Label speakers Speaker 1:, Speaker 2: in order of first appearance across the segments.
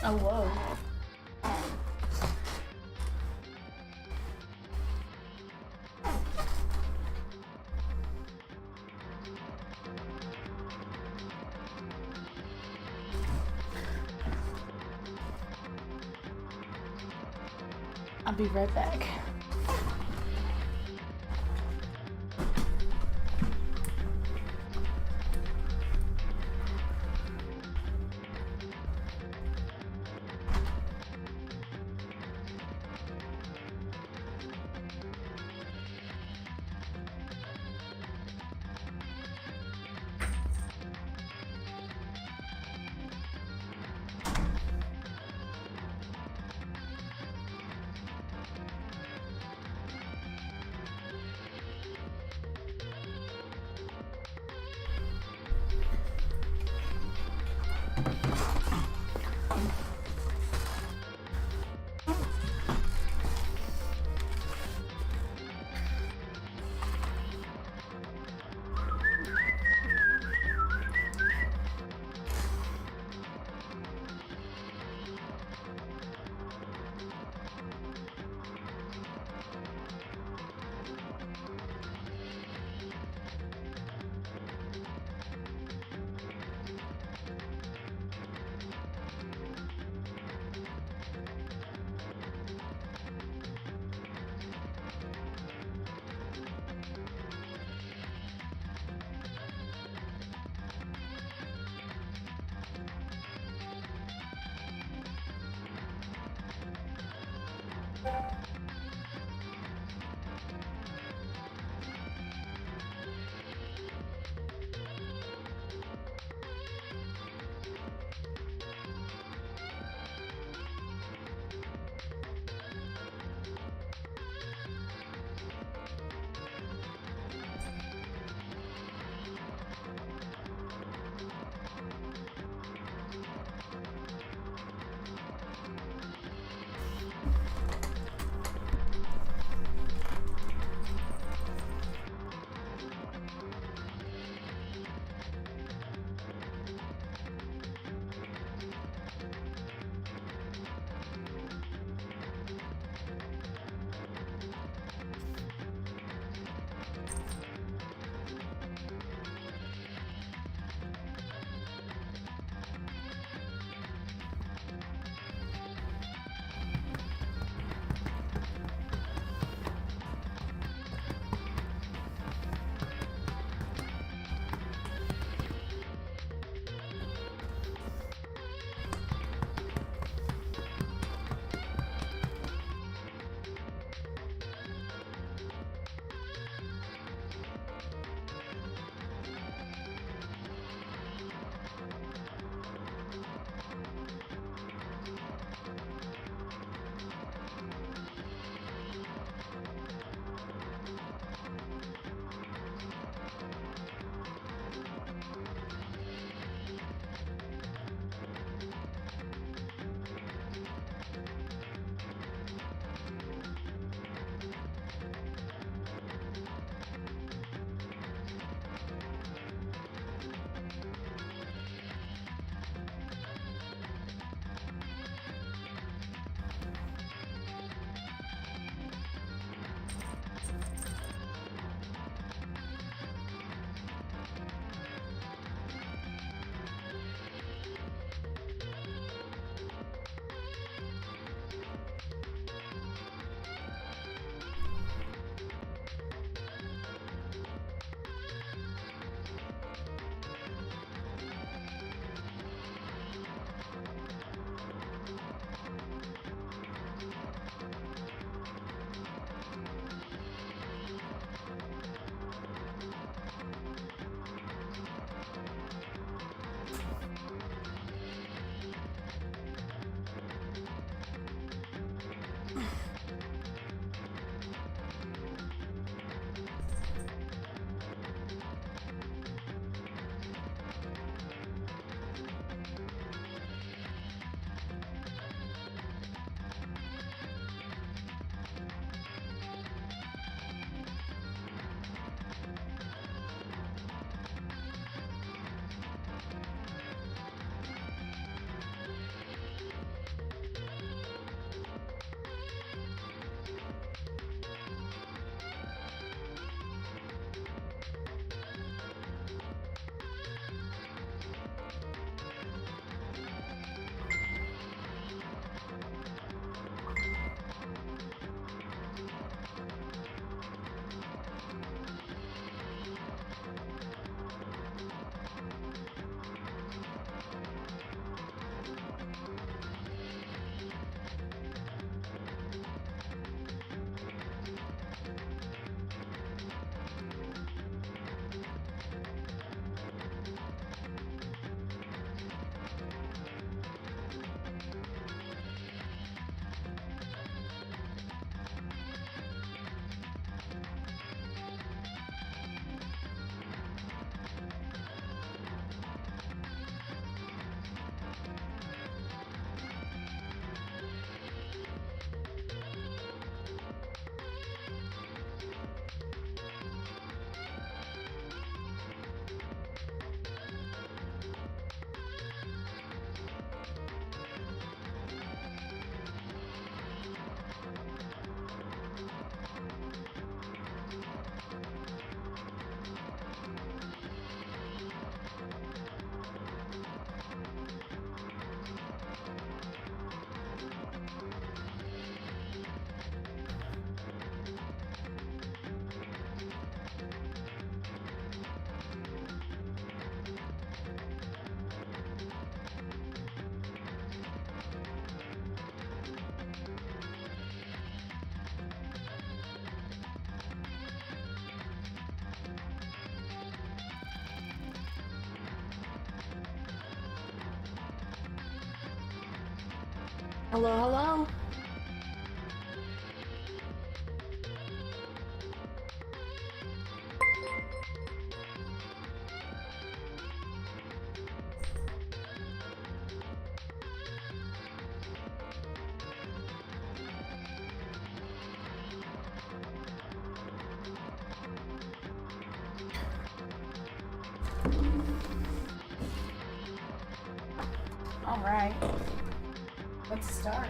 Speaker 1: Oh, whoa. I'll be right back. Hello, hello. All right, let's start.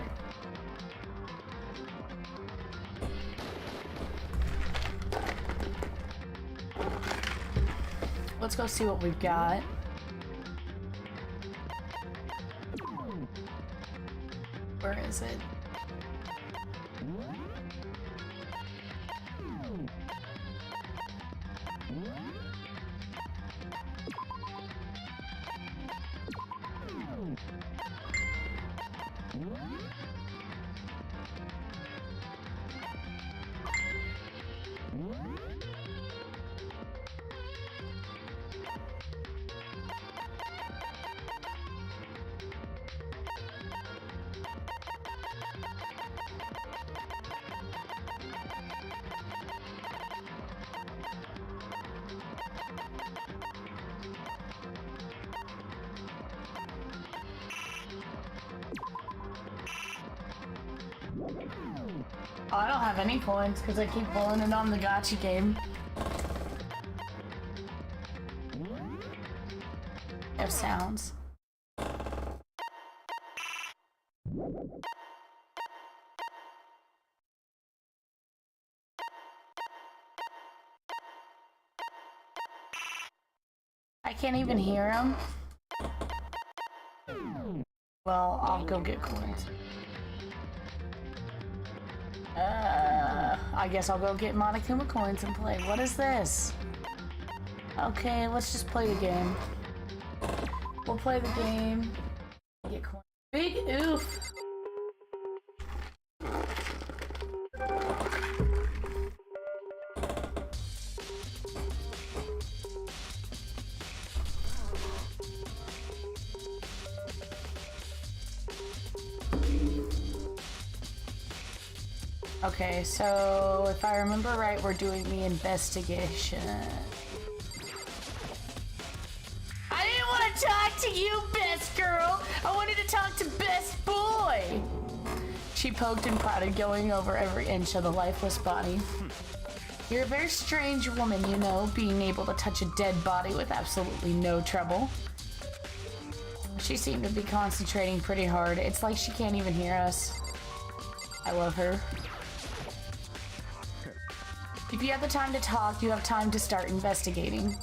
Speaker 1: Let's go see what we've got. Where is it? Oh, I don't have any coins because I keep pulling it on the gacha game. F sounds. I can't even hear them. Well, I'll go get coins. I guess I'll go get Monokuma coins and play. What is this? Okay, let's just play the game. We'll play the game. Get coins. Big oof! Okay, so if I remember right, we're doing the investigation. I didn't want to talk to you, best girl. I wanted to talk to best boy. She poked and prodded, going over every inch of the lifeless body. You're a very strange woman, you know, being able to touch a dead body with absolutely no trouble. She seemed to be concentrating pretty hard. It's like she can't even hear us. I love her. If you have the time to talk, you have time to start investigating.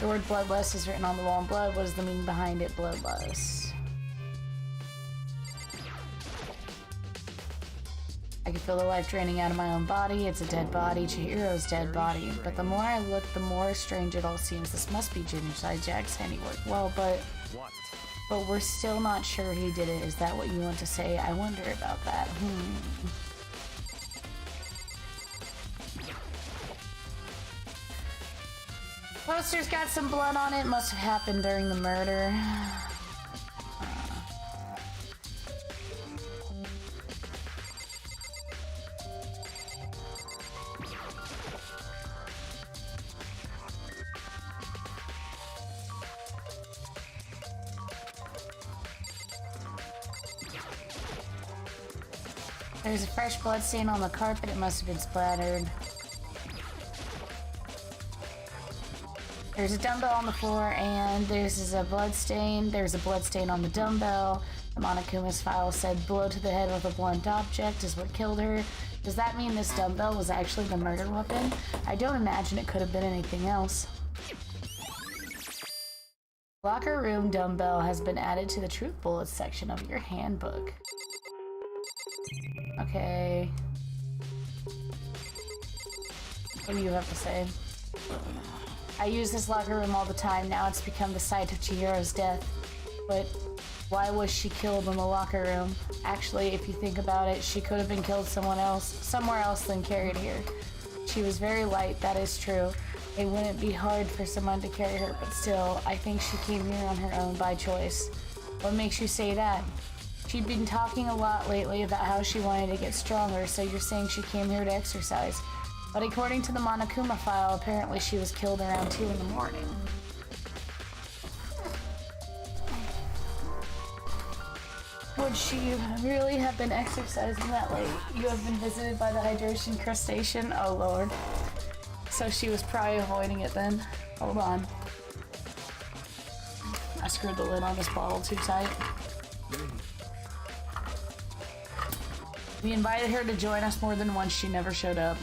Speaker 1: The word bloodlust is written on the wall in blood. What is the meaning behind it? Bloodlust. I can feel the life draining out of my own body. It's a dead body, Chihiro's dead body. But the more I look, the more strange it all seems. This must be Genocide Jack's handiwork. Well, but we're still not sure he did it. Is that what you want to say? I wonder about that. Poster's got some blood on it. Must have happened during the murder. There's a fresh blood stain on the carpet. It must have been splattered. There's a dumbbell on the floor, and there's a blood stain. There's a blood stain on the dumbbell. The Monokuma's file said blow to the head with a blunt object is what killed her. Does that mean this dumbbell was actually the murder weapon? I don't imagine it could have been anything else. Locker room dumbbell has been added to the truth bullets section of your handbook. Okay. What do you have to say? I use this locker room all the time. Now it's become the site of Chihiro's death. But Why was she killed in the locker room? Actually, if you think about it, she could have been killed somewhere else than carried here. She was very light, that is true. It wouldn't be hard for someone to carry her, but still, I think she came here on her own by choice. What makes you say that? She'd been talking a lot lately about how she wanted to get stronger, so you're saying she came here to exercise. But according to the Monokuma file, apparently she was killed around 2 in the morning. Would she really have been exercising that late? You have been visited by the hydration crustacean? Oh lord. So she was probably avoiding it then. Hold on. I screwed the lid on this bottle too tight. We invited her to join us more than once. She never showed up.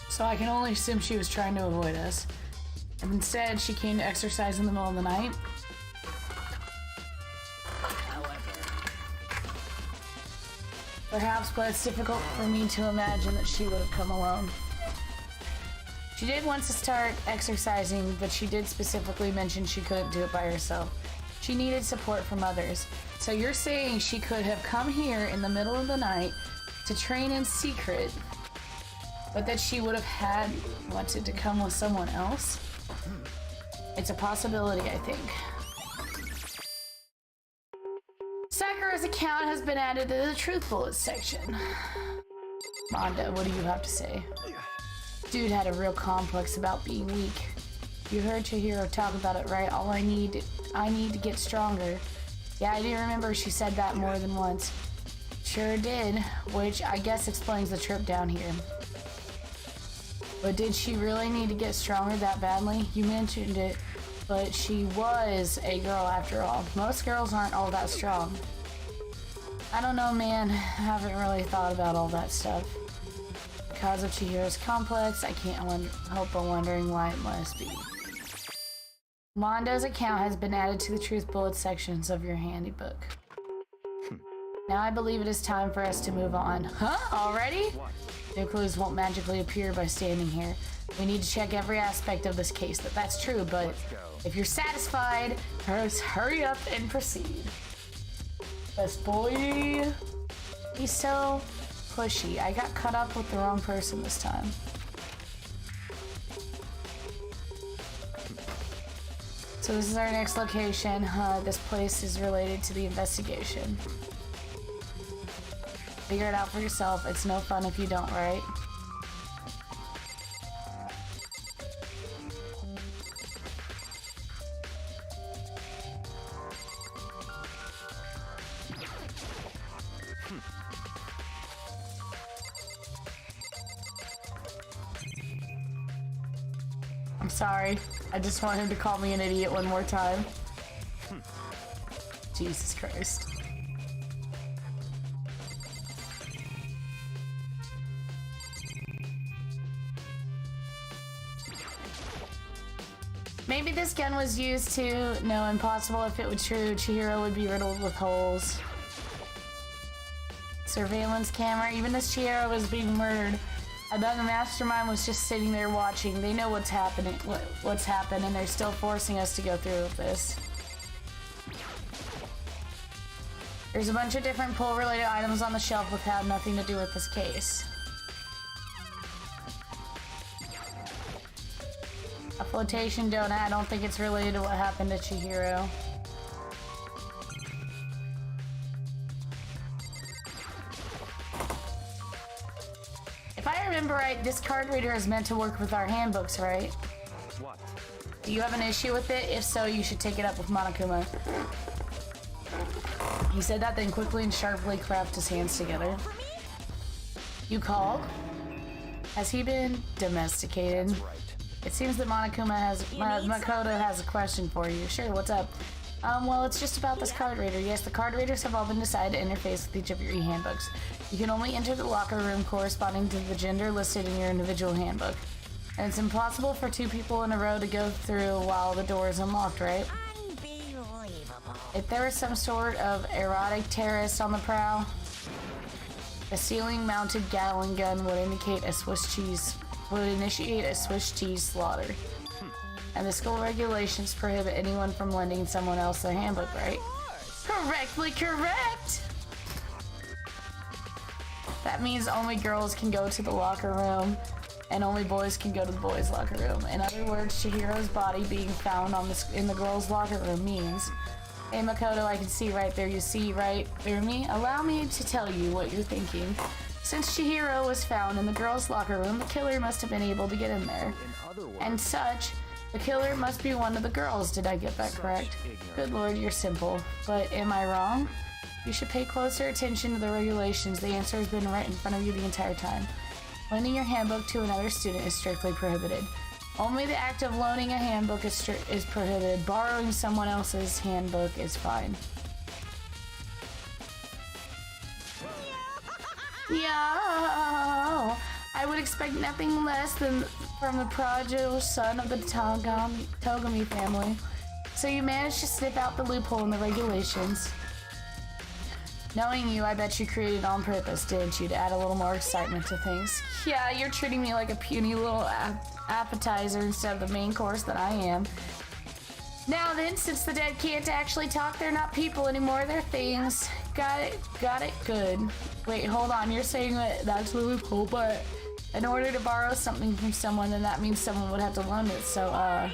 Speaker 1: So I can only assume she was trying to avoid us. And instead, she came to exercise in the middle of the night. Perhaps, but it's difficult for me to imagine that she would have come alone. She did want to start exercising, but she did specifically mention she couldn't do it by herself. She needed support from others. So you're saying she could have come here in the middle of the night to train in secret, but that she would have wanted to come with someone else? It's a possibility, I think. Sakura's account has been added to the Truth Bullets section. Mondo, what do you have to say? Dude had a real complex about being weak. You heard Chihiro talk about it, right? I need to get stronger. Yeah, I do remember she said that more than once. Sure did, which I guess explains the trip down here. But did she really need to get stronger that badly? You mentioned it, but she was a girl after all. Most girls aren't all that strong. I don't know, man. I haven't really thought about all that stuff. Because of Chihiro's complex, I can't help but wondering why it must be. Mondo's account has been added to the Truth Bullets sections of your handy book. Now I believe it is time for us to move on. Huh? Already? New clues won't magically appear by standing here. We need to check every aspect of this case. That's true, but if you're satisfied, hurry up and proceed. Best boy. He's so pushy. I got caught up with the wrong person this time. So this is our next location. This place is related to the investigation. Figure it out for yourself. It's no fun if you don't, right? I'm sorry. I just want him to call me an idiot one more time. Jesus Christ. Maybe this gun was used to... No, impossible. If it were true, Chihiro would be riddled with holes. Surveillance camera. Even as Chihiro was being murdered, another mastermind was just sitting there watching. They know what's happening, what's happened, and they're still forcing us to go through with this. There's a bunch of different pull-related items on the shelf which have nothing to do with this case. A flotation donut. I don't think it's related to what happened to Chihiro. If I remember right, this card reader is meant to work with our handbooks, right?
Speaker 2: What?
Speaker 1: Do you have an issue with it? If so, you should take it up with Monokuma. He said that, then quickly and sharply clapped his hands together. You called? Has he been domesticated?
Speaker 2: That's right.
Speaker 1: It seems that Makoto has a question for you. Sure, what's up? Well, it's just about this card reader. Yes, the card readers have all been decided to interface with each of your e-handbooks. You can only enter the locker room corresponding to the gender listed in your individual handbook. And it's impossible for 2 people in a row to go through while the door is unlocked, right?
Speaker 3: Unbelievable.
Speaker 1: If there was some sort of erotic terrorist on the prowl, a ceiling-mounted Gatling gun would initiate a Swiss cheese slaughter. And the school regulations prohibit anyone from lending someone else their handbook, right? Correctly correct! That means only girls can go to the locker room and only boys can go to the boys' locker room. In other words, Chihiro's body being found in the girls' locker room means, hey Makoto, I can see right there, you see right through me? Allow me to tell you what you're thinking. Since Chihiro was found in the girls' locker room, the killer must have been able to get in there. And such, the killer must be one of the girls. Did I get that correct? Good lord, you're simple. But am I wrong? You should pay closer attention to the regulations. The answer has been right in front of you the entire time. Lending your handbook to another student is strictly prohibited. Only the act of loaning a handbook is prohibited. Borrowing someone else's handbook is fine. Yo! I would expect nothing less than from the prodigal son of the Togami family. So you managed to sniff out the loophole in the regulations. Knowing you, I bet you created it on purpose, didn't you, to add a little more excitement to things? Yeah, you're treating me like a puny little appetizer instead of the main course that I am. Now then, since the dead can't actually talk, they're not people anymore, they're things. Got it, good. Wait, hold on, you're saying that that's the loophole, but in order to borrow something from someone, then that means someone would have to loan it, so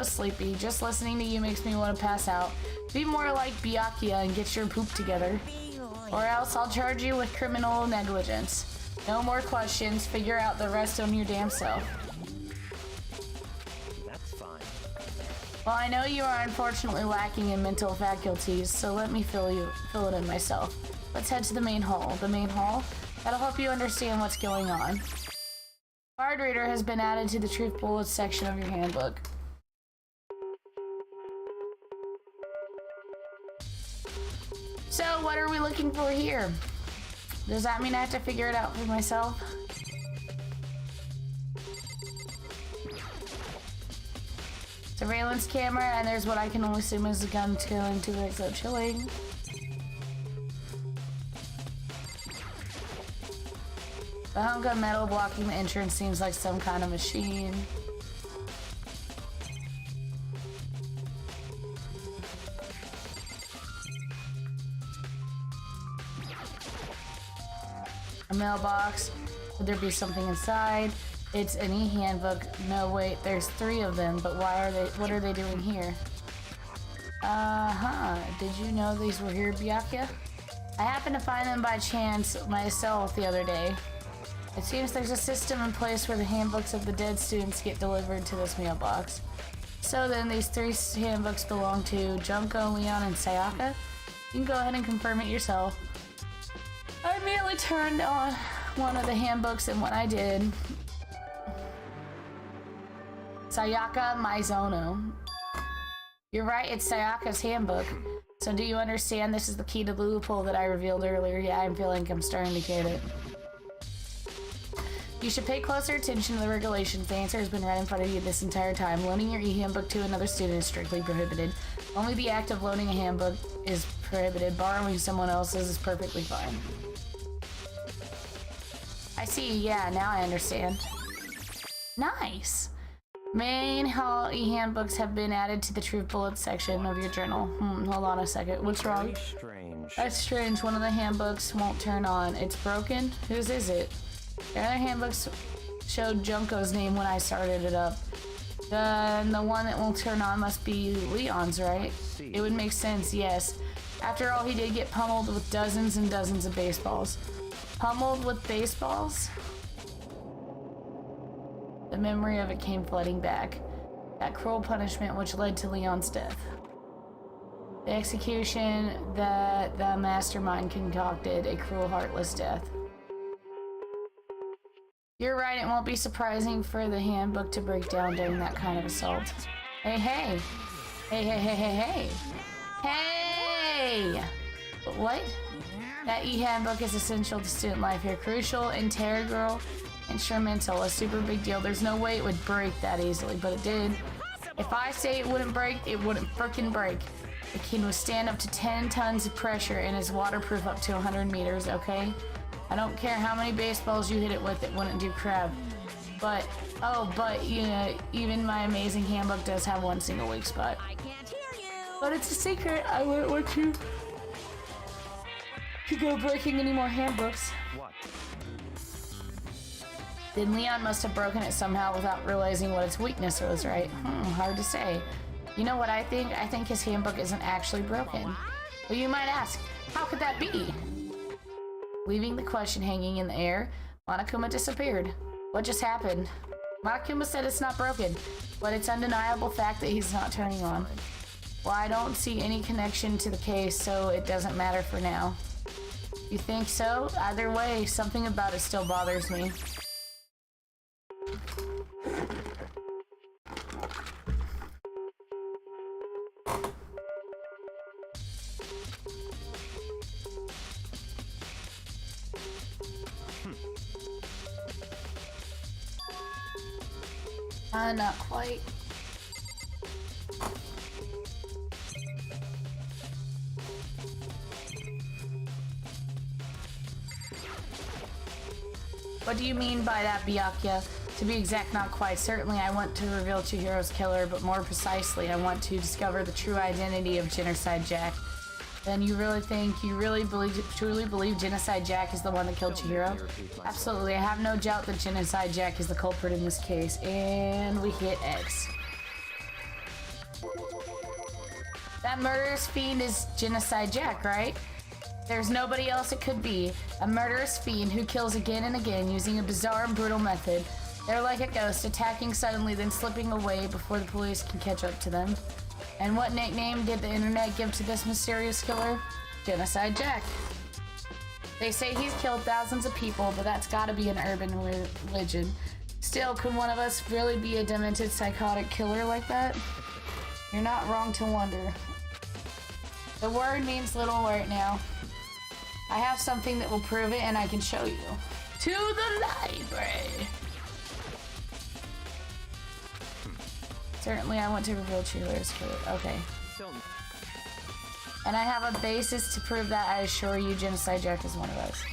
Speaker 1: sleepy. Just listening to you makes me want to pass out. Be more like Byakuya and get your poop together. Or else I'll charge you with criminal negligence. No more questions, figure out the rest on your damn self.
Speaker 2: That's fine.
Speaker 1: Well, I know you are unfortunately lacking in mental faculties, so let me fill it in myself. Let's head to the main hall. The main hall? That'll help you understand what's going on. Card reader has been added to the truth bullets section of your handbook. So, what are we looking for here? Does that mean I have to figure it out for myself? Surveillance camera, and there's what I can only assume is a gun killing 2XO chilling. The hunk of metal blocking the entrance seems like some kind of machine. A mailbox. Would there be something inside? It's an e-handbook. No, wait, there's 3 of them, but what are they doing here? Did you know these were here, Byakuya? I happened to find them by chance myself the other day. It seems there's a system in place where the handbooks of the dead students get delivered to this mailbox. So then, these 3 handbooks belong to Junko, Leon, and Sayaka. You can go ahead and confirm it yourself. I immediately turned on one of the handbooks, and when I did, Sayaka Maizono. You're right, it's Sayaka's handbook. So do you understand this is the key to the loophole that I revealed earlier? Yeah, I feel like I'm starting to get it. You should pay closer attention to the regulations. The answer has been right in front of you this entire time. Loaning your e-handbook to another student is strictly prohibited. Only the act of loaning a handbook is prohibited. Borrowing someone else's is perfectly fine. I see, yeah, now I understand. Nice! Main hall e-handbooks have been added to the truth bullets section of your journal. Hold on a second. What's wrong?
Speaker 2: Very strange.
Speaker 1: That's strange. One of the handbooks won't turn on. It's broken? Whose is it? The other handbooks showed Junko's name when I started it up. The one that won't turn on must be Leon's, right? It would make sense, yes. After all, he did get pummeled with dozens and dozens of baseballs. Pummeled with baseballs? The memory of it came flooding back. That cruel punishment which led to Leon's death. The execution that the mastermind concocted, a cruel, heartless death. You're right, it won't be surprising for the handbook to break down during that kind of assault. Hey, hey. Hey, hey, hey, hey, hey. Hey! What? That e-handbook is essential to student life here. Crucial, integral, instrumental, a super big deal. There's no way it would break that easily, but it did. If I say it wouldn't break, it wouldn't frickin' break. It can withstand up to 10 tons of pressure and is waterproof up to 100 meters, okay? I don't care how many baseballs you hit it with, it wouldn't do crap. But, you know, even my amazing handbook does have one single weak spot.
Speaker 3: I can't hear you.
Speaker 1: But it's a secret. I wouldn't want you to go breaking any more handbooks.
Speaker 2: What?
Speaker 1: Then Leon must have broken it somehow without realizing what its weakness was, right? Hard to say. You know what I think? I think his handbook isn't actually broken. Well, you might ask, how could that be? Leaving the question hanging in the air, Monokuma disappeared. What just happened? Monokuma said it's not broken, but it's undeniable fact that he's not turning on. Well, I don't see any connection to the case, so it doesn't matter for now. You think so? Either way, something about it still bothers me. Not quite. What do you mean by that, Byakuya? To be exact, not quite. Certainly, I want to reveal Chihiro's killer, but more precisely, I want to discover the true identity of Genocide Jack. Then you really think, you really truly believe Genocide Jack is the one that killed Chihiro? Absolutely, I have no doubt that Genocide Jack is the culprit in this case. And we hit X. That murderous fiend is Genocide Jack, right? There's nobody else it could be. A murderous fiend who kills again and again using a bizarre and brutal method. They're like a ghost, attacking suddenly, then slipping away before the police can catch up to them. And what nickname did the internet give to this mysterious killer? Genocide Jack. They say he's killed thousands of people, but that's gotta be an urban religion. Still, could one of us really be a demented psychotic killer like that? You're not wrong to wonder. The word means little right now. I have something that will prove it, and I can show you. To the library! Certainly, I want to reveal Chihiro's killer. Okay. And I have a basis to prove that. I assure you, Genocide Jack is one of us.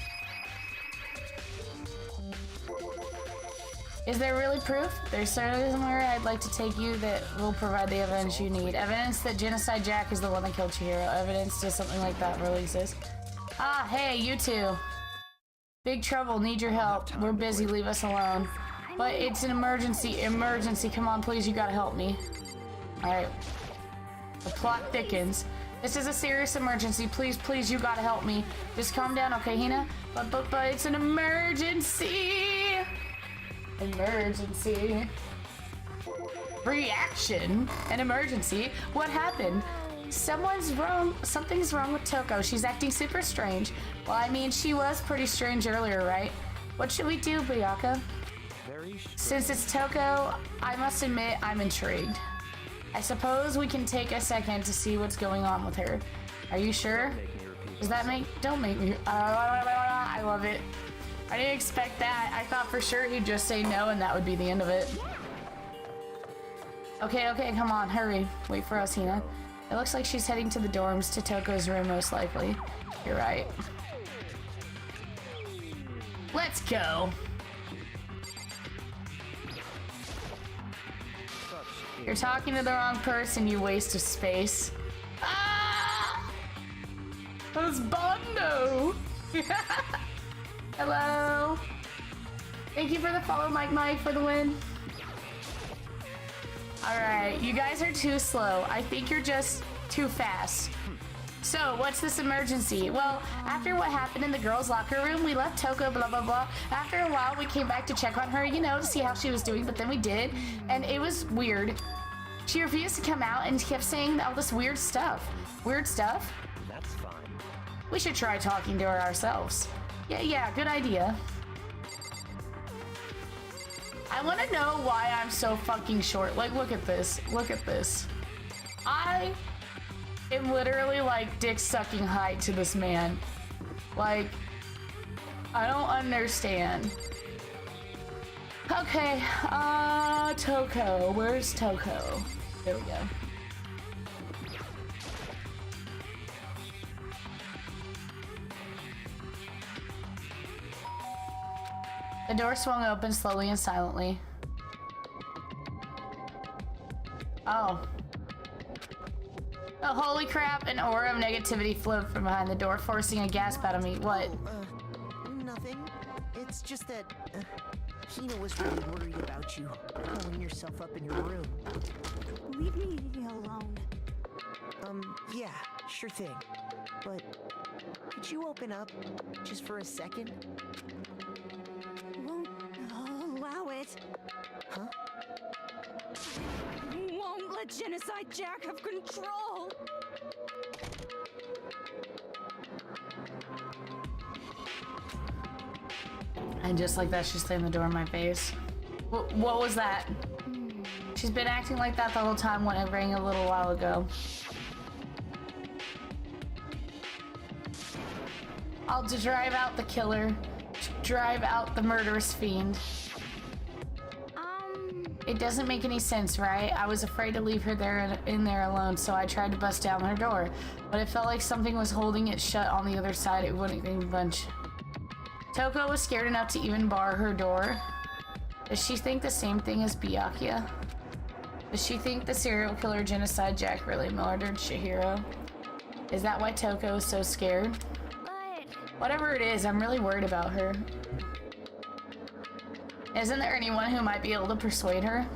Speaker 1: Is there really proof? There's certainly somewhere I'd like to take you that will provide the evidence you need. Evidence that Genocide Jack is the one that killed Chihiro. Evidence to something like that really exists. Ah, hey, you two. Big trouble, need your help. We're busy, leave us alone. But it's an emergency, come on, please, you gotta help me. Alright. The plot thickens. This is a serious emergency, please, you gotta help me. Just calm down, okay, Hina? But it's an emergency! Emergency. Reaction? An emergency? What happened? Something's wrong with Toko. She's acting super strange. Well, I mean, she was pretty strange earlier, right? What should we do, Byakuya? Since it's Toko, I must admit I'm intrigued. I suppose we can take a second to see what's going on with her. Are you sure? Does that don't make me... I love it. I didn't expect that. I thought for sure he'd just say no and that would be the end of it. Okay, come on, hurry. Wait for us, Hina. It looks like she's heading to the dorms, to Toko's room most likely. You're right. Let's go. You're talking to the wrong person, you waste of space. Ah! That's Bondo! Hello? Thank you for the follow, Mike, for the win. Alright, you guys are too slow. I think you're just too fast. So, what's this emergency? Well, after what happened in the girls' locker room, we left Toko, blah, blah, blah. After a while, we came back to check on her, you know, to see how she was doing, but then we did, and it was weird. She refused to come out and kept saying all this weird stuff. Weird stuff?
Speaker 2: That's fine.
Speaker 1: We should try talking to her ourselves. Yeah, good idea. I want to know why I'm so fucking short. Like, look at this. Look at this. I am literally like dick-sucking height to this man. Like, I don't understand. Okay, Toko. Where's Toko? There we go. The door swung open slowly and silently. Oh. Oh, holy crap, an aura of negativity flowed from behind the door, forcing a gasp out of me. What?
Speaker 3: Nothing. It's just that Hina was really worried about you, pulling yourself up in your room.
Speaker 2: Leave me alone.
Speaker 3: Yeah, sure thing. But could you open up just for a second?
Speaker 2: Won't allow it.
Speaker 3: Huh?
Speaker 2: Won't let Genocide Jack have control.
Speaker 1: And just like that, she slammed the door in my face. What was that? She's been acting like that the whole time when it rang a little while ago. I'll drive out the killer. Drive out the murderous fiend. It doesn't make any sense, right? I was afraid to leave her there in there alone, so I tried to bust down her door. But it felt like something was holding it shut on the other side. It wouldn't even budge. Toko was scared enough to even bar her door. Does she think the same thing as Byakuya? Does she think the serial killer Genocide Jack really murdered Chihiro? Is that why Toko is so scared? Whatever it is, I'm really worried about her. Isn't there anyone who might be able to persuade her?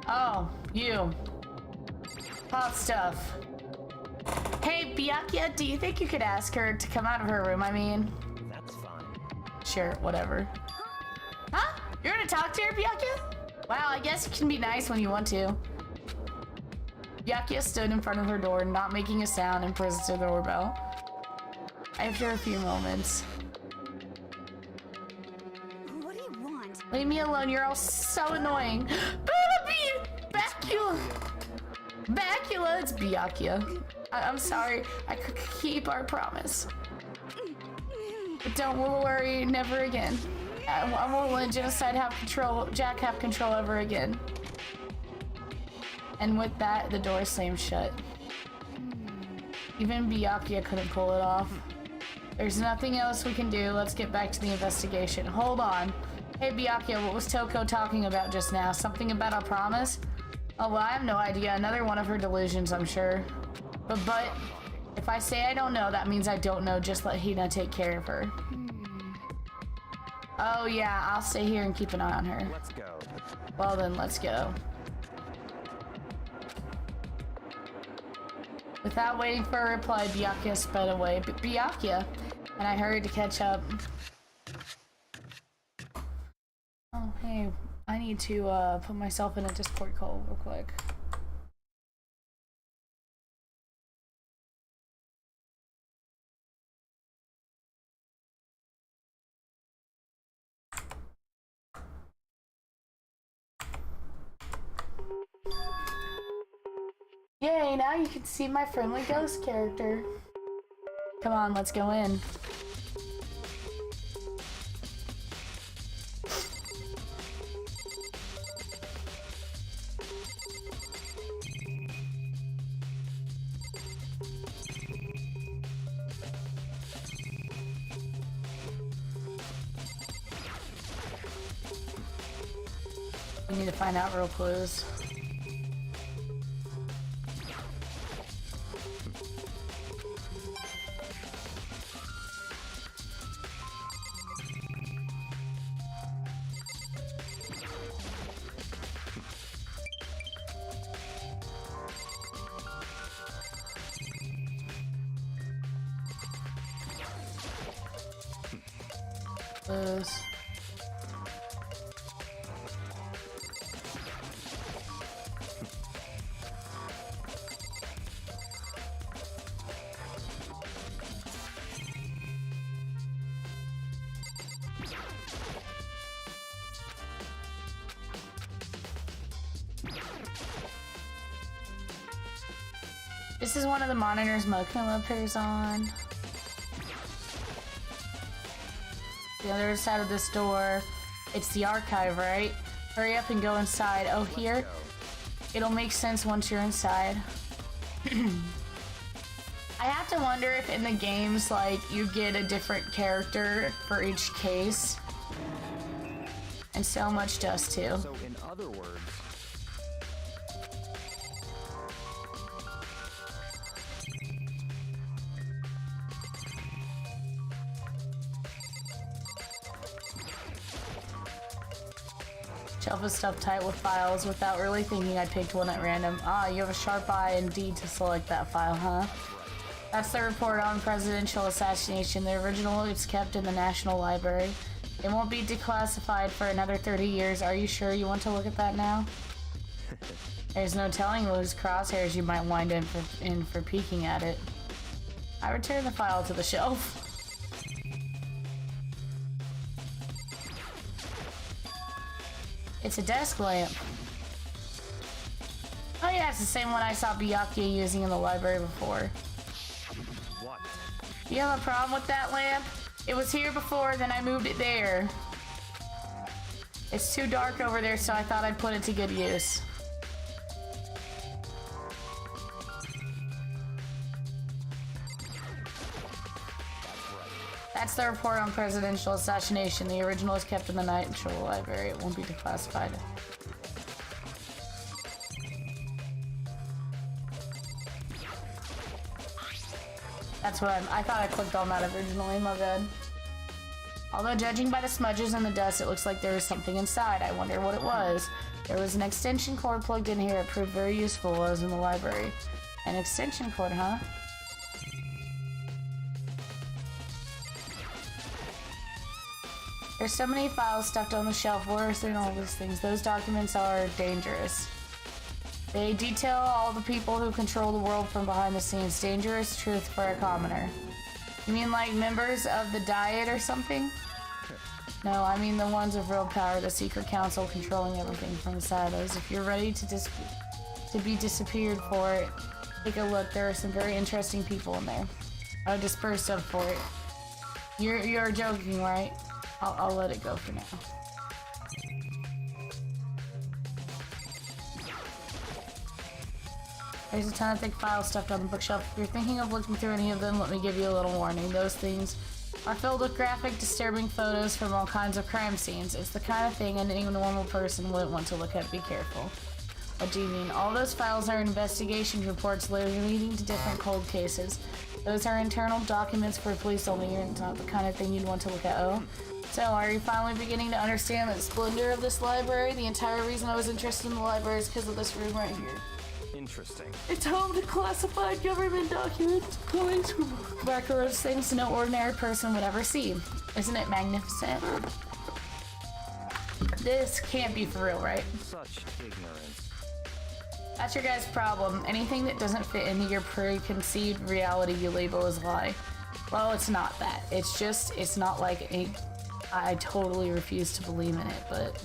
Speaker 1: Oh, you. Hot stuff. Hey, Byakuya, do you think you could ask her to come out of her room, I mean?
Speaker 4: That's fine.
Speaker 1: Sure, whatever. Huh? You're gonna talk to her, Byakuya? Wow, I guess you can be nice when you want to. Byakuya stood in front of her door, not making a sound, and pressed the doorbell. After a few moments.
Speaker 2: What do you want?
Speaker 1: Leave me alone, you're all so annoying. Byakuya! Byakuya, it's Byakuya. I'm sorry, I could keep our promise. But don't worry, never again. I won't let Genocide have control, Jack have control ever again. And with that, the door slammed shut. Even Byakuya couldn't pull it off. There's nothing else we can do. Let's get back to the investigation. Hold on. Hey Byakuya, what was Toko talking about just now? Something about our promise? Oh, well, I have no idea. Another one of her delusions, I'm sure. But if I say I don't know, that means I don't know. Just let Hina take care of her. Oh yeah, I'll stay here and keep an eye on her.
Speaker 4: Let's go.
Speaker 1: Well then, let's go. Without waiting for a reply, Byakuya sped away. Byakuya! And I hurried to catch up. Oh, hey. I need to put myself in a Discord call real quick. Yay, now you can see my friendly ghost character. Come on, let's go in. We need to find out real clues. Clues. This is one of the monitors Mokuma appears on. The other side of this door, it's the archive, right? Hurry up and go inside. Oh, here? It'll make sense once you're inside. I have to wonder if in the games, like, you get a different character for each case. And so much does too.
Speaker 4: So in other words,
Speaker 1: Shelf is stuffed tight with files. Without really thinking, I picked one at random. Ah, you have a sharp eye indeed to select that file, huh? That's the report on presidential assassination. The original is kept in the National Library. It won't be declassified for another 30 years. Are you sure you want to look at that now? There's no telling whose crosshairs you might wind in for peeking at it. I return the file to the shelf. It's a desk lamp. Oh yeah, it's the same one I saw Byakuya using in the library before.
Speaker 4: what?
Speaker 1: You have a problem with that lamp? It was here before, then I moved it there. It's too dark over there, so I thought I'd put it to good use. That's the report on presidential assassination. The original is kept in the National Library. It won't be declassified. That's what I thought I clicked on that originally, my bad. Although judging by the smudges and the dust, it looks like there was something inside. I wonder what it was. There was an extension cord plugged in here. It proved very useful while I was in the library. An extension cord, huh? There's so many files stuffed on the shelf. Where's there all these things? Those documents are dangerous. They detail all the people who control the world from behind the scenes. Dangerous truth for a commoner. You mean like members of the Diet or something? No, I mean the ones of real power, the secret council controlling everything from the silos. If you're ready to be disappeared for it, take a look. There are some very interesting people in there. I'll disperse stuff for it. You're joking, right? I'll let it go for now. There's a ton of thick files stuffed on the bookshelf. If you're thinking of looking through any of them, let me give you a little warning. Those things are filled with graphic, disturbing photos from all kinds of crime scenes. It's the kind of thing any normal person wouldn't want to look at. Be careful. What do you mean? All those files are investigation reports leading to different cold cases. Those are internal documents for police only. It's not the kind of thing you'd want to look at. Oh. So, are you finally beginning to understand the splendor of this library? The entire reason I was interested in the library is because of this room right here.
Speaker 4: Interesting.
Speaker 1: It's home to classified government documents, coins, records, things no ordinary person would ever see. Isn't it magnificent? This can't be for real, right?
Speaker 4: Such ignorance.
Speaker 1: That's your guys' problem. Anything that doesn't fit into your preconceived reality you label as lie. Well, it's not that. It's just, it's not like I totally refuse to believe in it, but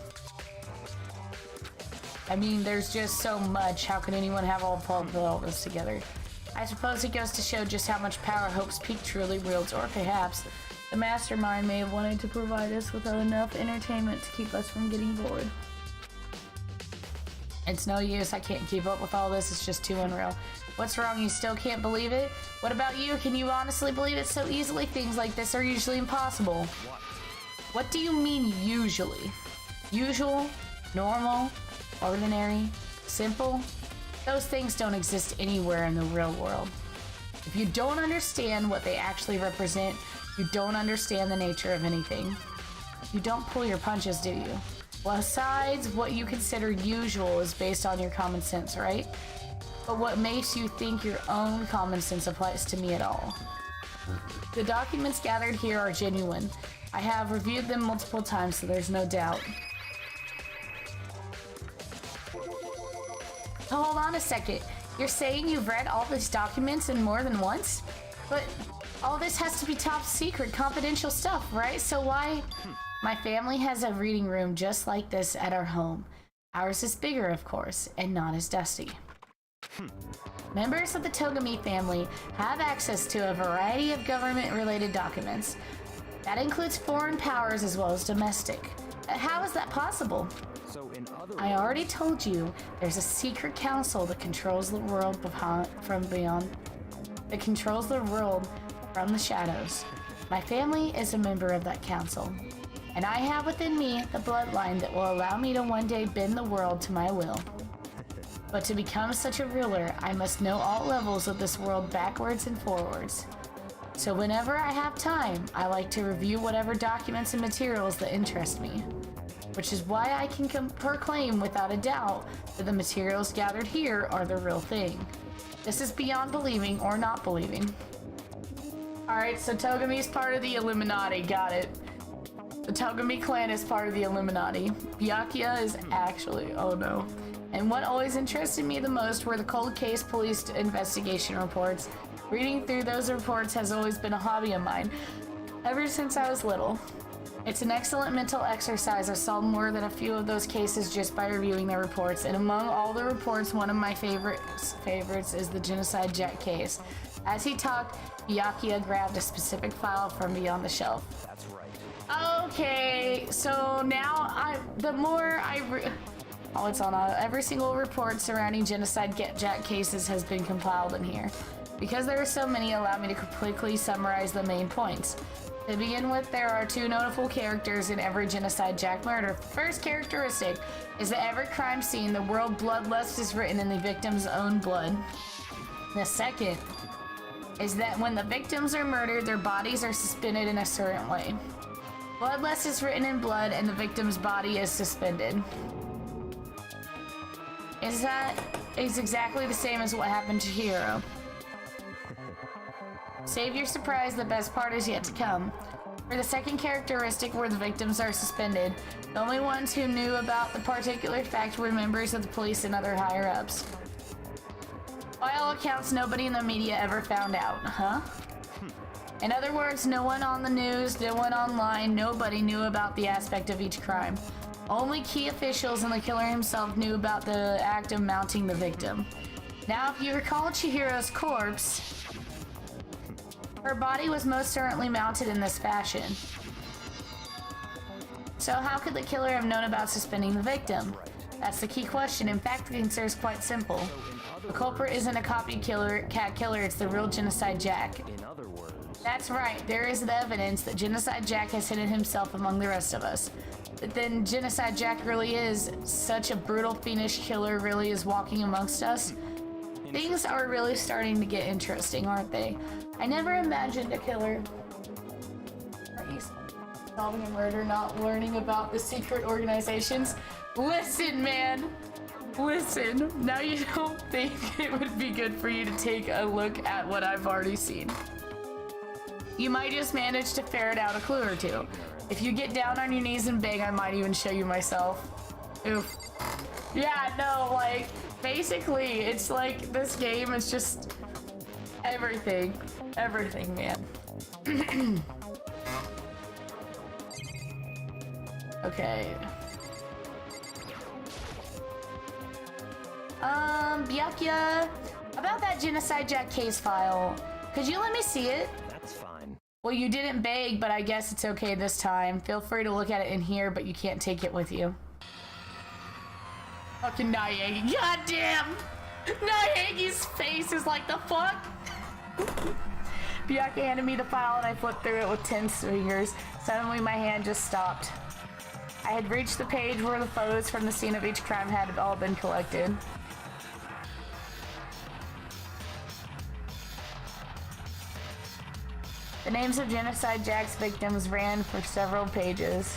Speaker 1: I mean, there's just so much. How can anyone have put all this together? I suppose it goes to show just how much power Hope's Peak truly wields, or perhaps the mastermind may have wanted to provide us with enough entertainment to keep us from getting bored. It's no use. I can't keep up with all this. It's just too unreal. What's wrong? You still can't believe it? What about you? Can you honestly believe it so easily? Things like this are usually impossible. What do you mean usually? Usual? Normal? Ordinary? Simple? Those things don't exist anywhere in the real world. If you don't understand what they actually represent, you don't understand the nature of anything. You don't pull your punches, do you? Besides, what you consider usual is based on your common sense, right? But what makes you think your own common sense applies to me at all? The documents gathered here are genuine. I have reviewed them multiple times, so there's no doubt. So hold on a second. You're saying you've read all these documents and more than once? But all this has to be top secret, confidential stuff, right? So why? My family has a reading room just like this at our home. Ours is bigger, of course, and not as dusty. Members of the Togami family have access to a variety of government-related documents. That includes foreign powers as well as domestic. How is that possible?
Speaker 4: So in other
Speaker 1: I already told you there's a secret council that controls the world from beyond. That controls the world from the shadows. My family is a member of that council, and I have within me the bloodline that will allow me to one day bend the world to my will. But to become such a ruler, I must know all levels of this world backwards and forwards. So whenever I have time, I like to review whatever documents and materials that interest me. Which is why I can proclaim without a doubt that the materials gathered here are the real thing. This is beyond believing or not believing. Alright, so Togami's part of the Illuminati, got it. The Togami clan is part of the Illuminati. Byakuya is actually, oh no. And what always interested me the most were the cold case police investigation reports. Reading through those reports has always been a hobby of mine, ever since I was little. It's an excellent mental exercise. I solved more than a few of those cases just by reviewing their reports. And among all the reports, one of my favorites is the Genocide Jack case. As he talked, Byakuya grabbed a specific file from beyond the shelf.
Speaker 4: That's right.
Speaker 1: Okay, so now it's on every single report surrounding Genocide Jack cases has been compiled in here. Because there are so many, allow me to quickly summarize the main points. To begin with, there are two notable characters in every Genocide Jack murder. First characteristic is that every crime scene, the word bloodlust is written in the victim's own blood. The second is that when the victims are murdered, their bodies are suspended in a certain way. Bloodlust is written in blood and the victim's body is suspended. Is exactly the same as what happened to Hiro. Save your surprise, the best part is yet to come. For the second characteristic where the victims are suspended, the only ones who knew about the particular fact were members of the police and other higher-ups. By all accounts, nobody in the media ever found out, huh? In other words, no one on the news, no one online, nobody knew about the aspect of each crime. Only key officials and the killer himself knew about the act of mounting the victim. Now, if you recall Chihiro's corpse, her body was most certainly mounted in this fashion. So how could the killer have known about suspending the victim? That's the key question. In fact, the answer is quite simple. The culprit isn't a cat killer, it's the real Genocide Jack.
Speaker 4: In other words,
Speaker 1: That's right, there is the evidence that Genocide Jack has hidden himself among the rest of us. But then Genocide Jack really is such a brutal, fiendish killer, really is walking amongst us. Things are really starting to get interesting, aren't they? I never imagined a killer solving a murder, not learning about the secret organizations. Listen, man. Listen. Now you don't think it would be good for you to take a look at what I've already seen. You might just manage to ferret out a clue or two. If you get down on your knees and beg, I might even show you myself. Oof. Yeah, no, like, basically, it's like this game is just everything. Everything, man. Okay. Byakuya, about that Genocide Jack case file, could you let me see it?
Speaker 4: that's fine.
Speaker 1: Well, you didn't beg, but I guess it's okay this time. Feel free to look at it in here, but you can't take it with you. Fucking Naegi. Goddamn! Naegi's face is like, the fuck? Byakuya handed me the file and I flipped through it with tense fingers. Suddenly my hand just stopped. I had reached the page where the photos from the scene of each crime had all been collected. The names of Genocide Jack's victims ran for several pages.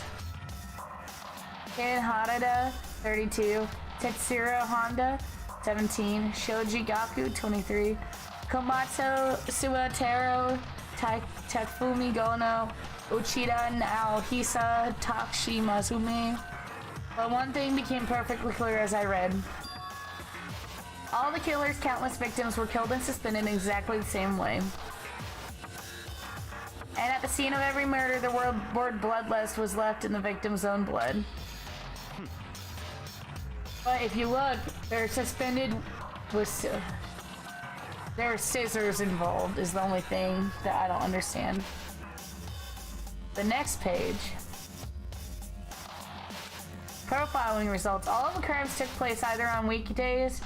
Speaker 1: Ken Harada, 32. Tetsuro Honda, 17. Shoji Gaku, 23. Komatsu Suwatero, Takfumi Gono, Uchida Naohisa, Takshi Mazumi. But one thing became perfectly clear as I read. All the killer's countless victims were killed and suspended in exactly the same way. And at the scene of every murder, the word bloodlust was left in the victim's own blood. But if you look, they're suspended with... there are scissors involved is the only thing that I don't understand. The next page Profiling results. All of the crimes took place either on weekdays,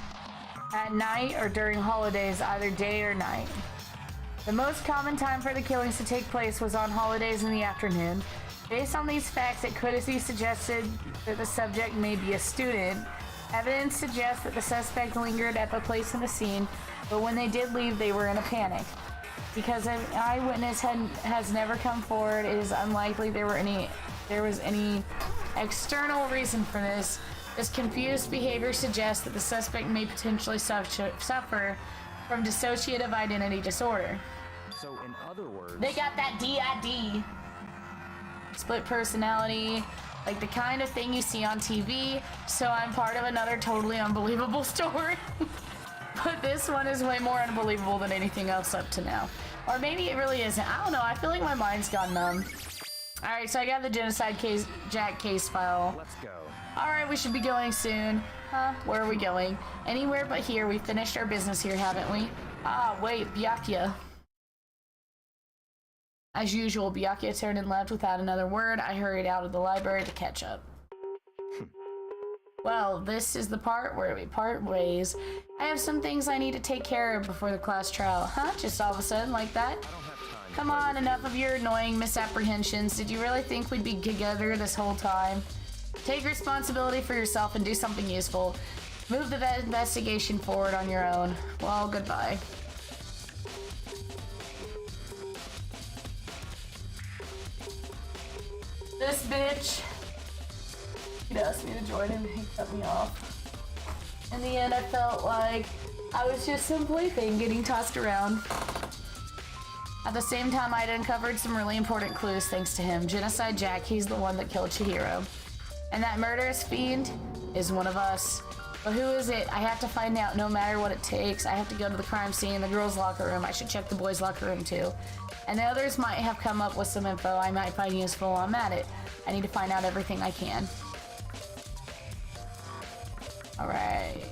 Speaker 1: at night, or during holidays, either day or night. The most common time for the killings to take place was on holidays in the afternoon. Based on these facts, it could be suggested that the subject may be a student. Evidence suggests that the suspect lingered at the place of the scene, but when they did leave, they were in a panic. Because an eyewitness has never come forward, it is unlikely there was any external reason for this. This confused behavior suggests that the suspect may potentially suffer from dissociative identity disorder.
Speaker 4: So, in other words,
Speaker 1: They got that DID. Split personality, like the kind of thing you see on TV, so I'm part of another totally unbelievable story. But this one is way more unbelievable than anything else up to now. Or maybe it really isn't. I don't know, I feel like my mind's gone numb. Alright, so I got the genocide case, Jack case file.
Speaker 4: let's go.
Speaker 1: Alright, we should be going soon. Huh? Where are we going? Anywhere but here. We finished our business here, haven't we? Ah, wait, Byakuya. As usual, Byakuya turned and left without another word. I hurried out of the library to catch up. Well, this is the part where we part ways. I have some things I need to take care of before the class trial. Huh? Just all of a sudden like that? Come on, enough of your annoying misapprehensions. Did you really think we'd be together this whole time? Take responsibility for yourself and do something useful. Move the investigation forward on your own. Well, goodbye. This bitch. He'd asked me to join him, he cut me off. In the end, I felt like I was just some plaything getting tossed around. At the same time, I'd uncovered some really important clues thanks to him. Genocide Jack, he's the one that killed Chihiro. And that murderous fiend is one of us. But who is it? I have to find out no matter what it takes. I have to go to the crime scene, the girls' locker room. I should check the boys' locker room too. And the others might have come up with some info I might find useful. I'm at it. I need to find out everything I can. Alright.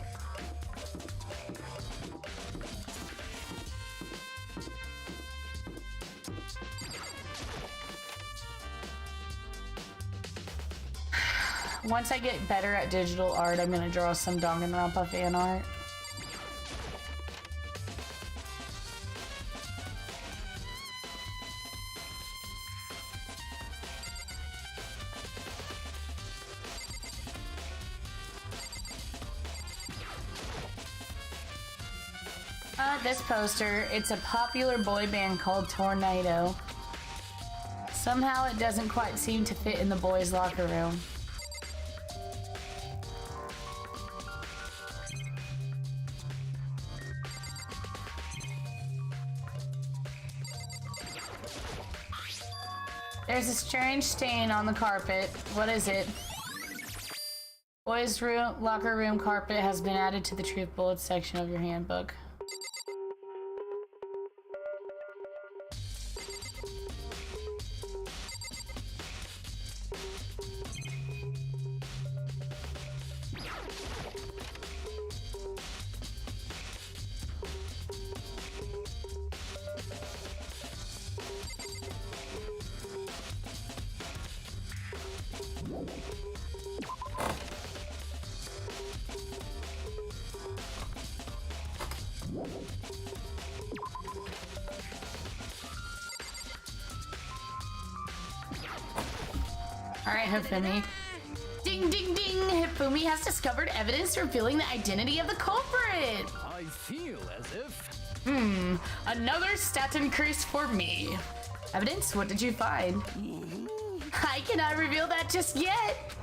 Speaker 1: Once I get better at digital art, I'm gonna draw some Danganronpa fan art. This poster, it's a popular boy band called Tornado. Somehow it doesn't quite seem to fit in the boys' locker room. There's a strange stain on the carpet. What is it? Boys' locker room carpet has been added to the truth bullets section of your handbook. Alright, Hifumi. Ding, ding, ding! Hifumi has discovered evidence revealing the identity of the culprit!
Speaker 5: I feel as if...
Speaker 1: Another stat increase for me. Evidence? What did you find? I cannot reveal that just yet!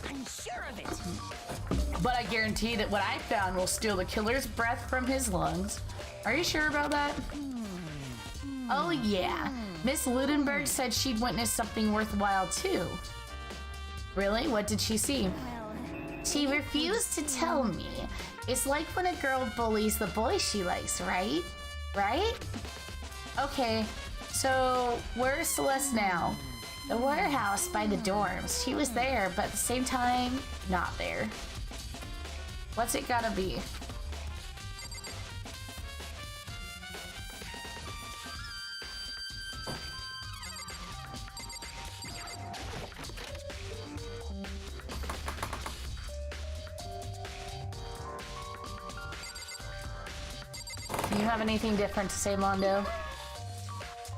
Speaker 2: I'm sure of it.
Speaker 1: But I guarantee that what I found will steal the killer's breath from his lungs. Are you sure about that? Oh yeah. Miss Ludenberg said she'd witnessed something worthwhile too. Really? What did she see? She refused to tell me. It's like when a girl bullies the boy she likes, right? Right? Okay, so where's Celeste now? The warehouse by the dorms. She was there, but at the same time, not there. What's it gotta be? have anything different to say, Mondo?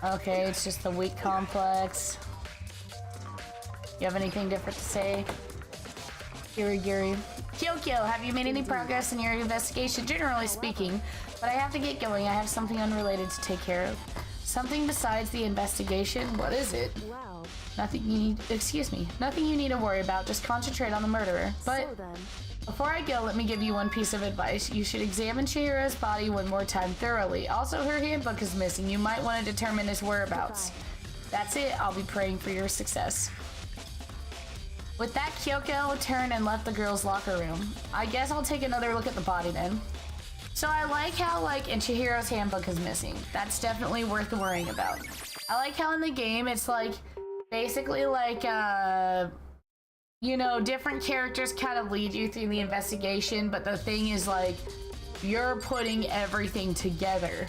Speaker 1: Okay, it's just the weak complex. You have anything different to say? Giri. Kyokyo, have you made any progress in your investigation? Generally speaking, but I have to get going. I have something unrelated to take care of. Something besides the investigation? What is it?
Speaker 6: Wow.
Speaker 1: Nothing you need to worry about. Just concentrate on the murderer. But
Speaker 6: So then,
Speaker 1: before I go, let me give you one piece of advice. You should examine Chihiro's body one more time thoroughly. Also, her handbook is missing. You might want to determine his whereabouts. That's it. I'll be praying for your success. With that, Kyoko turned and left the girls' locker room. I guess I'll take another look at the body then. So I like how, and Chihiro's handbook is missing. That's definitely worth worrying about. I like how in the game it's basically different characters kind of lead you through the investigation, but the thing is you're putting everything together.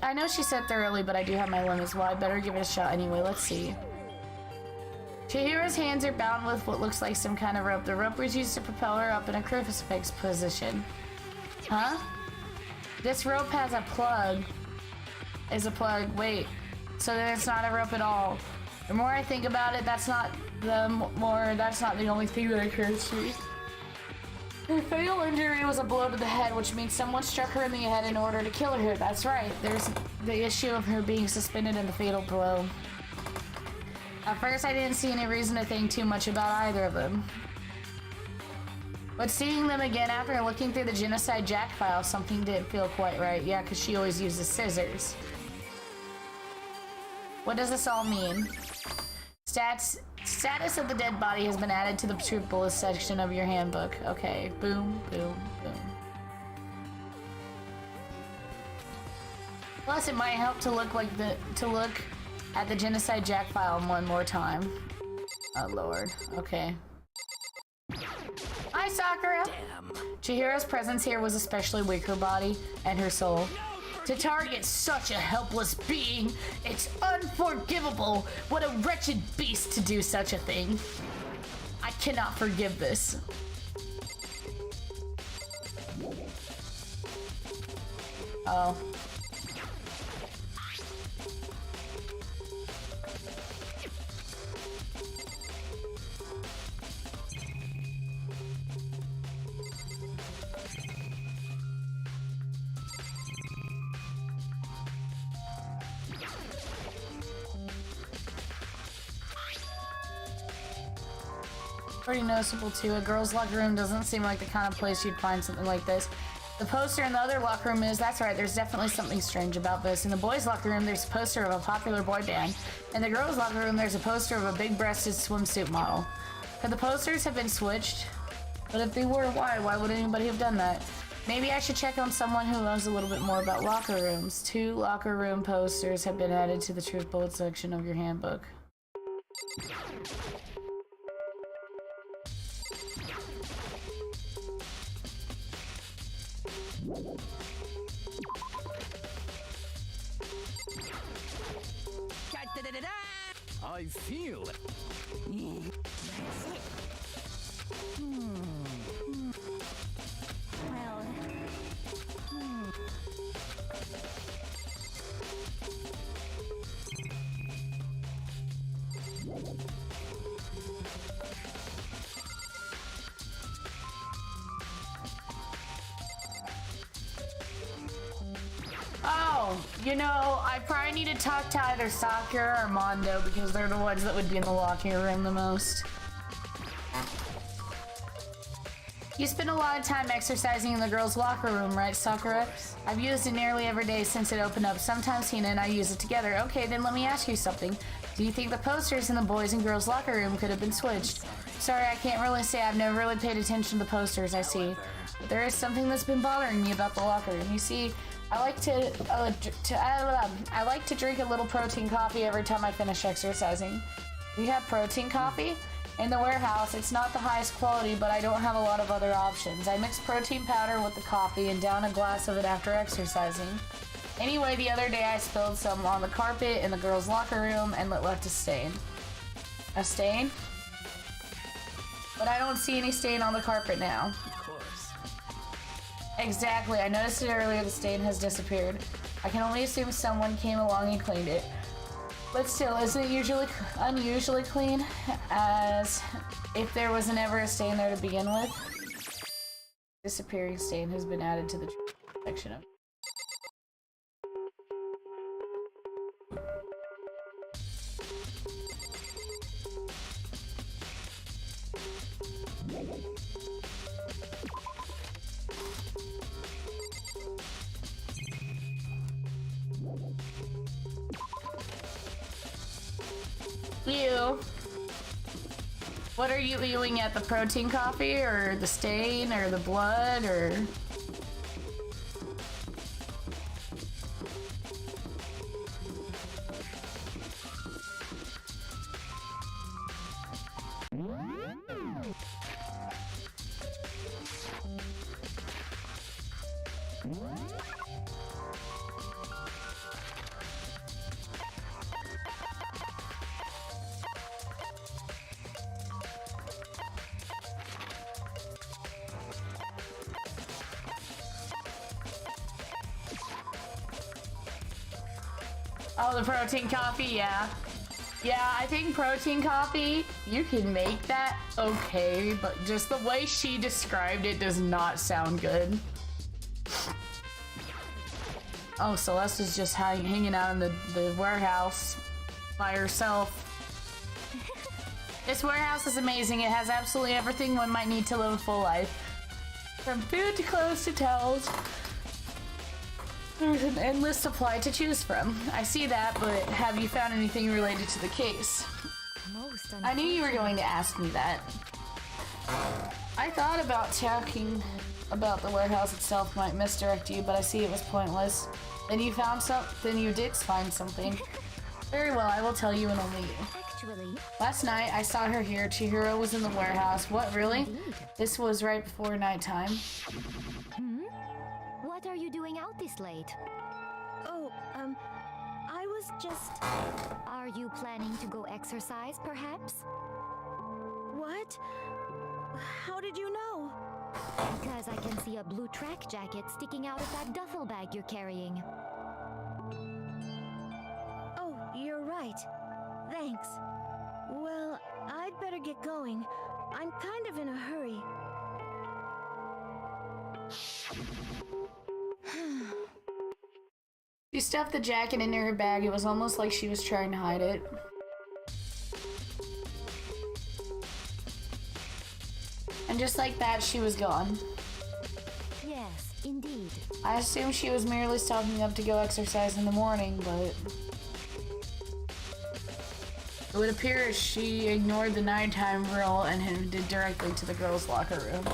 Speaker 1: I know she said thoroughly, but I do have my limits. Well, I better give it a shot anyway. Let's see. Chihiro's hands are bound with what looks like some kind of rope. The rope was used to propel her up in a crucifix position. Huh? This rope has a plug. Wait. So then it's not a rope at all. The more I think about it, that's not the only thing that occurs to me. Her fatal injury was a blow to the head, which means someone struck her in the head in order to kill her. That's right. There's the issue of her being suspended in the fatal blow. At first, I didn't see any reason to think too much about either of them. But seeing them again after looking through the Genocide Jack file, something didn't feel quite right. Yeah, because she always uses scissors. What does this all mean? Status of the dead body has been added to the truth bullet section of your handbook. Okay, boom, boom, boom. Plus, it might help to look at the Genocide Jack file one more time. Oh lord. Okay. Hi, Sakura.
Speaker 5: Damn.
Speaker 1: Chihiro's presence here was especially weak, her body and her soul. To target such a helpless being, it's unforgivable. What a wretched beast to do such a thing. I cannot forgive this. Oh. Pretty noticeable too. A girl's locker room doesn't seem like the kind of place you'd find something like this. The poster in the other locker room is, that's right, there's definitely something strange about this. In the boys' locker room, there's a poster of a popular boy band. In the girls' locker room, there's a poster of a big-breasted swimsuit model. Could the posters have been switched? But if they were, why? Why would anybody have done that? Maybe I should check on someone who knows a little bit more about locker rooms. 2 locker room posters have been added to the truth bullet section of your handbook.
Speaker 5: I feel it.
Speaker 6: well,
Speaker 1: Oh, you know, I probably need to talk to either Sakura or Mondo because they're the ones that would be in the locker room the most. You spend a lot of time exercising in the girls' locker room, right, Sakura? I've used it nearly every day since it opened up. Sometimes Hina and I use it together. Okay, then let me ask you something. Do you think the posters in the boys' and girls' locker room could have been switched? Sorry, I can't really say. I've never really paid attention to the posters I see. But there is something that's been bothering me about the locker room. You see, I like to drink a little protein coffee every time I finish exercising. We have protein coffee in the warehouse. It's not the highest quality, but I don't have a lot of other options. I mix protein powder with the coffee and down a glass of it after exercising. Anyway, the other day I spilled some on the carpet in the girls' locker room and it left a stain. A stain? But I don't see any stain on the carpet now.
Speaker 5: Of course.
Speaker 1: Exactly, I noticed it earlier, the stain has disappeared. I can only assume someone came along and cleaned it. But still, isn't it unusually clean? As if there wasn't ever a stain there to begin with? Disappearing stain has been added to the section of. You. What are you ewing at? The protein coffee or the stain or the blood or? Oh, the protein coffee, yeah. Yeah, I think protein coffee, you can make that okay, but just the way she described it does not sound good. Oh, Celeste is just hanging out in the warehouse by herself. This warehouse is amazing. It has absolutely everything one might need to live a full life. From food to clothes to towels. There's an endless supply to choose from. I see that, but have you found anything related to the case? I knew you were going to ask me that. I thought about talking about the warehouse itself might misdirect you, but I see it was pointless. Then you found then you did find something. Very well, I will tell you and only you.
Speaker 6: Actually,
Speaker 1: Last night, I saw her here. Chihiro was in the warehouse. What, really? This was right before nighttime.
Speaker 6: what are you doing out this late?
Speaker 2: Oh, I was just...
Speaker 6: Are you planning to go exercise, perhaps?
Speaker 2: What? How did you know?
Speaker 6: Because I can see a blue track jacket sticking out of that duffel bag you're carrying.
Speaker 2: Oh, you're right. Thanks. Well, I'd better get going. I'm kind of in a hurry.
Speaker 1: She stuffed the jacket into her bag. It was almost like she was trying to hide it. And just like that, she was gone.
Speaker 6: Yes, indeed.
Speaker 1: I assumed she was merely stocking up to go exercise in the morning, but... It would appear she ignored the nighttime rule and headed directly to the girls' locker room.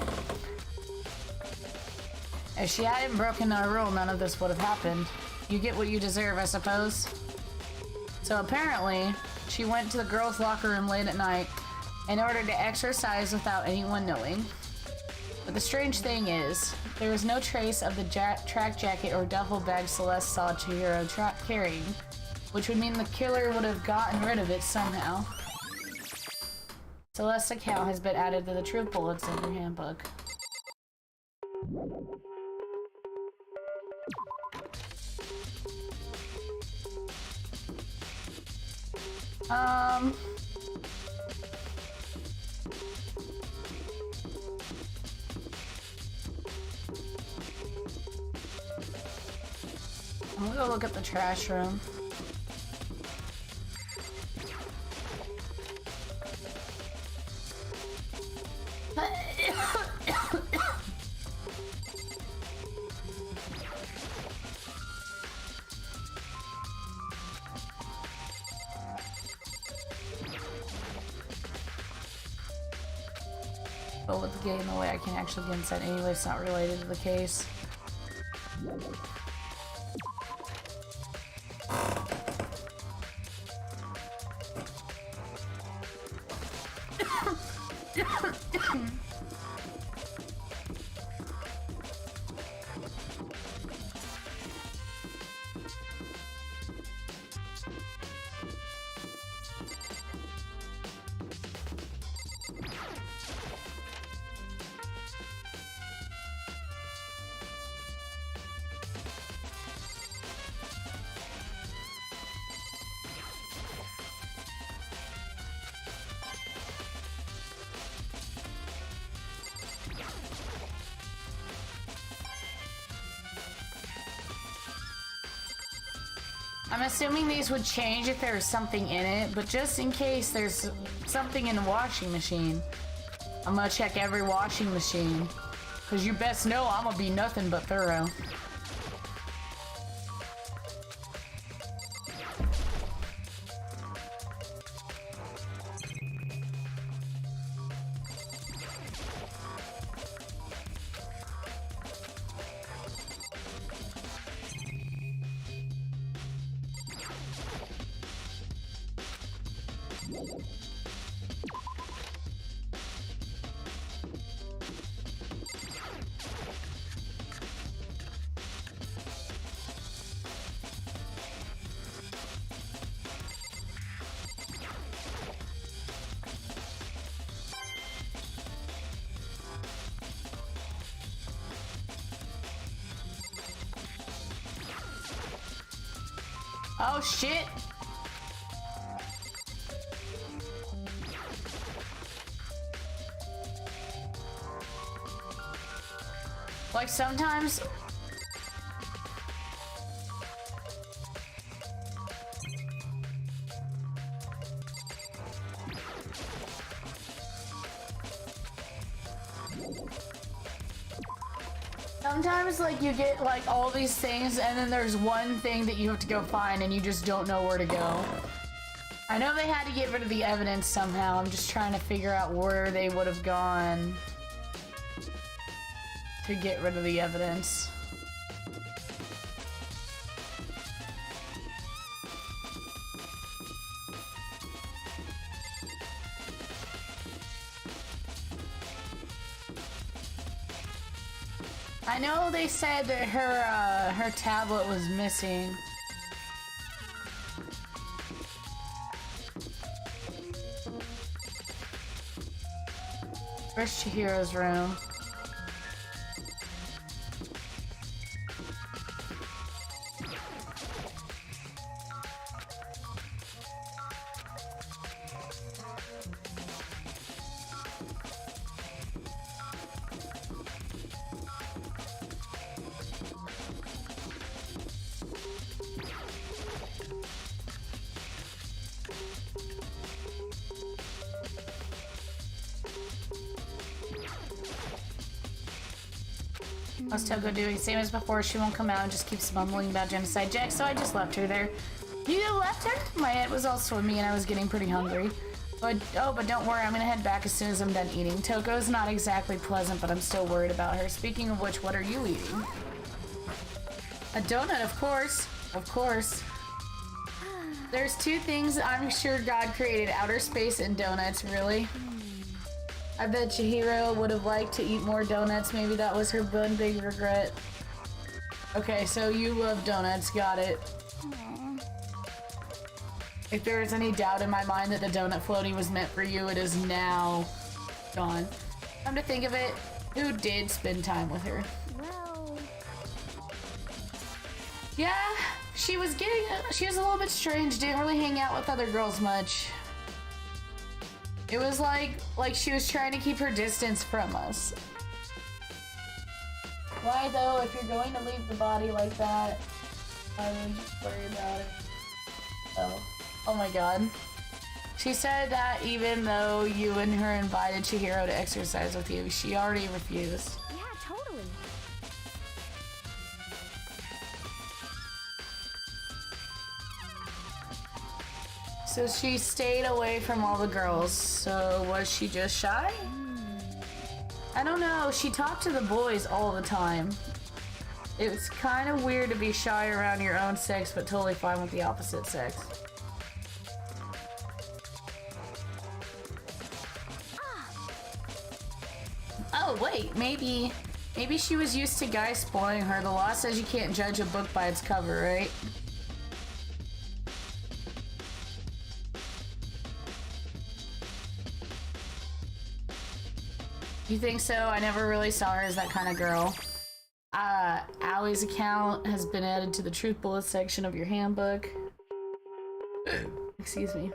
Speaker 1: If she hadn't broken our rule, none of this would have happened. You get what you deserve, I suppose. So apparently, she went to the girls' locker room late at night in order to exercise without anyone knowing. But the strange thing is, there was no trace of the track jacket or duffel bag Celeste saw Chihiro carrying, which would mean the killer would have gotten rid of it somehow. Celeste's account has been added to the truth bullets in her handbook. I'm gonna go look at the trash room. But with the game the way I can actually get inside anyway, it's not related to the case. I'm assuming these would change if there was something in it, but just in case there's something in the washing machine, I'm gonna check every washing machine. Cause you best know I'm gonna be nothing but thorough. Oh shit! Like sometimes like you get like all these things and then there's one thing that you have to go find and you just don't know where to go. I know they had to get rid of the evidence somehow. I'm just trying to figure out where they would have gone to get rid of the evidence. I know they said that her tablet was missing. Where's Chihiro's room? What's Toko doing? Same as before, she won't come out and just keeps mumbling about genocide. Jack, so I just left her there. You left her? My head was all swimmy and I was getting pretty hungry. But don't worry, I'm gonna head back as soon as I'm done eating. Toko's not exactly pleasant, but I'm still worried about her. Speaking of which, what are you eating? A donut, of course. Of course. There's two things I'm sure God created, outer space and donuts, really. I bet Chihiro would have liked to eat more donuts. Maybe that was her one big regret. Okay, so you love donuts. Got it. Aww. If there is any doubt in my mind that the donut floaty was meant for you, it is now gone. Come to think of it, who did spend time with her?
Speaker 6: Well...
Speaker 1: Yeah, she was a little bit strange. Didn't really hang out with other girls much. It was like she was trying to keep her distance from us. Why though, if you're going to leave the body like that, I would just worry about it. Oh my god. She said that even though you and her invited Chihiro to exercise with you, she already refused.
Speaker 6: Yeah, totally.
Speaker 1: So she stayed away from all the girls. So was she just shy? I don't know. She talked to the boys all the time. It's kind of weird to be shy around your own sex, but totally fine with the opposite sex. Oh wait, maybe she was used to guys spoiling her. The law says you can't judge a book by its cover, right? You think so? I never really saw her as that kind of girl. Allie's account has been added to the truth bullet section of your handbook. Excuse me.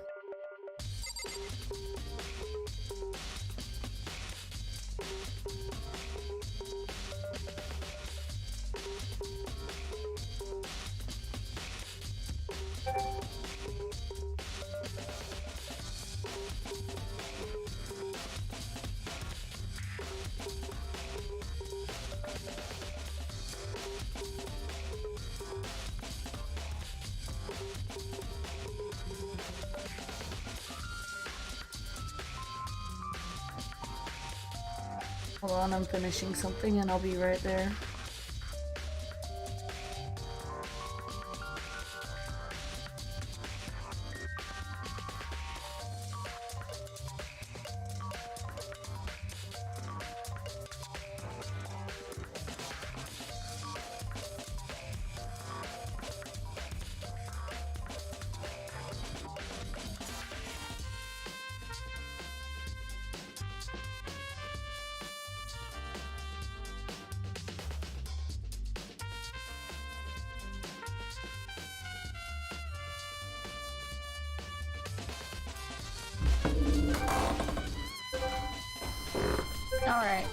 Speaker 1: Hold on, I'm finishing something and I'll be right there. Alright.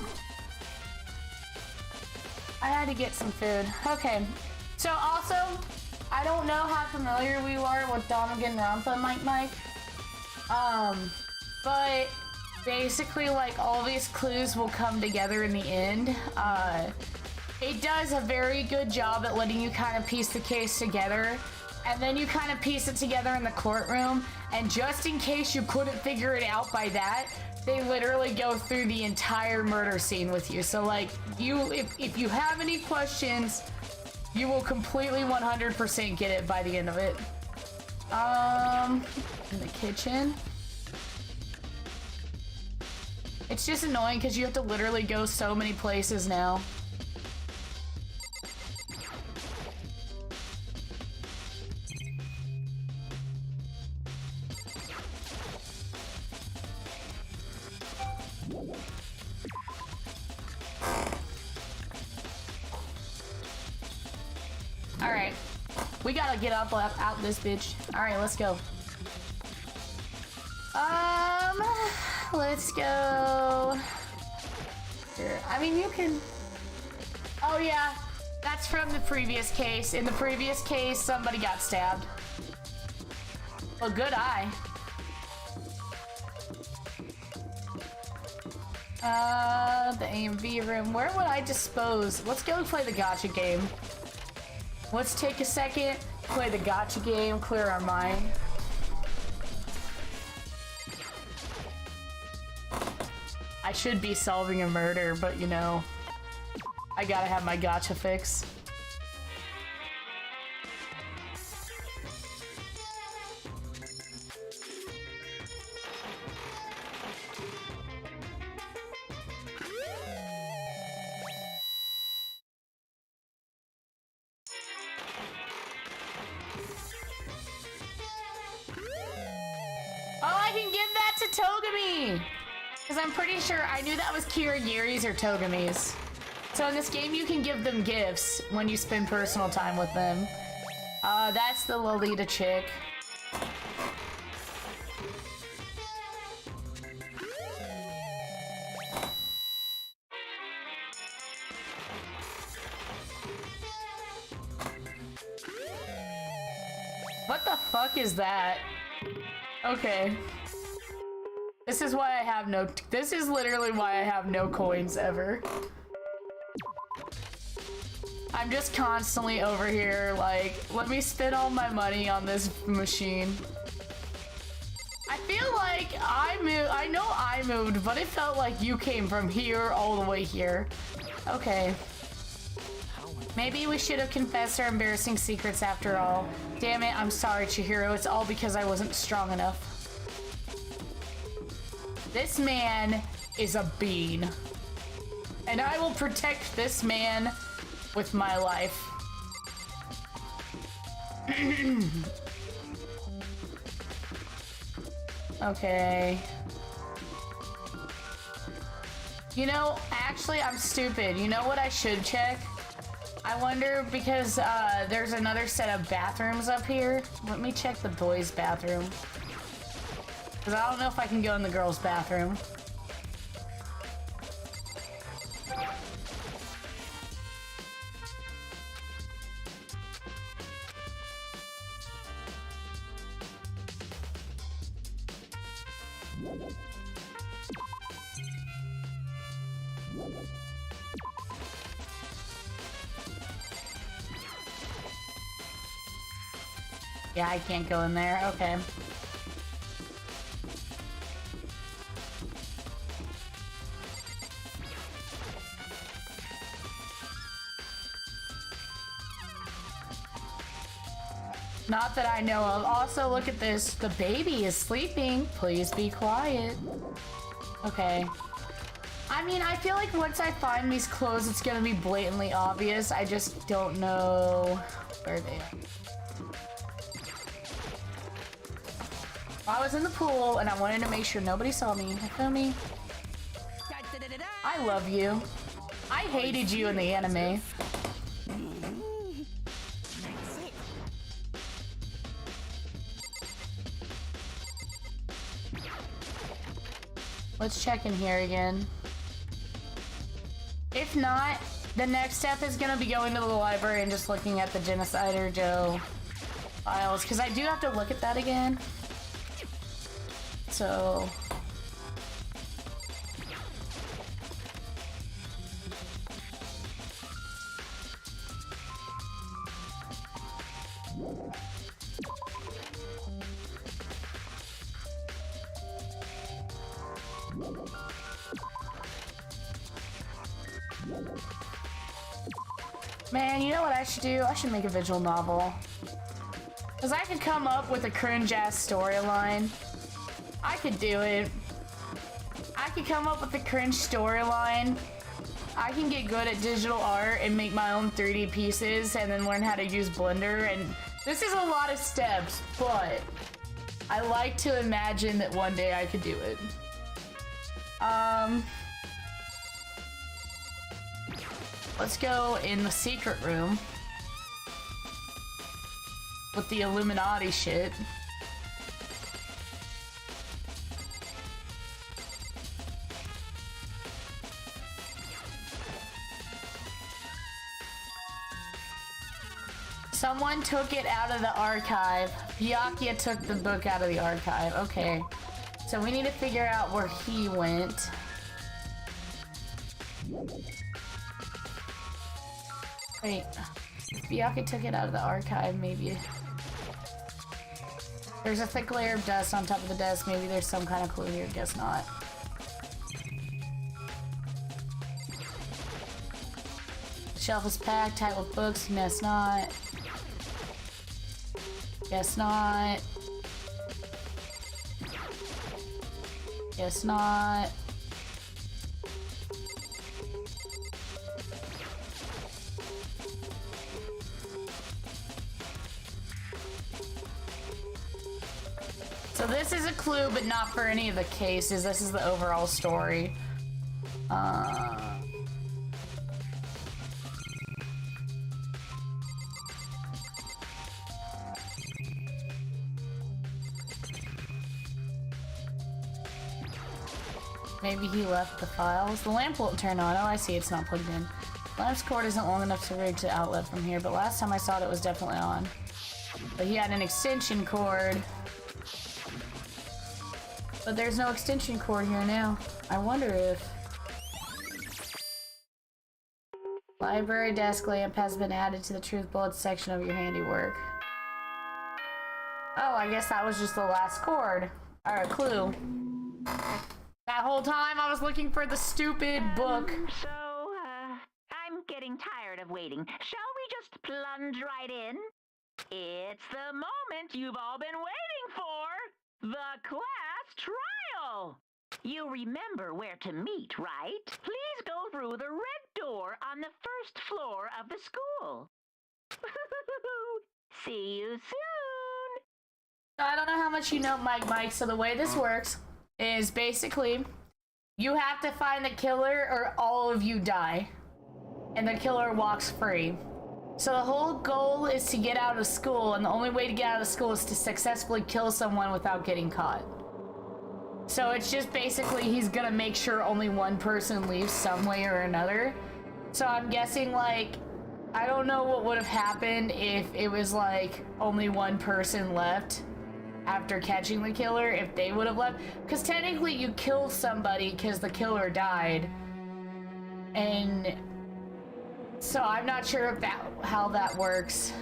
Speaker 1: I had to get some food. Okay. So also, I don't know how familiar we are with Danganronpa Mike. But basically like all these clues will come together in the end. It does a very good job at letting you kind of piece the case together. And then you kind of piece it together in the courtroom. And just in case you couldn't figure it out by that, they literally go through the entire murder scene with you. So like, if you have any questions, you will completely 100% get it by the end of it. In the kitchen. It's just annoying because you have to literally go so many places now. Alright. We gotta get up out this bitch. Alright, let's go. Let's go. Here. I mean, you can... Oh, yeah. That's from the previous case. In the previous case, somebody got stabbed. Well, good eye. The AMV room. Where would I dispose? Let's go play the gacha game. Let's take a second, play the gacha game, clear our mind. I should be solving a murder, but you know, I gotta have my gacha fix. Because I'm pretty sure I knew that was Kirigiri's or Togami's. So in this game, you can give them gifts when you spend personal time with them. That's the Lolita chick. What the fuck is that? Okay. This is why I have no... This is literally why I have no coins ever. I'm just constantly over here, like, let me spend all my money on this machine. I feel like I know I moved, but it felt like you came from here all the way here. Okay. Maybe we should have confessed our embarrassing secrets after all. Damn it, I'm sorry, Chihiro. It's all because I wasn't strong enough. This man is a bean. And I will protect this man with my life. Okay. You know, actually, I'm stupid. You know what I should check? I wonder, because there's another set of bathrooms up here. Let me check the boys' bathroom. Because I don't know if I can go in the girls' bathroom. Yeah, I can't go in there. Okay. Not that I know of. Also, look at this. The baby is sleeping. Please be quiet. Okay. I mean, I feel like once I find these clothes, it's gonna be blatantly obvious. I just don't know where they are. I was in the pool, and I wanted to make sure nobody saw me. You feel me? I love you. I hated you in the anime. Let's check in here again. If not, the next step is gonna be going to the library and just looking at the Genocider Joe files, because I do have to look at that again. So... Man, you know what I should do? I should make a visual novel. Because I could come up with a cringe-ass storyline. I could do it. I could come up with a cringe storyline. I can get good at digital art and make my own 3D pieces and then learn how to use Blender. And this is a lot of steps, but I like to imagine that one day I could do it. Let's go in the secret room with the Illuminati shit. Someone took it out of the archive. Byakuya took the book out of the archive. Okay. So we need to figure out where he went. Wait. Byakuya took it out of the archive, maybe. There's a thick layer of dust on top of the desk. Maybe there's some kind of clue here. Guess not. The shelf is packed, tight with books. Guess not. Guess not. Guess not. So this is a clue, but not for any of the cases. This is the overall story. Maybe he left the files. The lamp won't turn on. Oh, I see. It's not plugged in. The lamp's cord isn't long enough to reach the outlet from here, but last time I saw it, it was definitely on. But he had an extension cord. But there's no extension cord here now. I wonder if... Library desk lamp has been added to the truth bullets section of your handiwork. Oh, I guess that was just the last cord. Or clue. That whole time I was looking for the stupid book.
Speaker 7: I'm getting tired of waiting. Shall we just plunge right in? It's the moment you've all been waiting for. The class trial. You remember where to meet, right? Please go through the red door on the first floor of the school. See you soon.
Speaker 1: I don't know how much you know Mike, so the way this works is basically you have to find the killer or all of you die. And the killer walks free. So the whole goal is to get out of school, and the only way to get out of school is to successfully kill someone without getting caught. So it's just basically he's gonna make sure only one person leaves some way or another. So I'm guessing, like, I don't know what would have happened if it was like only one person left after catching the killer, if they would have left. Because technically you killed somebody because the killer died. And so I'm not sure if how that works.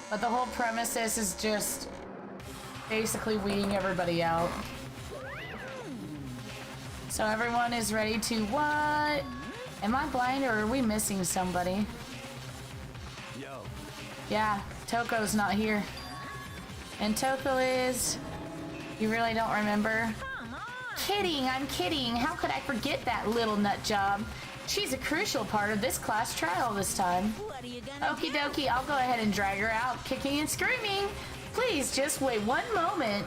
Speaker 1: But the whole premise is just basically weeding everybody out. So everyone is ready to what? Am I blind or are we missing somebody?
Speaker 5: Yo.
Speaker 1: Yeah, Toko's not here. And Toko is... You really don't remember? Kidding, I'm kidding. How could I forget that little nut job? She's a crucial part of this class trial this time. Okie dokie, I'll go ahead and drag her out, kicking and screaming. Please, just wait one moment.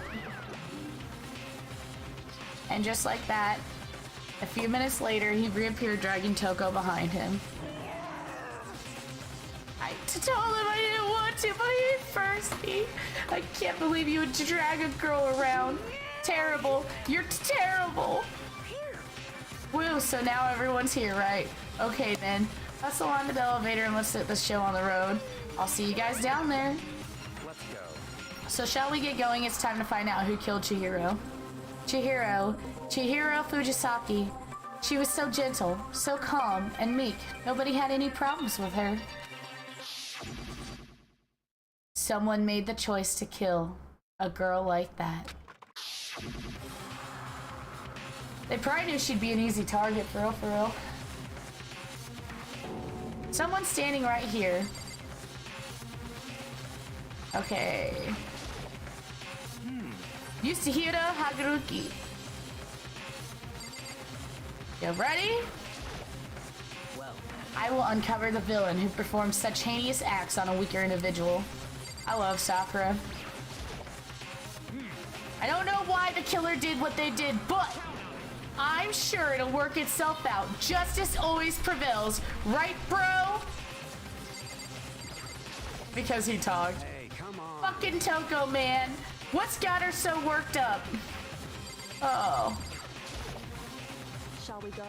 Speaker 1: And just like that, a few minutes later, he reappeared dragging Toko behind him. I told him I didn't want to, but he forced me. I can't believe you would drag a girl around. Terrible. You're terrible. Woo, so now everyone's here, right? Okay then, hustle onto the elevator and let's set this show on the road. I'll see you guys down there.
Speaker 4: Let's go.
Speaker 1: So shall we get going? It's time to find out who killed Chihiro. Chihiro Fujisaki. She was so gentle, so calm, and meek. Nobody had any problems with her. Someone made the choice to kill a girl like that. They probably knew she'd be an easy target, for real, for real. Someone's standing right here. Okay. Yasuhiro Haruki. You ready?
Speaker 3: Well,
Speaker 1: I will uncover the villain who performed such heinous acts on a weaker individual. I love Sakura. I don't know why the killer did what they did, but I'm sure it'll work itself out. Justice always prevails, right, bro? Because he talked.
Speaker 5: Hey, come on.
Speaker 1: Fucking Toko, man. What's got her so worked up? Oh.
Speaker 2: Shall we go?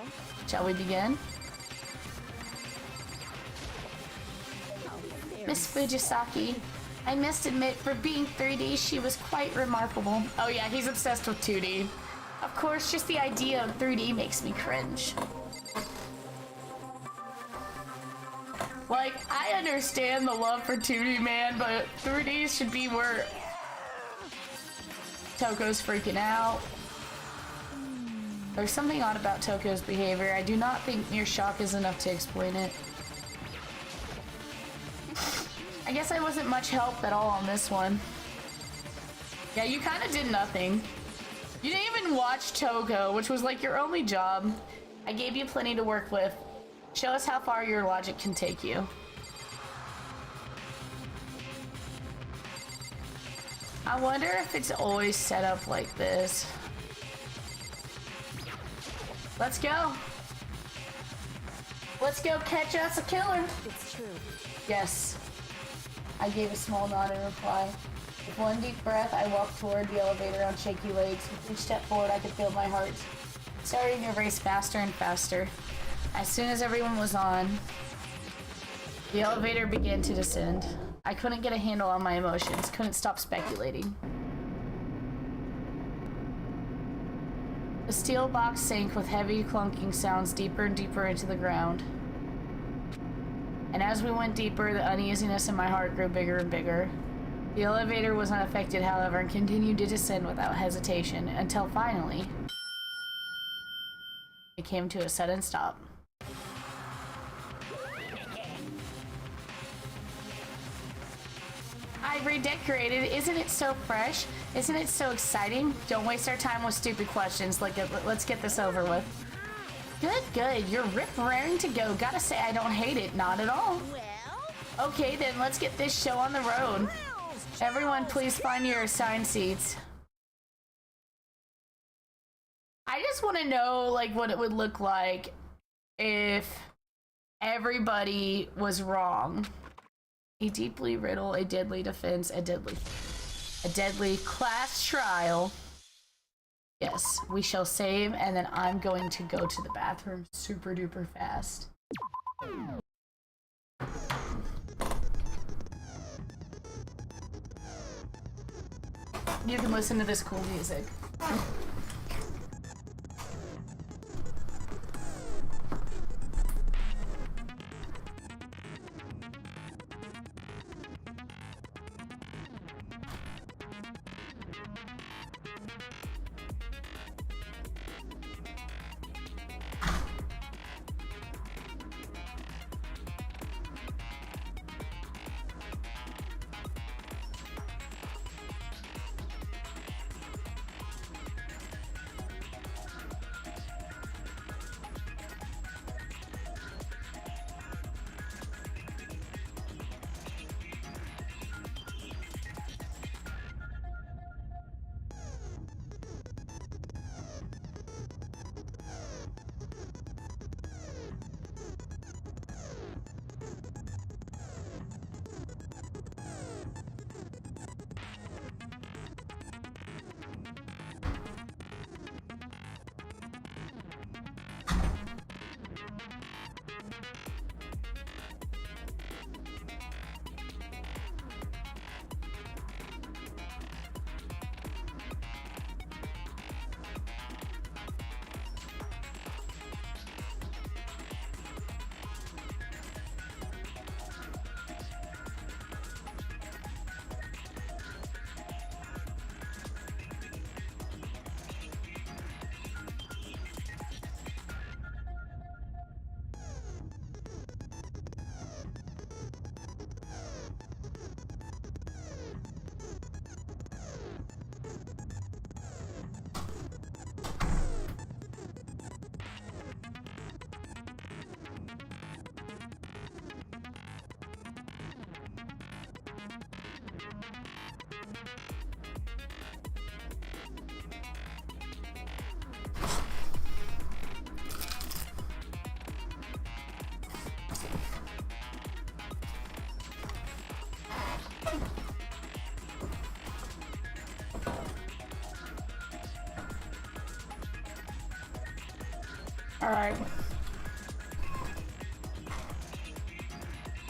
Speaker 1: Shall we begin? Miss Fujisaki, I must admit, for being 3D, she was quite remarkable. Oh yeah, he's obsessed with 2D. Of course, just the idea of 3D makes me cringe. Like, I understand the love for 2D, man, but 3D should be where Toko's freaking out. There's something odd about Toko's behavior. I do not think mere shock is enough to explain it. I guess I wasn't much help at all on this one. Yeah, you kind of did nothing. You didn't even watch Toko, which was like your only job. I gave you plenty to work with. Show us how far your logic can take you. I wonder if it's always set up like this. Let's go. Let's go catch us a killer.
Speaker 2: It's true.
Speaker 1: Yes. I gave a small nod in reply. With one deep breath, I walked toward the elevator on shaky legs. With each step forward, I could feel my heart starting to race faster and faster. As soon as everyone was on, the elevator began to descend. I couldn't get a handle on my emotions, couldn't stop speculating. The steel box sank with heavy clunking sounds deeper and deeper into the ground. And as we went deeper, the uneasiness in my heart grew bigger and bigger. The elevator was unaffected, however, and continued to descend without hesitation, until finally, it came to a sudden stop. I redecorated. Isn't it so fresh? Isn't it so exciting? Don't waste our time with stupid questions. Let's get this over with. Good, good. You're rip-raring to go. Gotta say, I don't hate it. Not at all. Okay, then let's get this show on the road. Everyone, please find your assigned seats. I just want to know, like, what it would look like if everybody was wrong. A deeply riddle, a deadly defense, a deadly class trial. Yes, we shall save, and then I'm going to go to the bathroom super duper fast. You can listen to this cool music. Alright.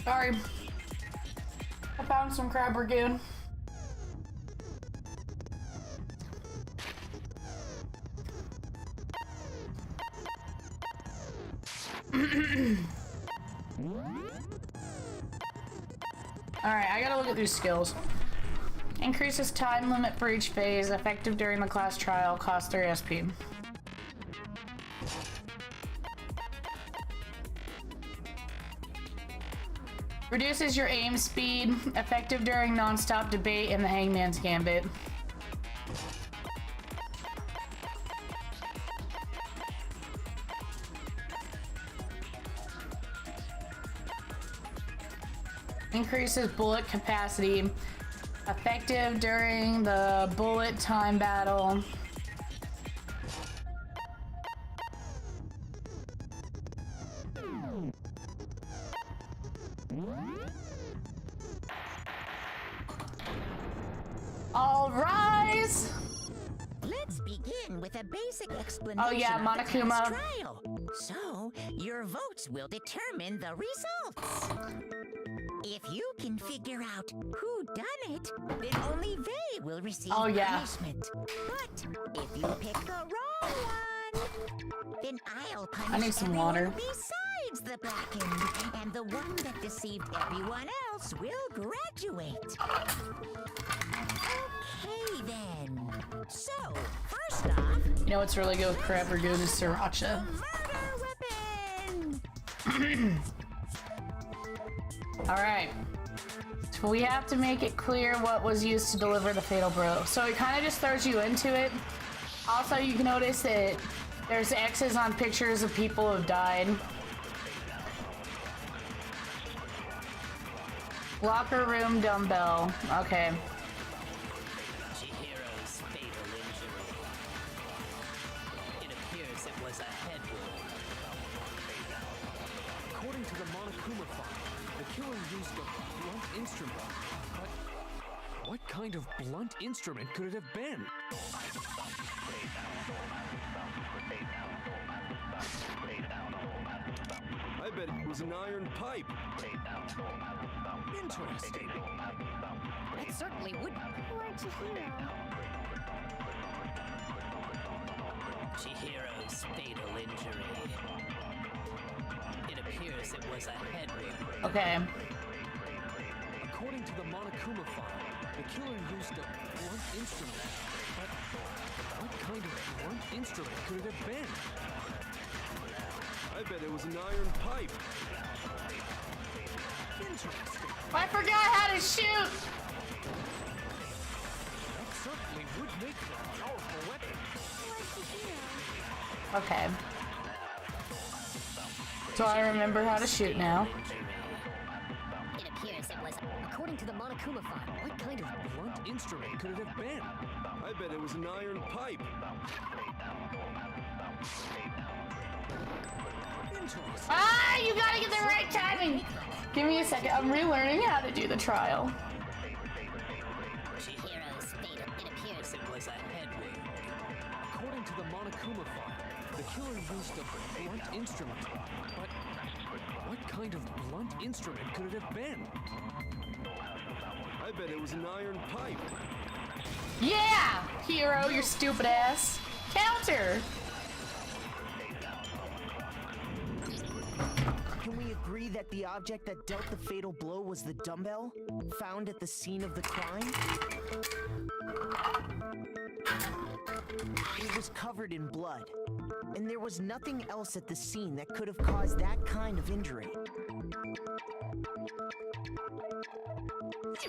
Speaker 1: Sorry. I found some crab ragoon. Alright, I gotta look at these skills. Increases time limit for each phase, effective during the class trial, cost 3 SP. Reduces your aim speed, effective during non-stop debate in the Hangman's Gambit. Increases bullet capacity, effective during the bullet time battle. All rise!
Speaker 8: Let's begin with a basic explanation
Speaker 1: Oh yeah,
Speaker 8: of the
Speaker 1: Monokuma.
Speaker 8: class trial. So, your votes will determine the results. If you can figure out who done it, then only they will receive punishment. But if you pick the wrong one, then I'll punish
Speaker 1: I need some
Speaker 8: everyone
Speaker 1: water.
Speaker 8: besides the blackened, and the one that deceived everyone else will graduate. Okay then. So, first off,
Speaker 1: You know what's really good with crab ragoon is sriracha.
Speaker 8: murder weapon.
Speaker 1: Alright. So we have to make it clear what was used to deliver the fatal blow. So it kind of just throws you into it. Also, you can notice that there's X's on pictures of people who have died. Locker room dumbbell. Okay.
Speaker 9: Chihiro's fatal injury. It appears it was a head wound.
Speaker 5: According to the Monokuma file, the killer used a blunt instrument. But what kind of blunt instrument could it have been? I bet it was an iron pipe. Interesting.
Speaker 6: It certainly would. Poor Chihiro.
Speaker 9: Chihiro's fatal injury. It appears it was a head wound.
Speaker 1: Okay.
Speaker 5: According to the Monokuma file, the killer used a blunt instrument. But what kind of blunt instrument could it have been? I bet it was an iron pipe. Interesting.
Speaker 1: I forgot how to shoot!
Speaker 5: That certainly would make for a powerful weapon.
Speaker 1: Okay. So I remember how to shoot now.
Speaker 6: It appears it was, according to the Monokuma file, what kind of
Speaker 5: Blunt instrument could it have been? I bet it was an iron pipe. Interesting.
Speaker 1: Ah, you gotta get the right timing! Give me a second, I'm relearning how to do the trial.
Speaker 9: Chihiro's fatal. It appears it was a head wound.
Speaker 5: According to the Monokuma file, the killer used a blunt instrument. But what kind of blunt instrument could it have been? I bet it was an iron pipe.
Speaker 1: Yeah! Hero, your stupid ass. Counter!
Speaker 3: Can we agree that the object that dealt the fatal blow was the dumbbell found at the scene of the crime? It was covered in blood, and there was nothing else at the scene that could have caused that kind of injury.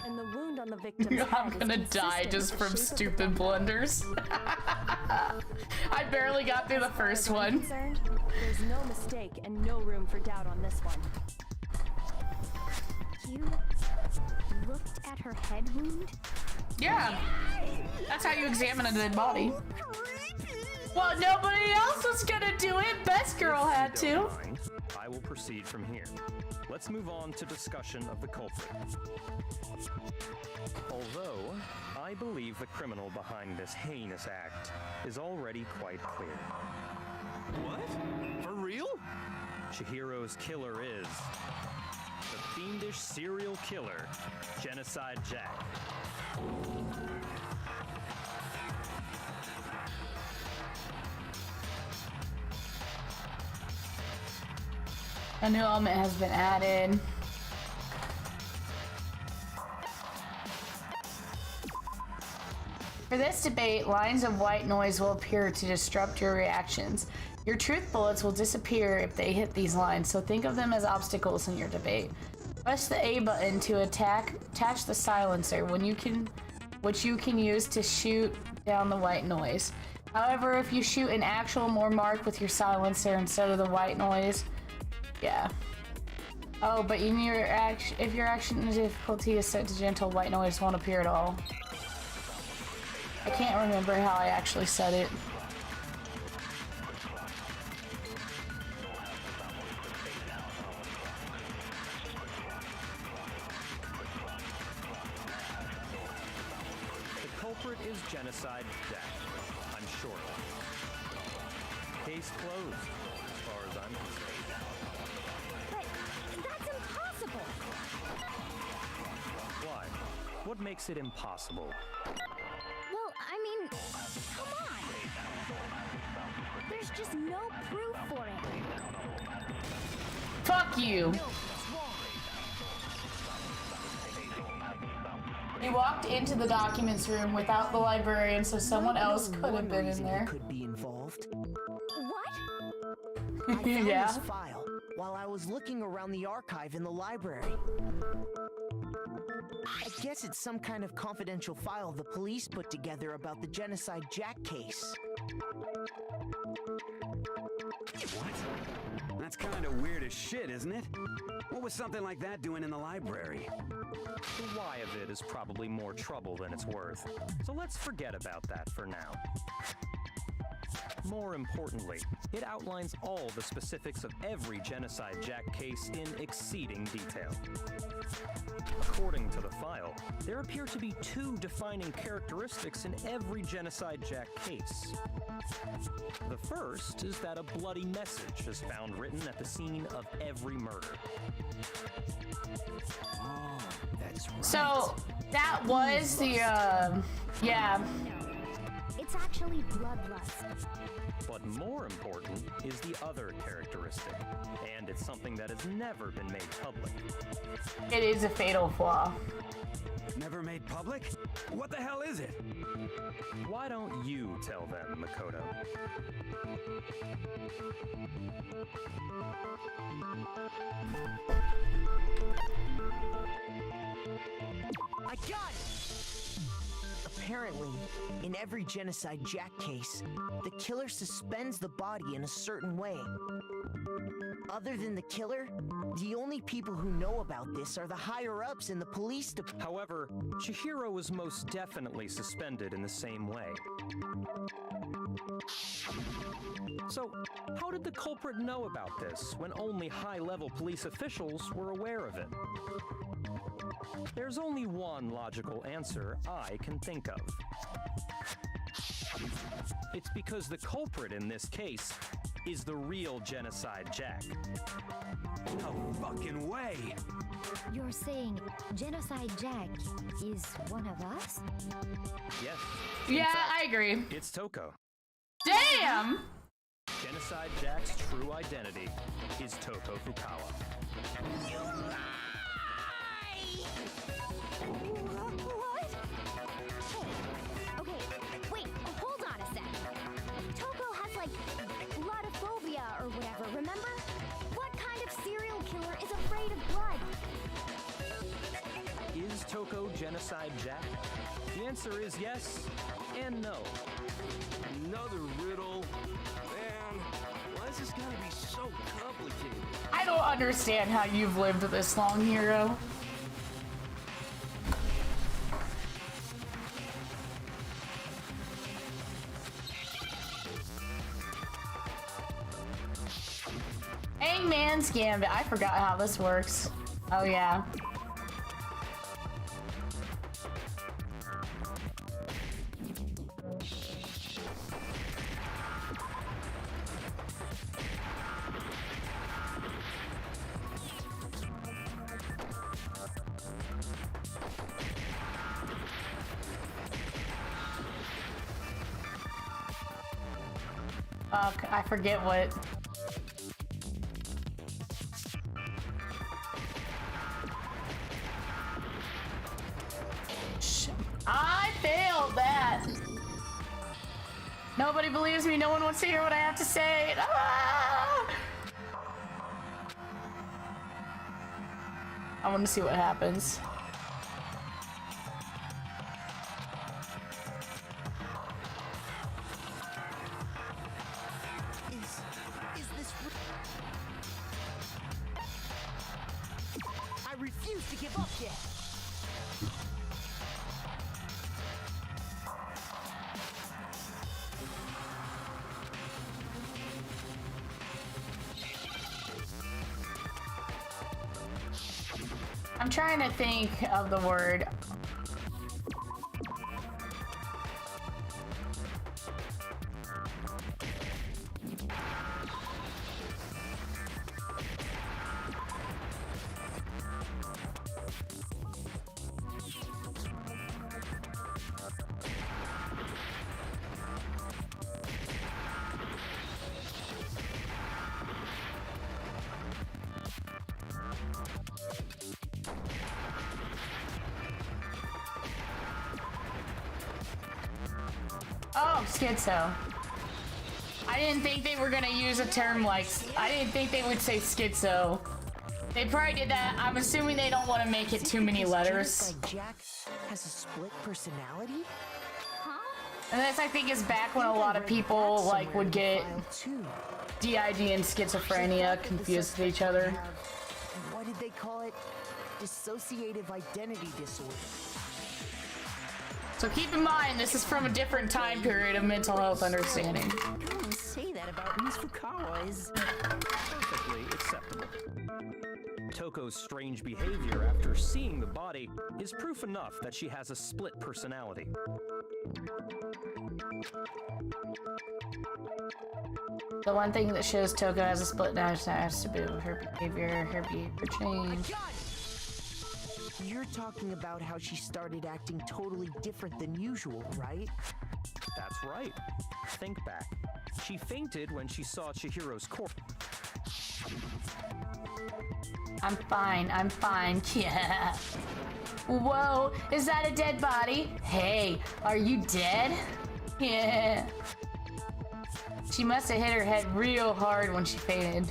Speaker 10: And the wound on the victim's
Speaker 1: I'm
Speaker 10: head
Speaker 1: gonna
Speaker 10: is
Speaker 1: die
Speaker 10: consistent
Speaker 1: just
Speaker 10: with the
Speaker 1: from
Speaker 10: shape of the
Speaker 1: stupid
Speaker 10: dumbbell.
Speaker 1: blunders. I barely got through the
Speaker 10: As far as
Speaker 1: first
Speaker 10: I'm
Speaker 1: one.
Speaker 10: concerned, there's no mistake and no room for doubt on this one.
Speaker 6: You looked at her head wound?
Speaker 1: Yeah. That's how you examine a dead body. Well, nobody else was gonna do it. Best girl had
Speaker 4: If you don't
Speaker 1: to.
Speaker 4: mind, I will proceed from here. Let's move on to discussion of the culprit. Although, I believe the criminal behind this heinous act is already quite clear.
Speaker 5: What? For
Speaker 11: real?
Speaker 4: Chihiro's killer is the fiendish serial killer, Genocide Jack.
Speaker 1: A new element has been added. For this debate, lines of white noise will appear to disrupt your reactions. Your truth bullets will disappear if they hit these lines, so think of them as obstacles in your debate. Press the A button to attach the silencer, which you can use to shoot down the white noise. However, if you shoot an actual more mark with your silencer instead of the white noise, yeah. Oh, but if your action difficulty is set to gentle, white noise won't appear at all. I can't remember how I actually said it.
Speaker 4: The culprit is Genocide Jack, I'm sure. Case closed, as far as I'm concerned.
Speaker 6: But that's impossible!
Speaker 4: Why? What makes it impossible?
Speaker 6: Well, I mean, come on! There's just no proof for it.
Speaker 1: Fuck you! He walked into the documents room without the librarian, so someone else could have been in there.
Speaker 3: Could be involved.
Speaker 6: What?
Speaker 3: I found
Speaker 1: Yeah.
Speaker 3: this file while I was looking around the archive in the library. I guess it's some kind of confidential file the police put together about the Genocide Jack case.
Speaker 11: What? That's kind of weird as shit, isn't it? What was something like that doing in the library?
Speaker 4: The why of it is probably more trouble than it's worth, so let's forget about that for now. More importantly, it outlines all the specifics of every Genocide Jack case in exceeding detail. According to the file, there appear to be two defining characteristics in every Genocide Jack case. The first is that a bloody message is found written at the scene of every murder.
Speaker 11: Oh, that's right.
Speaker 1: So, that was the, yeah.
Speaker 6: It's actually bloodlust.
Speaker 4: But more important is the other characteristic, and it's something that has never been made public.
Speaker 1: It is a fatal flaw.
Speaker 11: Never made public? What the hell is it?
Speaker 4: Why don't you tell them, Makoto?
Speaker 3: I got it! Apparently, in every Genocide Jack case, the killer suspends the body in a certain way. Other than the killer, the only people who know about this are the higher-ups in the police department.
Speaker 4: However, Chihiro was most definitely suspended in the same way. So, how did the culprit know about this when only high-level police officials were aware of it? There's only one logical answer I can think of. It's because the culprit in this case is the real Genocide Jack.
Speaker 11: No fucking way!
Speaker 6: You're saying Genocide Jack is one of us?
Speaker 4: Yes.
Speaker 1: Yeah,
Speaker 4: In fact,
Speaker 1: I agree.
Speaker 4: It's Toko.
Speaker 1: Damn!
Speaker 4: Genocide Jack's true identity is Toko Fukawa.
Speaker 6: What? Hey, okay, wait, hold on a sec. Toko has like bloodophobia or whatever, remember? What kind of serial killer is afraid of blood?
Speaker 4: Is Toko Genocide Jack? The answer is yes and no.
Speaker 11: Another riddle? Man, why is this gotta be so complicated?
Speaker 1: I don't understand how you've lived this long, Hero. Hangman's Gambit. I forgot how this works. Oh, yeah. I forget what. I failed that. Nobody believes me. No one wants to hear what I have to say. Ah! I want to see what happens.
Speaker 3: Is this I refuse to give up yet.
Speaker 1: I'm trying to think of the word. Oh, schizo. I didn't think they were gonna use a term like, I didn't think they would say schizo. They probably did that. I'm assuming they don't want to make it too many letters.
Speaker 3: Jack has a split personality?
Speaker 1: And this, I think, is back when a lot of people like would get DID and schizophrenia confused with each other.
Speaker 3: What did they call it? Dissociative identity disorder.
Speaker 1: So keep in mind, this is from a different time period of mental health understanding.
Speaker 8: Don't say that about Miss Fukawa is
Speaker 4: perfectly acceptable. Toko's strange behavior after seeing the body is proof enough that she has a split personality.
Speaker 1: The one thing that shows Toko has a split now has to do with her behavior change.
Speaker 3: You're talking about how she started acting totally different than usual, right?
Speaker 4: That's right. Think back. She fainted when she saw Chihiro's corpse.
Speaker 1: I'm fine, yeah. Whoa, is that a dead body? Hey, are you dead? Yeah. She must have hit her head real hard when she fainted.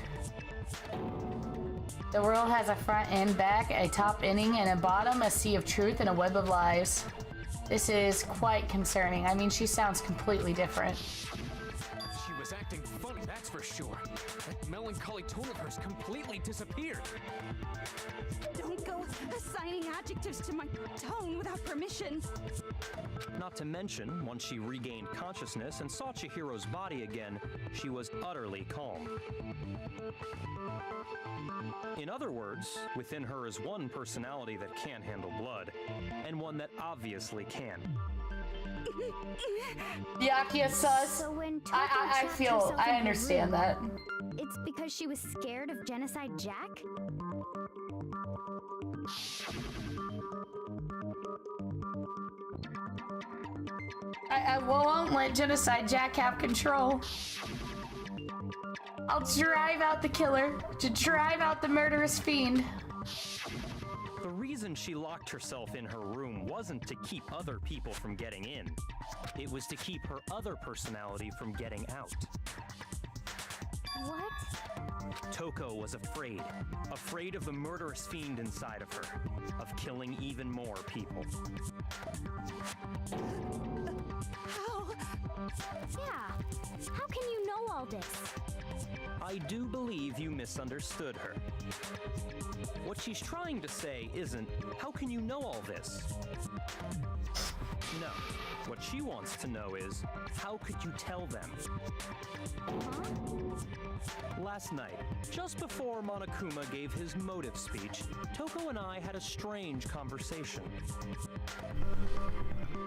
Speaker 1: The world has a front and back, a top ending and a bottom, a sea of truth and a web of lies. This is quite concerning. I mean, she sounds completely different.
Speaker 5: She was acting funny, that's for sure. That melancholy tone of hers completely disappeared.
Speaker 12: Don't go assigning adjectives to my tone without permission.
Speaker 4: Not to mention, once she regained consciousness and saw Chihiro's body again, she was utterly calm. In other words, within her is one personality that can't handle blood, and one that obviously can.
Speaker 1: Yakia sus.
Speaker 6: So when Toko
Speaker 1: I
Speaker 6: trapped herself in
Speaker 1: I
Speaker 6: her
Speaker 1: understand
Speaker 6: room,
Speaker 1: that.
Speaker 6: It's because she was scared of Genocide Jack?
Speaker 1: I won't let Genocide Jack have control. I'll drive out the killer, to drive out the murderous fiend.
Speaker 4: The reason she locked herself in her room wasn't to keep other people from getting in. It was to keep her other personality from getting out.
Speaker 6: What?
Speaker 4: Toko was afraid of the murderous fiend inside of her, of killing even more people.
Speaker 6: How? Yeah. How can you know all this?
Speaker 4: I do believe you misunderstood her. What she's trying to say isn't, how can you know all this? No. What she wants to know is, how could you tell them? Last night, just before Monokuma gave his motive speech, Toko and I had a strange conversation.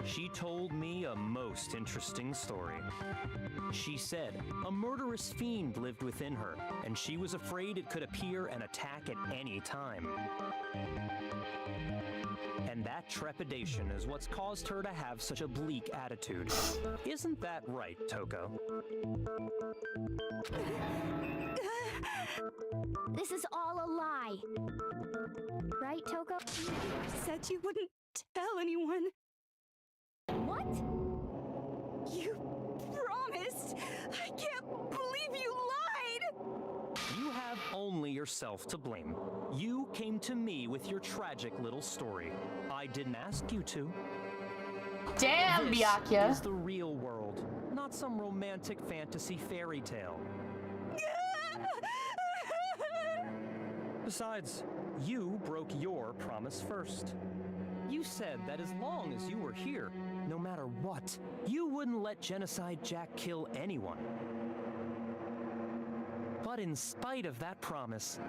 Speaker 4: She told me a most interesting story. She said a murderous fiend lived within her, and she was afraid it could appear and attack at any time. And that trepidation is what's caused her to have such a bleak attitude. Isn't that right, Toko?
Speaker 6: This is all a lie. Right, Toko?
Speaker 12: You said you wouldn't tell anyone.
Speaker 6: What?
Speaker 12: You promised. I can't believe you lied.
Speaker 4: You have only yourself to blame. You came to me with your tragic little story. I didn't ask you to.
Speaker 1: Damn,
Speaker 4: This
Speaker 1: Byakuya.
Speaker 4: is the real world, not some romantic fantasy fairy tale. Besides, you broke your promise first. You said that as long as you were here, no matter what, you wouldn't let Genocide Jack kill anyone. But in spite of that promise,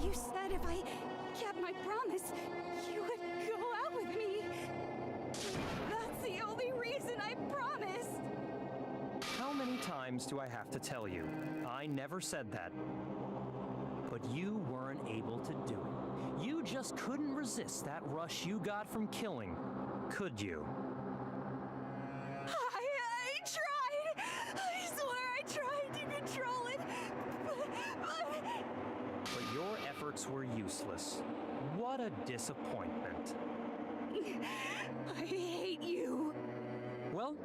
Speaker 12: You said if I kept my promise, you would go out with me. That's the only reason I promised.
Speaker 4: how many times do I have to tell you? I never said that. But you weren't able to do it. You just couldn't resist that rush you got from killing, could you?
Speaker 12: I tried. I swear I tried to control it.
Speaker 4: But your efforts were useless. What a disappointment.
Speaker 12: I hate you.
Speaker 4: Well,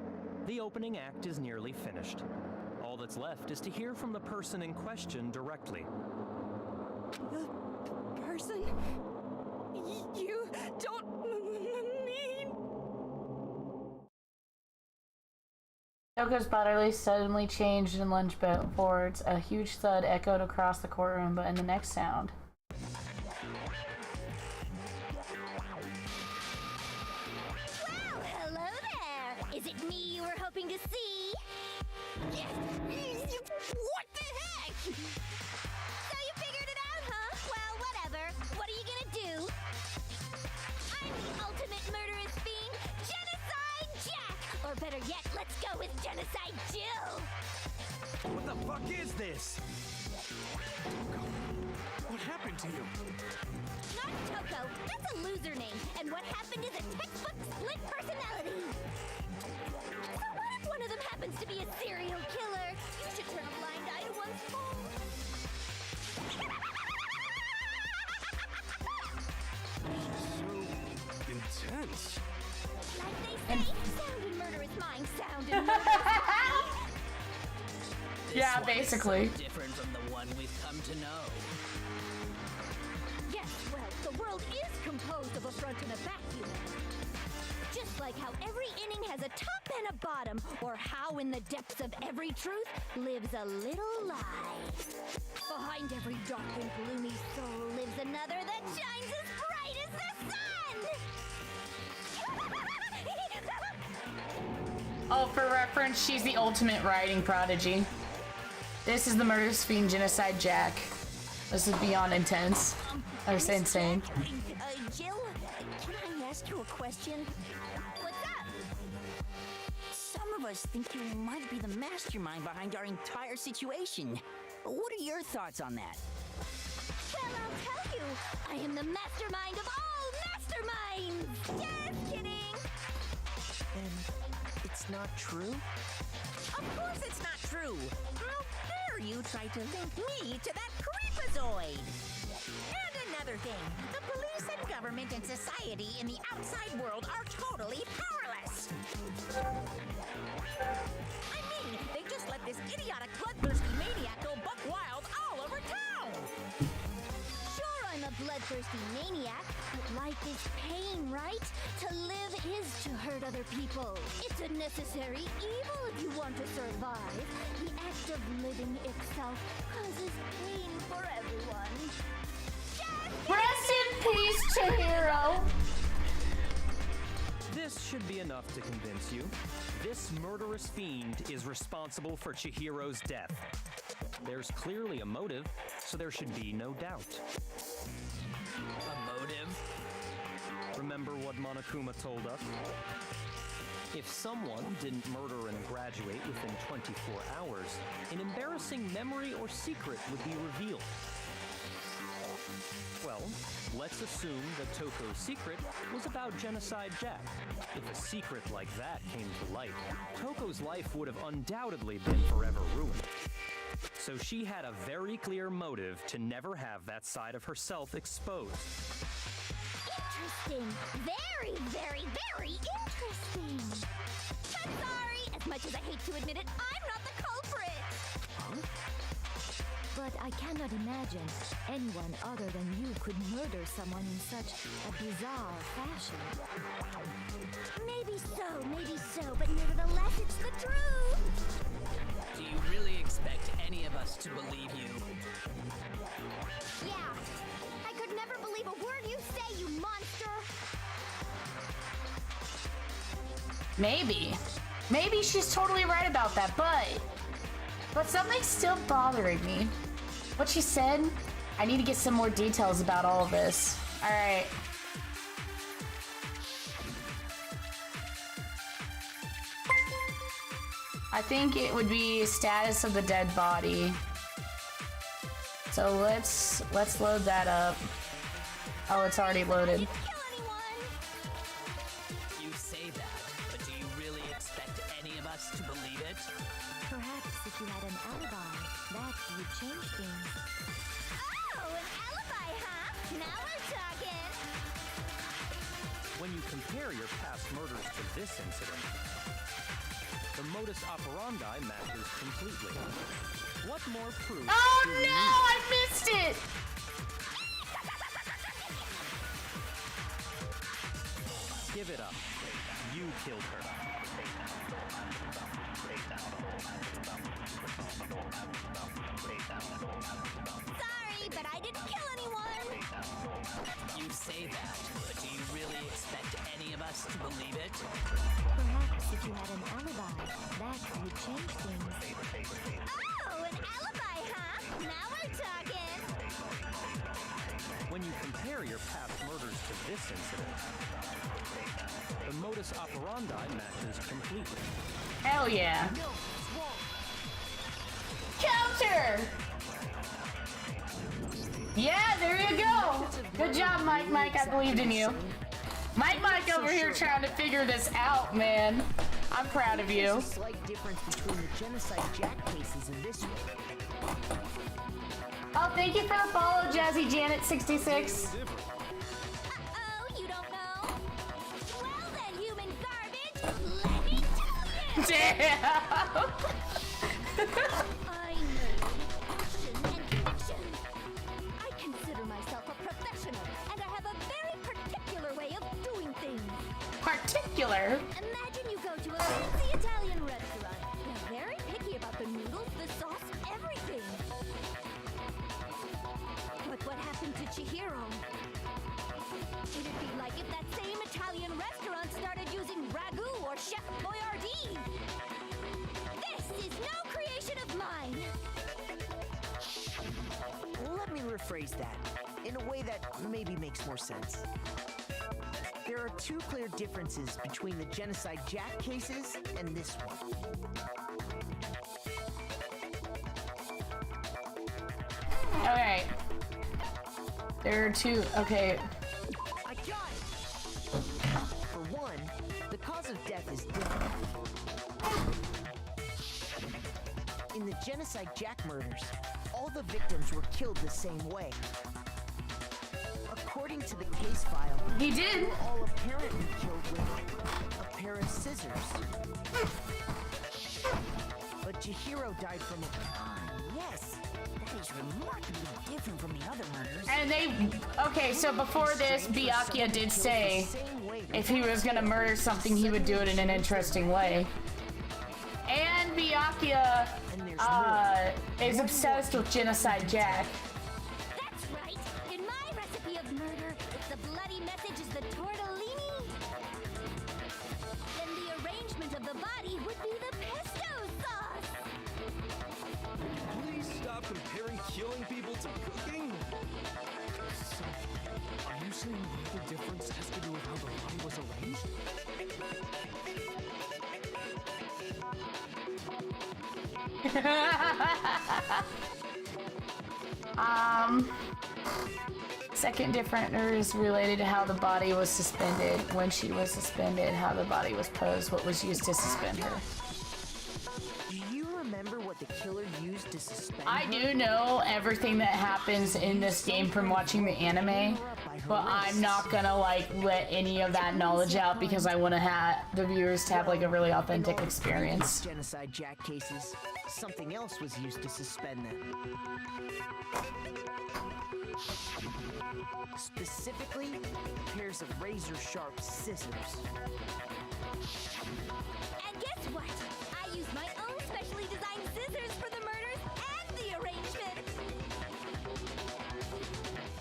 Speaker 4: the opening act is nearly finished. All that's left is to hear from the person in question directly.
Speaker 12: The person you don't mean.
Speaker 1: Toko's body suddenly changed and lunged forwards. A huge thud echoed across the courtroom, but in the next sound.
Speaker 6: Well, hello there. Is it me you were hoping to see? Yes. What the heck? So you figured it out, huh? Well, whatever. What are you gonna do? I'm the ultimate murderous fiend, Genocide Jack! Or better yet, let's go with Genocide Jill!
Speaker 11: What the fuck is this? What happened to you?
Speaker 6: Not Toko, that's a loser name, and what happened is a textbook split personality. So what if one of them happens to be a serial killer? You should turn a blind eye to one's fault.
Speaker 11: So intense.
Speaker 6: Like they say, sound in murderous mind, sound in murderous body.
Speaker 1: Yeah,
Speaker 9: This one is
Speaker 1: basically.
Speaker 9: so different from the one we've come to know.
Speaker 6: Yes, well, the world is composed of a front and a back, you know. Just like how every inning has a top and a bottom, or how in the depths of every truth lives a little lie. Behind every dark and gloomy soul lives another that shines as bright as the sun!
Speaker 1: Oh, for reference, she's the ultimate writing prodigy. This is the murderous fiend Genocide Jack. This is beyond intense. Or insane.
Speaker 8: Jill, can I ask you a question?
Speaker 6: What's up?
Speaker 8: Some of us think you might be the mastermind behind our entire situation. What are your thoughts on that?
Speaker 6: Well, I'll tell you, I am the mastermind of all masterminds! Just kidding!
Speaker 3: And it's not true?
Speaker 8: Of course it's not true. How dare you try to link me to that creepazoid? And another thing, the police and government and society in the outside world are totally powerless. I mean, they just let this idiotic bloodthirsty maniac go buck wild all over town.
Speaker 6: Sure, I'm a bloodthirsty maniac, but life is pain, right? To live is to hurt other people. It's a necessary evil if you want to survive. The act of living itself causes pain for everyone.
Speaker 1: Rest in peace, Chihiro!
Speaker 4: This should be enough to convince you. This murderous fiend is responsible for Chihiro's death. There's clearly a motive, so there should be no doubt.
Speaker 9: A motive?
Speaker 4: Remember what Monokuma told us? If someone didn't murder and graduate within 24 hours, an embarrassing memory or secret would be revealed. Well, let's assume that Toko's secret was about Genocide Jack. If a secret like that came to light, Toko's life would have undoubtedly been forever ruined. So she had a very clear motive to never have that side of herself exposed.
Speaker 6: Interesting. Very, very, very interesting. I'm sorry. As much as I hate to admit it, I'm not the culprit.
Speaker 2: But I cannot imagine anyone other than you could murder someone in such a bizarre fashion.
Speaker 6: Maybe so, but nevertheless, it's the truth.
Speaker 9: Do you really expect any of us to believe you?
Speaker 6: Yeah. I could never believe a word you say, you monster.
Speaker 1: Maybe she's totally right about that, but something's still bothering me. What she said, I need to get some more details about all of this. All right. I think it would be status of the dead body. So let's load that up. Oh, it's already loaded.
Speaker 9: You say that, but do you really expect any of us to believe it?
Speaker 2: Perhaps if you had an alibi, that would change things.
Speaker 6: Oh, an alibi, huh? Now we're talking.
Speaker 4: When you compare your past murders to this incident, the modus operandi matches completely. What more proof?
Speaker 1: Oh no, I missed it!
Speaker 4: Give it up. You killed her.
Speaker 6: Sorry, but I didn't kill anyone.
Speaker 9: You say that, but do you really expect any of us to believe it?
Speaker 2: Perhaps if you had an alibi, that would change things.
Speaker 6: Oh, an alibi, huh? Now we're talking.
Speaker 4: When you compare your past murders to this incident, the modus operandi matches completely.
Speaker 1: Hell yeah. Counter! Yeah, there you go. Good job, Mike. I believed in you. Mike over here trying to figure this out, man. I'm proud of you.
Speaker 3: There's a slight difference between the Genocide Jack cases and this one.
Speaker 1: Oh, thank you for the follow, Jazzy Janet 66.
Speaker 6: Uh-oh, you don't know? Well then, human garbage, let me tell you!
Speaker 1: Damn!
Speaker 6: I know passion and conviction. I consider myself a professional, and I have a very particular way of doing things.
Speaker 1: Particular?
Speaker 6: Imagine you go to a fancy Italian restaurant. They're very picky about the noodles, the sauce, everything. But what happened to Chihiro? It'd be like if that same Italian restaurant started using ragu or Chef Boyardee. This is no creation of mine.
Speaker 3: Let me rephrase that in a way that maybe makes more sense. There are two clear differences between the Genocide Jack cases and this one.
Speaker 1: Alright. There are two. Okay.
Speaker 3: I got it! For one, the cause of death is different. In the Genocide Jack murders, all the victims were killed the same way. According to the case file,
Speaker 1: he did.
Speaker 3: They were all apparently killed with a pair of scissors. But Chihiro died from a...
Speaker 8: Yes, that is remarkably different from the other murders.
Speaker 1: And they... Okay, so before this, Byakuya did say if he was gonna murder something, he would do it in an interesting way. And Byakuya is obsessed with Genocide Jack.
Speaker 6: That's right. In my recipe of murder, if the bloody message is the tortellini, then the arrangement of the body would be the pesto sauce.
Speaker 11: Please stop comparing killing people to cooking.
Speaker 5: So, are you saying the other difference has to do with how the body was arranged?
Speaker 1: Second difference is related to how the body was suspended. When she was suspended, how the body was posed, what was used to suspend her.
Speaker 3: Do you remember what the killer used to suspend
Speaker 1: I
Speaker 3: her?
Speaker 1: do know everything that happens in this game from watching the anime, but I'm not gonna like let any of that knowledge out because I want to have the viewers to have like a really authentic experience.
Speaker 3: Genocide Jack cases, something else was used to suspend them. Specifically, pairs of razor-sharp scissors.
Speaker 6: And guess what? I used my own specially designed scissors for the murders and the arrangement.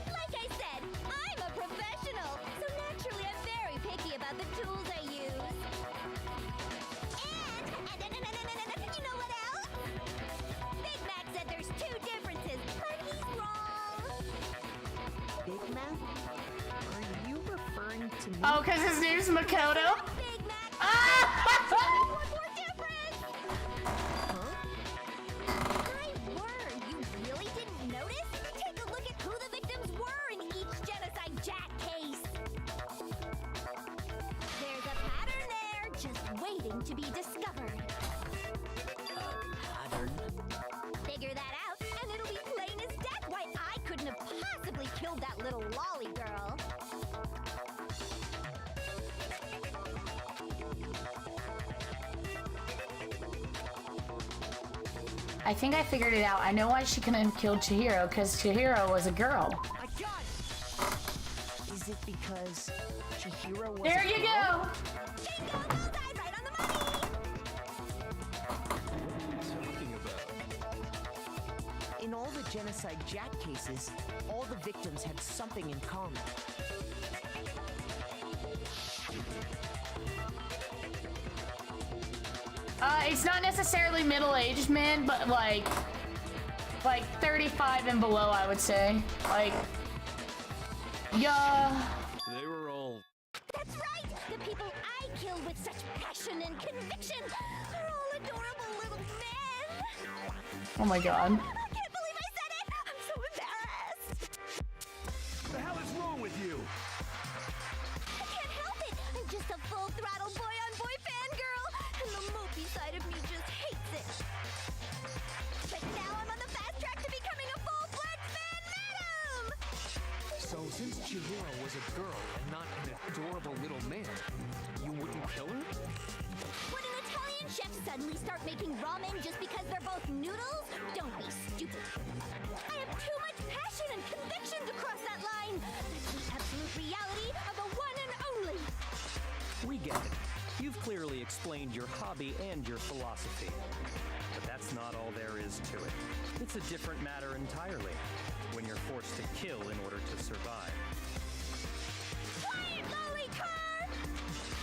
Speaker 6: Like I said, I'm a professional, so naturally I'm very picky about the tools I use. And you know what else? Big Mac said there's two differences, but he's wrong.
Speaker 3: Big Mac? Are you referring to me?
Speaker 1: Oh, because his name's Makoto?
Speaker 6: Big Mac.
Speaker 1: Ah!
Speaker 6: One more difference. My word, you really didn't notice? Take a look at who the victims were in each Genocide Jack case. There's a pattern there, just waiting to be discovered.
Speaker 9: Pattern?
Speaker 6: Figure that out, and it'll be plain as death why I couldn't have possibly killed that little lolly girl.
Speaker 1: I think I figured it out. I know why she couldn't have killed Chihiro, because Chihiro was a girl.
Speaker 3: I got it! Is it because Chihiro was
Speaker 1: There
Speaker 3: a
Speaker 1: you
Speaker 3: girl?
Speaker 1: go!
Speaker 6: Bingo, bullseye, right on the money!
Speaker 11: What are you talking about?
Speaker 3: In all the Genocide Jack cases, all the victims had something in common.
Speaker 1: It's not necessarily middle-aged men, but like 35 and below, I would say. Like, yeah.
Speaker 11: They were all...
Speaker 6: That's right! The people I killed with such passion and conviction are all adorable little men!
Speaker 1: Oh my god.
Speaker 6: I can't believe I said it! I'm so embarrassed!
Speaker 11: What the hell is wrong with you?
Speaker 6: I can't help it! I'm just a full-throttle boy-on-boy fangirl, and the mopey side of me just hates it. But now I'm on the fast track to becoming a full-fledged fan madam!
Speaker 5: So since Chihiro was a girl and not an adorable little man, you wouldn't kill her?
Speaker 6: Would an Italian chef suddenly start making ramen just because they're both noodles? Don't be stupid. I have too much passion and conviction to cross that line. That's the absolute reality of the one and only.
Speaker 4: We get it. You've clearly explained your hobby and your philosophy. But that's not all there is to it. It's a different matter entirely, when you're forced to kill in order to survive.
Speaker 6: Quiet, lolly car!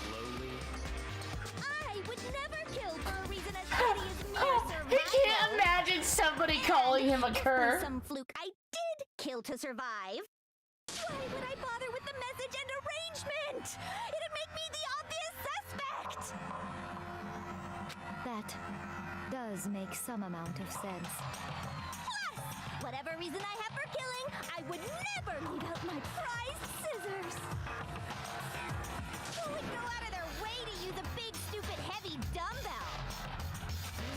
Speaker 4: Slowly.
Speaker 6: I would never kill for a reason as petty as mere survival.
Speaker 1: I can't imagine somebody calling him a
Speaker 6: If
Speaker 1: cur.
Speaker 6: by some fluke I did kill to survive, why would I bother with the message and arrangement? It'd make me the obvious suspect!
Speaker 2: That does make some amount of sense.
Speaker 6: Plus, whatever reason I have for killing, I would never leave out my prized scissors. Who would go out of their way to use a big, stupid, heavy dumbbell?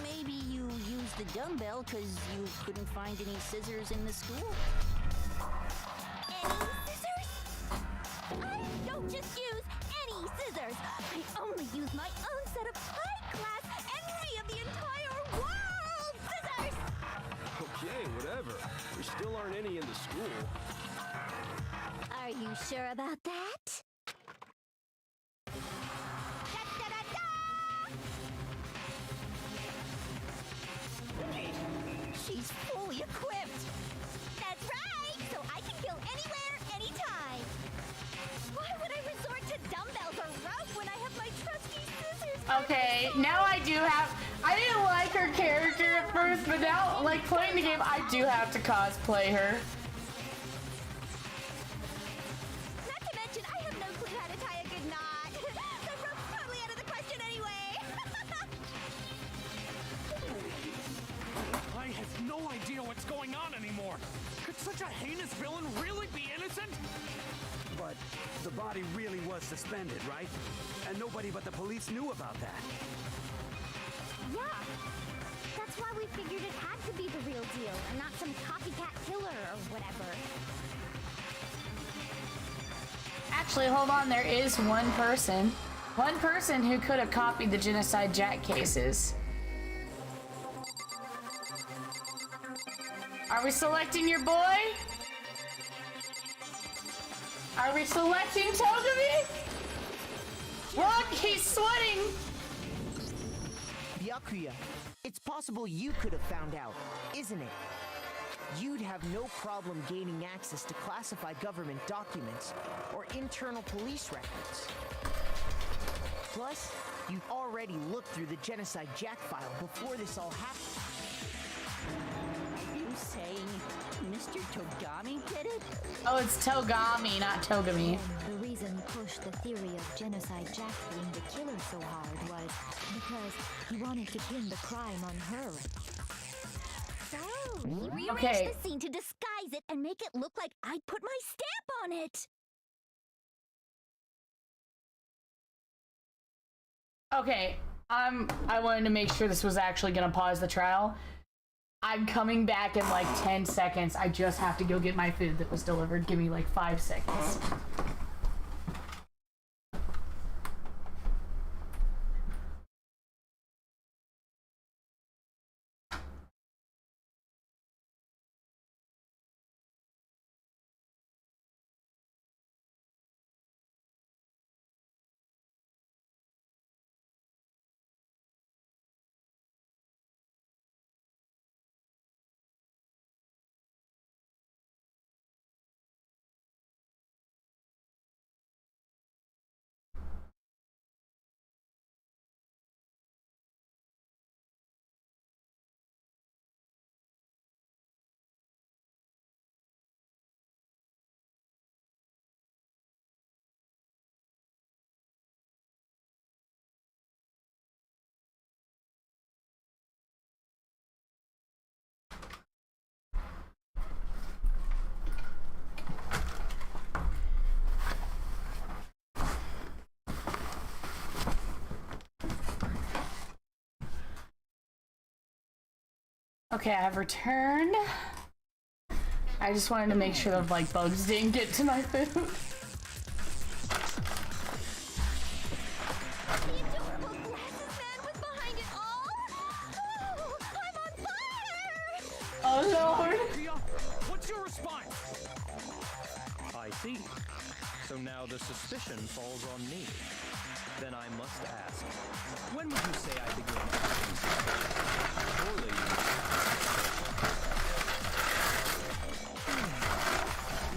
Speaker 13: Maybe you used the dumbbell because you couldn't find any scissors in the school?
Speaker 6: Any scissors? I don't just use any scissors. I only use my own set of high-class envy of the entire world scissors!
Speaker 11: Okay, whatever. There still aren't any in the school.
Speaker 6: Are you sure about that? Da-da-da-da! She's fully equipped. That's right, so I can kill anywhere, anytime. Why would I resort to dumbbells or rope when I have my trusty scissors?
Speaker 1: Okay, now I didn't like her character at first, but now, like, playing the game, I do have to cosplay her.
Speaker 6: Not to mention, I have no clue how to tie a good knot. The rope's totally out of the question anyway.
Speaker 5: you know what's going on anymore. Could such a heinous villain really be innocent?
Speaker 14: But the body really was suspended, right? And nobody but the police knew about that.
Speaker 6: Yeah. That's why we figured it had to be the real deal and not some copycat killer or whatever.
Speaker 1: Actually, hold on, there is one person. One person who could have copied the Genocide Jack cases. Are we selecting your boy? Are we selecting Togami? Look, he's sweating!
Speaker 3: Byakuya, it's possible you could have found out, isn't it? You'd have no problem gaining access to classified government documents or internal police records. Plus, you've already looked through the Genocide Jack file before this all happened.
Speaker 13: Are you saying Mr. Togami did it?
Speaker 1: Oh, it's Togami, not Togami.
Speaker 6: The reason we pushed the theory of Genocide Jack being the killer so hard was because he wanted to pin the crime on her. So, he rearranged the scene to disguise it and make it look like I'd put my stamp on it.
Speaker 1: Okay, I wanted to make sure this was actually gonna pause the trial. I'm coming back in like 10 seconds. I just have to go get my food that was delivered. Give me like 5 seconds. Okay, I have returned. I just wanted to make sure that like bugs didn't get to my food.
Speaker 6: The adorable glasses man was behind it all. Oh, I'm on fire!
Speaker 1: Oh Lord!
Speaker 5: What's your response?
Speaker 4: I see. So now the suspicion falls on me. Then I must ask, when would you say I began acting? Surely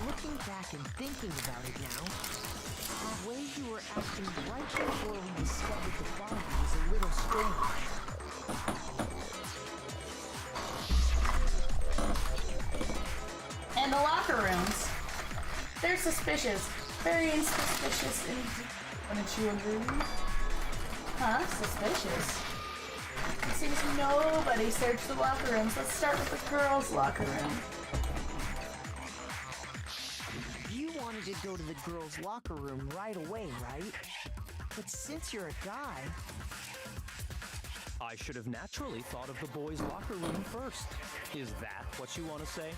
Speaker 3: Looking back and thinking about it now, the way you were acting right before we discovered the body was a little strange.
Speaker 1: And the locker rooms. They're suspicious. Very suspicious indeed. Wouldn't you agree? Huh? Suspicious. It seems nobody searched the locker rooms. Let's start with the girls' locker room.
Speaker 3: You wanted to go to the girls' locker room right away, right? But since you're a guy...
Speaker 4: I should have naturally thought of the boys' locker room first. Is that what you want to say?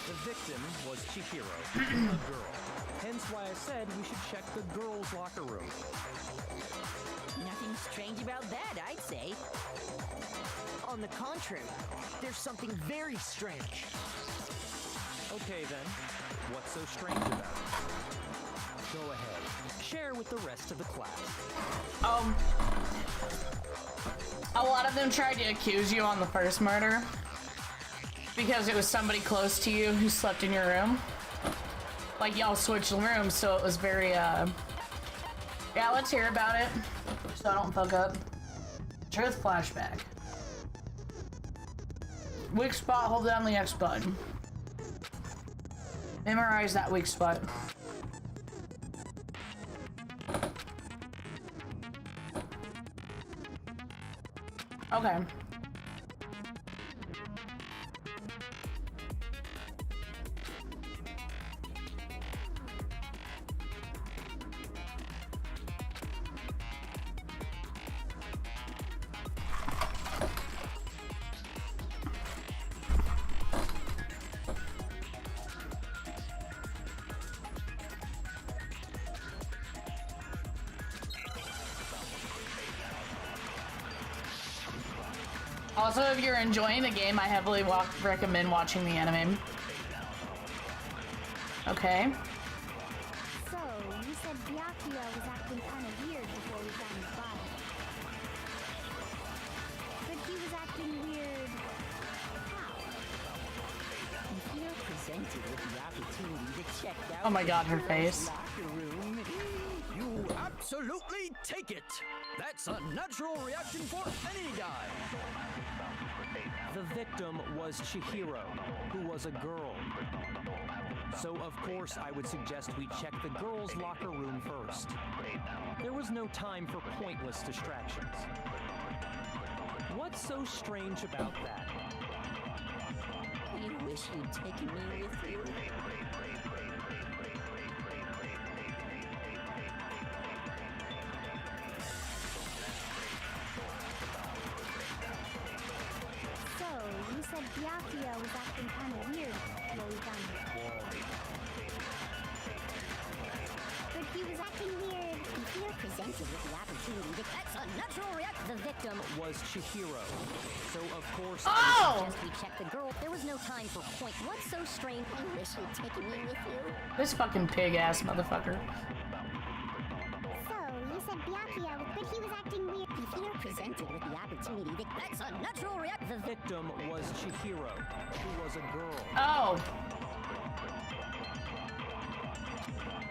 Speaker 4: The victim was Chihiro, a girl. Hence why I said we should check the girls' locker room.
Speaker 13: Nothing strange about that, I'd say.
Speaker 3: On the contrary, there's something very strange.
Speaker 4: Okay then, what's so strange about it? Go ahead, share with the rest of the class.
Speaker 1: A lot of them tried to accuse you on the first murder because it was somebody close to you who slept in your room. Like y'all switched rooms, so it was very yeah, let's hear about it so I don't fuck up. Truth flashback. Weak spot, hold down the X button. Memorize that weak spot. Okay. Also, if you're enjoying the game, I heavily recommend watching the anime. Okay.
Speaker 6: So, you said Byakuya was acting kind of weird before we found his body. But he was acting weird... how?
Speaker 13: If you're presented with the opportunity to check out
Speaker 1: Oh my god, her face.
Speaker 13: locker room,
Speaker 15: You absolutely take it! That's a natural reaction for any guy!
Speaker 4: The victim was Chihiro, who was a girl. So of course I would suggest we check the girls' locker room first. There was no time for pointless distractions. What's so strange about that?
Speaker 13: you wish you'd taken me with you.
Speaker 6: So, you said Byakuya was acting kind of weird before we found him. But he was acting weird.
Speaker 13: If you're presented with the opportunity to... That's a natural reaction!
Speaker 4: The victim was Chihiro. So of course
Speaker 1: Oh!
Speaker 13: I would suggest we check the girl. There was no time for point. What's so strange? You wish you'd taken me with you.
Speaker 1: This fucking pig-ass motherfucker.
Speaker 6: So, you said Byakuya, but he was acting weird.
Speaker 13: If you're presented with the opportunity to... That's a natural reaction!
Speaker 4: The victim was Chihiro, who was a girl.
Speaker 1: Oh!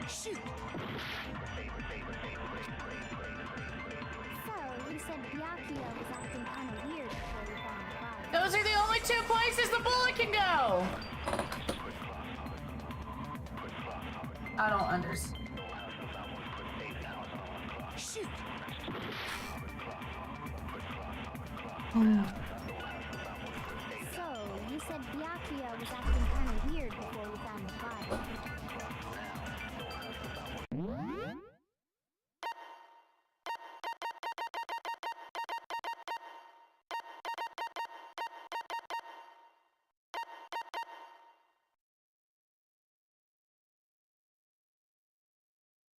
Speaker 6: Shoot! So, you said Byakuya was acting kind of weird before we found the body.
Speaker 1: Those are the only two places the bullet can go! I don't understand.
Speaker 6: Shoot! So, you said Byakuya was acting kind of weird before we found the body.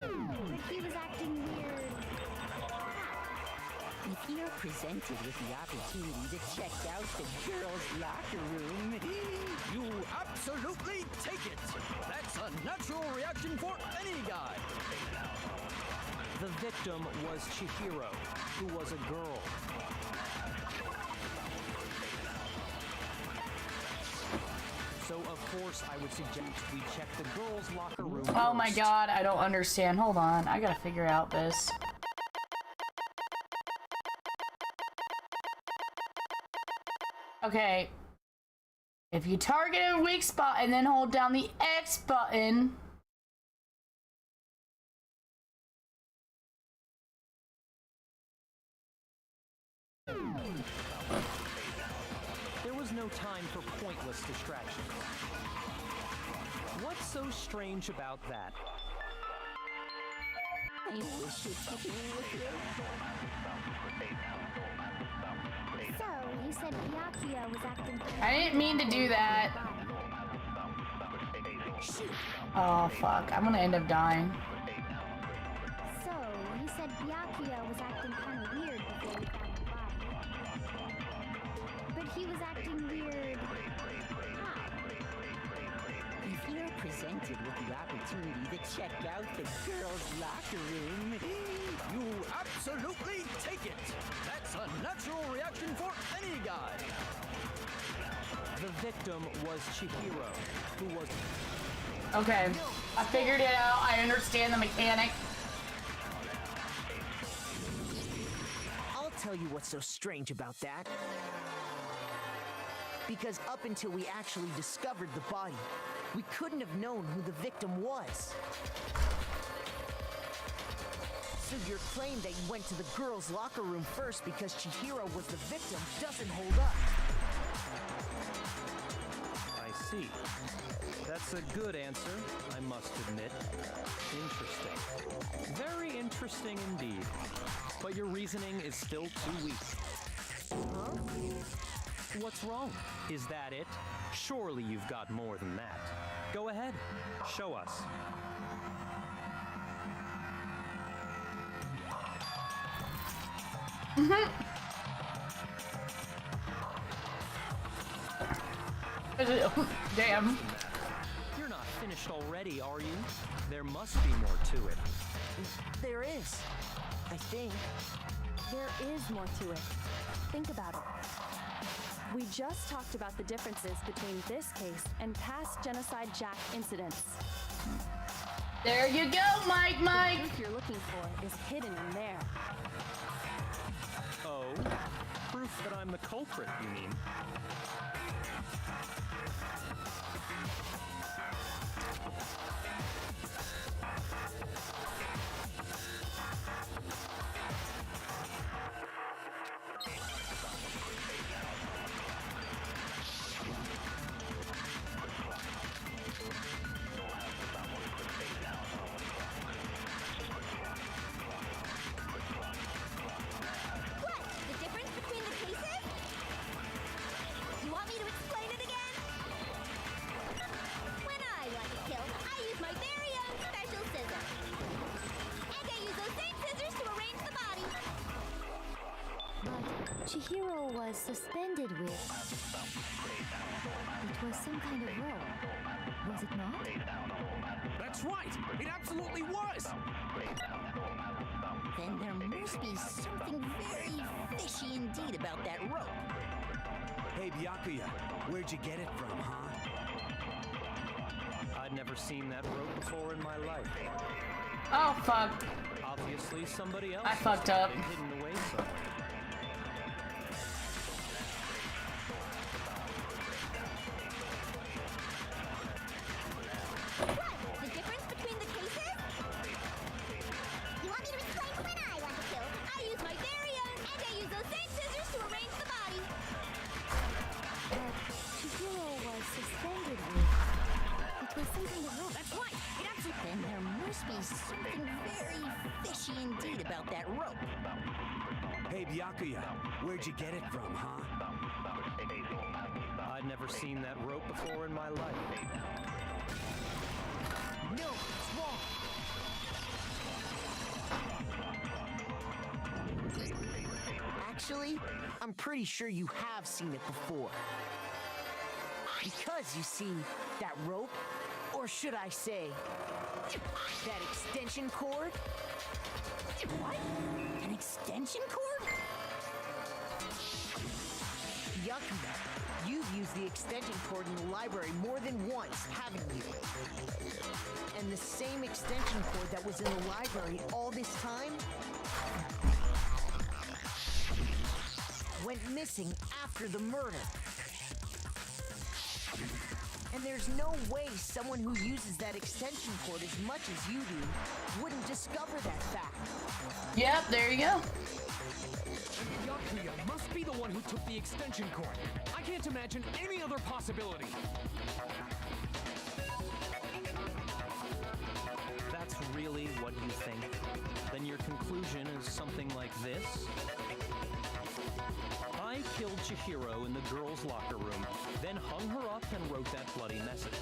Speaker 6: But he was acting weird.
Speaker 13: If you're presented with the opportunity to check out the girls' locker room,
Speaker 15: You absolutely take it! That's a natural reaction for any guy!
Speaker 4: The victim was Chihiro, who was a girl. So of course I would suggest we check the girls' locker room
Speaker 1: Oh my
Speaker 4: first.
Speaker 1: god, I don't understand. Hold on, I gotta figure out this. Okay. If you target a weak spot and then hold down the X button...
Speaker 4: There was no time for pointless distractions. What's so strange about that?
Speaker 13: I wish you'd taken me with you.
Speaker 6: So, you said Byakuya was acting kind of
Speaker 1: I didn't mean to do that. Oh fuck, I'm gonna end up dying.
Speaker 6: So, you said Byakuya was acting kind of weird before we found the body. But he was acting weird. How?
Speaker 13: If you're presented with the opportunity to check out the girls' locker room,
Speaker 15: You absolutely take it! That's a natural reaction for any guy!
Speaker 4: The victim was Chihiro, who was...
Speaker 1: Okay, I figured it out. I understand the mechanic.
Speaker 3: I'll tell you what's so strange about that. Because up until we actually discovered the body, we couldn't have known who the victim was. So your claim that you went to the girls' locker room first because Chihiro was the victim doesn't hold up.
Speaker 4: I see. That's a good answer, I must admit. Interesting. Very interesting indeed. But your reasoning is still too weak. Huh? What's wrong? Is that it? Surely you've got more than that. Go ahead, show us.
Speaker 1: Damn.
Speaker 4: You're not finished already, are you? There must be more to it.
Speaker 3: There is. I think.
Speaker 10: There is more to it. Think about it. We just talked about the differences between this case and past Genocide Jack incidents.
Speaker 1: There you go, Mike.
Speaker 10: The proof you're looking for is hidden in there.
Speaker 4: Oh? Proof that I'm the culprit, you mean?
Speaker 6: Chihiro was suspended with... It was some kind of rope, was it not?
Speaker 11: That's right! It absolutely was!
Speaker 8: Then there must be something very fishy indeed about that rope.
Speaker 14: Hey, Byakuya, where'd you get it from, huh?
Speaker 4: I'd never seen that rope before in my life.
Speaker 1: Oh, fuck.
Speaker 4: Obviously, somebody else
Speaker 1: I fucked up.
Speaker 4: had it hidden away somewhere.
Speaker 14: Hey, Byakuya, where'd you get it from, huh?
Speaker 4: I'd never seen that rope before in my life.
Speaker 3: No, it's wrong. Actually, I'm pretty sure you have seen it before. Because, you see, that rope, or should I say, that extension cord?
Speaker 8: What? An extension cord?
Speaker 3: Byakuya, you've used the extension cord in the library more than once, haven't you? And the same extension cord that was in the library all this time went missing after the murder. And there's no way someone who uses that extension cord as much as you do wouldn't discover that fact.
Speaker 1: Yep, there you go.
Speaker 5: Byakuya must be the one who took the extension cord. I can't imagine any other possibility.
Speaker 4: That's really what you think? Then your conclusion is something like this? I killed Chihiro in the girls' locker room, then hung her up and wrote that bloody message.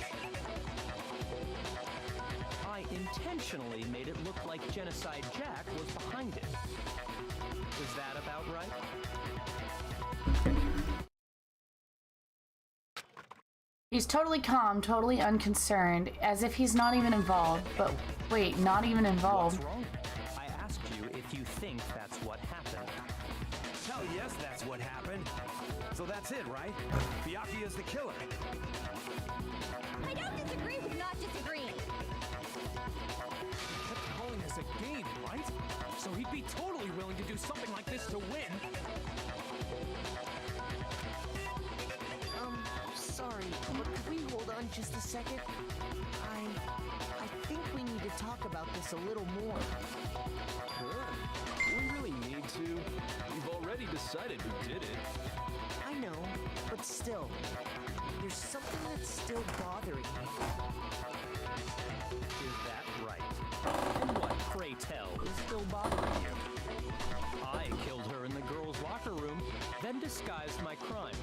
Speaker 4: I intentionally made it look like Genocide Jack was behind it. Is that about right?
Speaker 1: He's totally calm, totally unconcerned, as if he's not even involved. But wait, not even involved.
Speaker 4: What's wrong? I asked you if you think that's what happened.
Speaker 14: Hell yes, that's what happened. So that's it, right? Byakuya's the killer.
Speaker 6: I don't disagree with not disagreeing.
Speaker 5: He kept calling this a game, right? So he'd be totally willing to do something like this to win.
Speaker 3: Sorry, but could we hold on just a second? I think we need to talk about this a little more.
Speaker 11: Huh? We really need to. We've already decided who did it.
Speaker 3: I know, but still, there's something that's still bothering me.
Speaker 4: Is that right? And what, pray tell, is still bothering you? I killed her in the girls' locker room, then disguised my crime.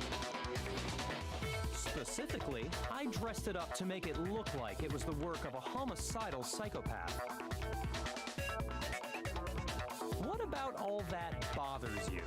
Speaker 4: Specifically, I dressed it up to make it look like it was the work of a homicidal psychopath. What about all that bothers you?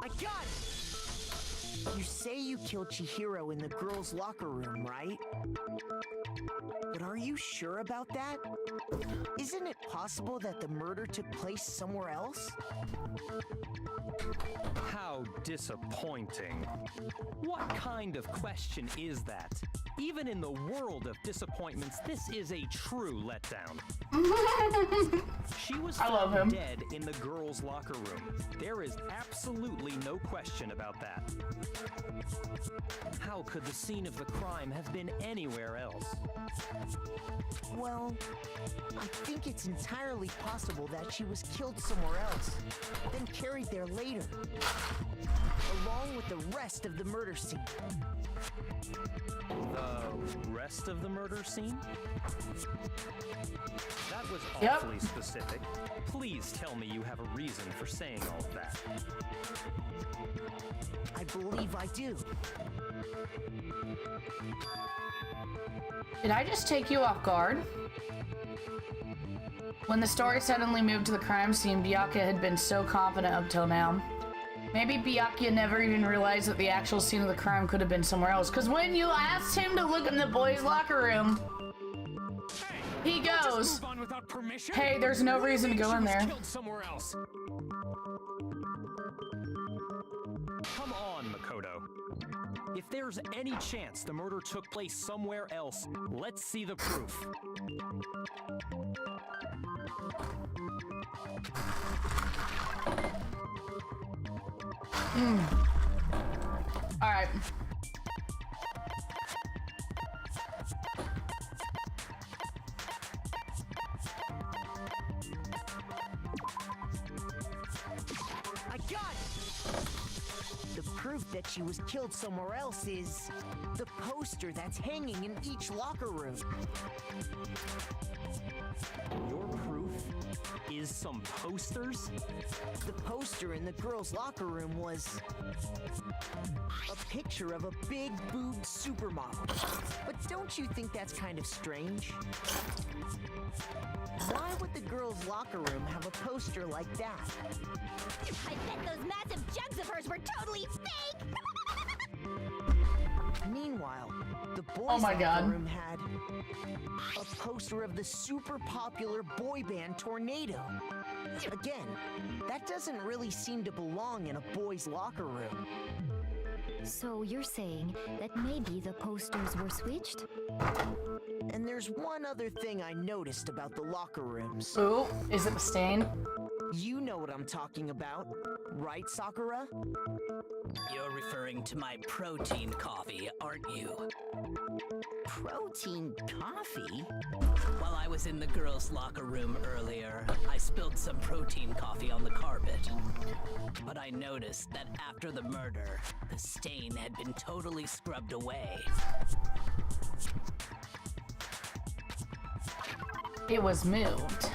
Speaker 3: I got it! You say you killed Chihiro in the girls' locker room, right? But are you sure about that? Isn't it possible that the murder took place somewhere else?
Speaker 4: How disappointing. What kind of question is that? Even in the world of disappointments, this is a true letdown. She was found dead in the girls' locker room. There is absolutely no question about that. How could the scene of the crime have been anywhere else?
Speaker 3: Well, I think it's entirely possible that she was killed somewhere else, then carried there later, along with the rest of the murder scene.
Speaker 4: The rest of the murder scene? That was awfully specific. Please tell me you have a reason for saying all of that.
Speaker 3: I believe I do.
Speaker 1: Did I just take you off guard? When the story suddenly moved to the crime scene, Byakuya had been so confident up till now. Maybe Byakuya never even realized that the actual scene of the crime could have been somewhere else. Because when you asked him to look in the boys' locker room, he goes, "Hey, there's no reason to go in there."
Speaker 5: Somewhere else.
Speaker 4: Come on, Makoto. If there's any chance the murder took place somewhere else, let's see the proof.
Speaker 1: All right.
Speaker 3: I got it! The proof that she was killed somewhere else is the poster that's hanging in each locker room.
Speaker 4: Your proof is some posters?
Speaker 3: The poster in the girls' locker room was a picture of a big boobed supermodel. But don't you think that's kind of strange? Why would the girls' locker room have a poster like that?
Speaker 6: I bet those massive jugs of hers were totally fake!
Speaker 3: Meanwhile, the boys' locker room had a poster of the super popular boy band Tornado. Again, that doesn't really seem to belong in a boys' locker room.
Speaker 6: So you're saying that maybe the posters were switched?
Speaker 3: And there's one other thing I noticed about the locker rooms.
Speaker 1: Ooh, is it the stain?
Speaker 3: You know what I'm talking about, right, Sakura?
Speaker 9: You're referring to my protein coffee, aren't you?
Speaker 8: Protein coffee?
Speaker 9: While I was in the girls' locker room earlier, I spilled some protein coffee on the carpet. But I noticed that after the murder, the stain had been totally scrubbed away.
Speaker 1: It was moved.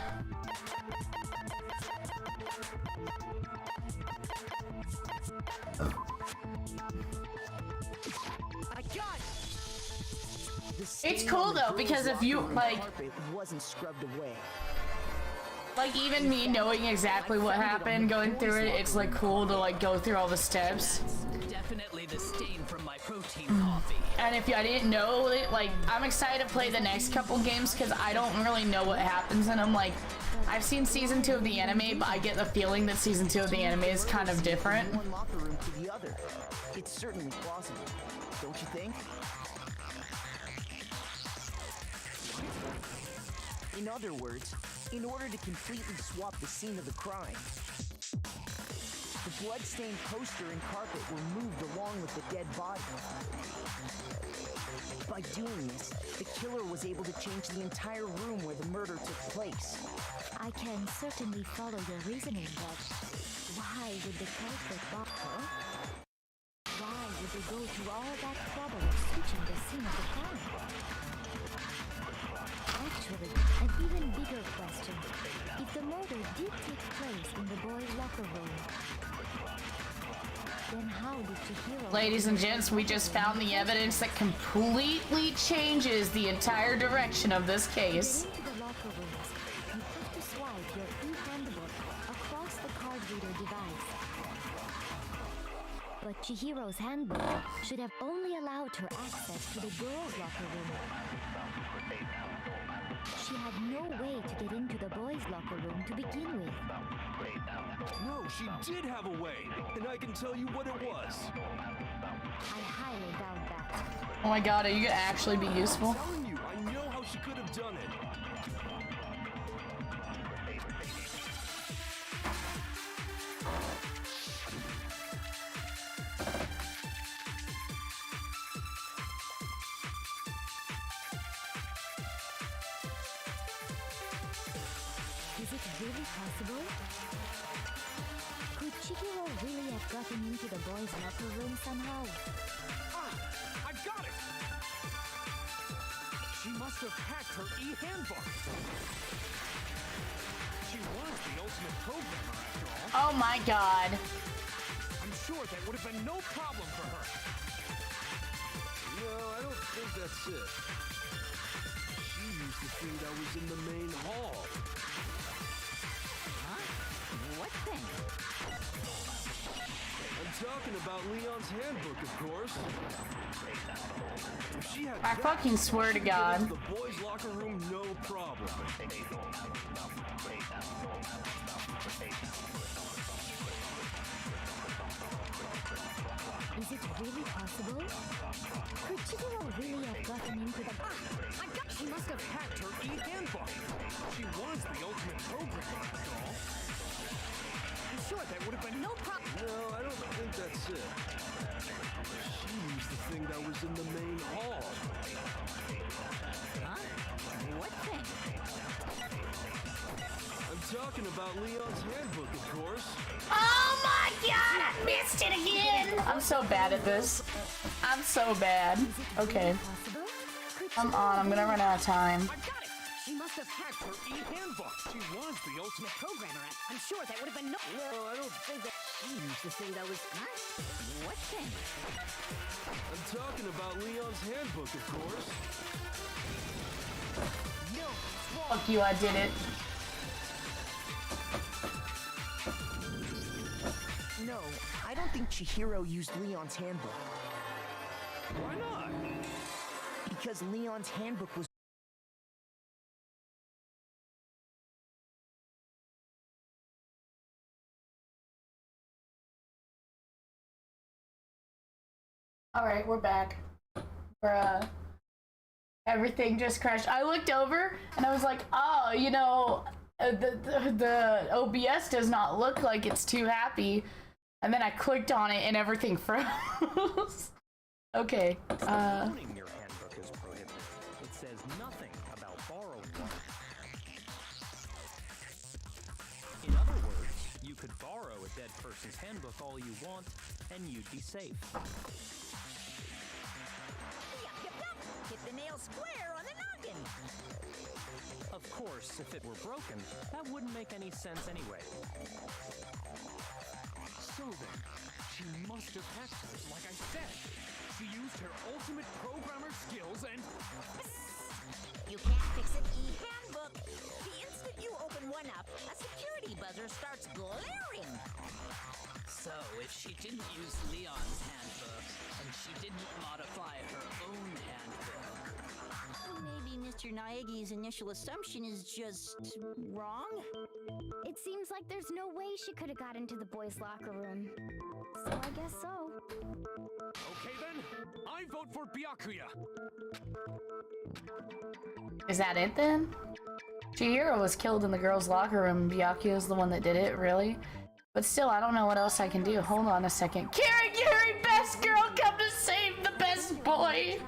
Speaker 3: I got it!
Speaker 1: It's cool though, because if you like,
Speaker 3: wasn't scrubbed away.
Speaker 1: Like even me knowing exactly what happened, going through it, it's like cool to like go through all the steps.
Speaker 9: Definitely the stain from my protein coffee.
Speaker 1: And if I didn't know it, like I'm excited to play the next couple games because I don't really know what happens in them. Like I've seen season 2 of the anime, but I get the feeling that season 2 of the anime is kind of different.
Speaker 3: One locker room to the other. It's certainly plausible, don't you think? In other words, in order to completely swap the scene of the crime, the blood-stained poster and carpet were moved along with the dead body. By doing this, the killer was able to change the entire room where the murder took place.
Speaker 6: I can certainly follow your reasoning, but why would the carpet bother? Why would they go through all that trouble of switching the scene of the crime? Actually, an even bigger question. If the murder did take place in the boys' locker room, then how did Chihiro...
Speaker 1: Ladies and gents, we just found the evidence that completely changes the entire direction of this case.
Speaker 6: Get into the locker rooms, you have to swipe your e-handbook across the card reader device. But Chihiro's handbook should have only allowed her access to the girls' locker room. She had no way to get into the boys' locker room to begin with.
Speaker 11: No, she did have a way, and I can tell you what it was.
Speaker 6: I highly doubt that.
Speaker 1: Oh my god, are you gonna actually be useful?
Speaker 11: I'm telling you, I know how she could have done it.
Speaker 6: Is it really possible? Could Chihiro really have gotten into the boys' locker room somehow?
Speaker 5: Ah! I got it! She must have hacked her e-handbook. She was the ultimate programmer after all.
Speaker 1: Oh my god.
Speaker 5: I'm sure that would have been no problem for her.
Speaker 11: No, I don't think that's it. She used the thing that was in the main hall.
Speaker 8: What thing?
Speaker 11: I'm talking about Leon's handbook, of course. If she had
Speaker 1: I fucking swear to God.
Speaker 11: The boys' locker room, no problem.
Speaker 6: Is it really possible? Could Chihiro really have gotten into the...
Speaker 5: She must have hacked her e-handbook. She was the ultimate programmer after all. I'm sure there would have been no problem.
Speaker 11: No, I don't think that's it. She used the thing that was in the main hall.
Speaker 8: Huh? What thing?
Speaker 11: I'm talking about Leon's handbook, of course.
Speaker 1: Oh my god, I missed it again! I'm so bad at this. I'm so bad. Okay. Come on, I'm gonna run out of time.
Speaker 5: I got it! She must have hacked her e-handbook. She was the ultimate programmer. I'm sure that would have been no...
Speaker 11: No, I don't think that...
Speaker 8: She used the thing that was... Huh? What thing?
Speaker 11: I'm talking about Leon's handbook, of course.
Speaker 5: No,
Speaker 1: Fuck you, I did it.
Speaker 3: No, I don't think Chihiro used Leon's handbook.
Speaker 5: why not?
Speaker 3: Because Leon's handbook was...
Speaker 1: Alright, we're back. Everything just crashed. I looked over and I was like, oh, you know, the OBS does not look like it's too happy. And then I clicked on it and everything froze. Okay.
Speaker 4: Owning your handbook is prohibited. It says nothing about borrowing one. In other words, you could borrow a dead person's handbook all you want, and you'd be safe.
Speaker 8: Hit the nail square on the noggin.
Speaker 4: Of course, if it were broken, that wouldn't make any sense anyway.
Speaker 5: So then, she must have hacked her, like I said. She used her ultimate programmer skills and...
Speaker 8: You can't fix an e-handbook. The instant you open one up, a security buzzer starts glaring.
Speaker 9: So, if she didn't use Leon's handbook, and she didn't modify her own handbook...
Speaker 8: Maybe Mr. Naegi's initial assumption is just... wrong?
Speaker 6: It seems like there's no way she could have got into the boys' locker room. So I guess so.
Speaker 5: Okay then, I vote for Byakuya.
Speaker 1: Is that it then? Chihiro was killed in the girls' locker room. Byakuya is the one that did it, really? But still, I don't know what else I can do. Hold on a second. Kiri, best girl, come to save the best boy!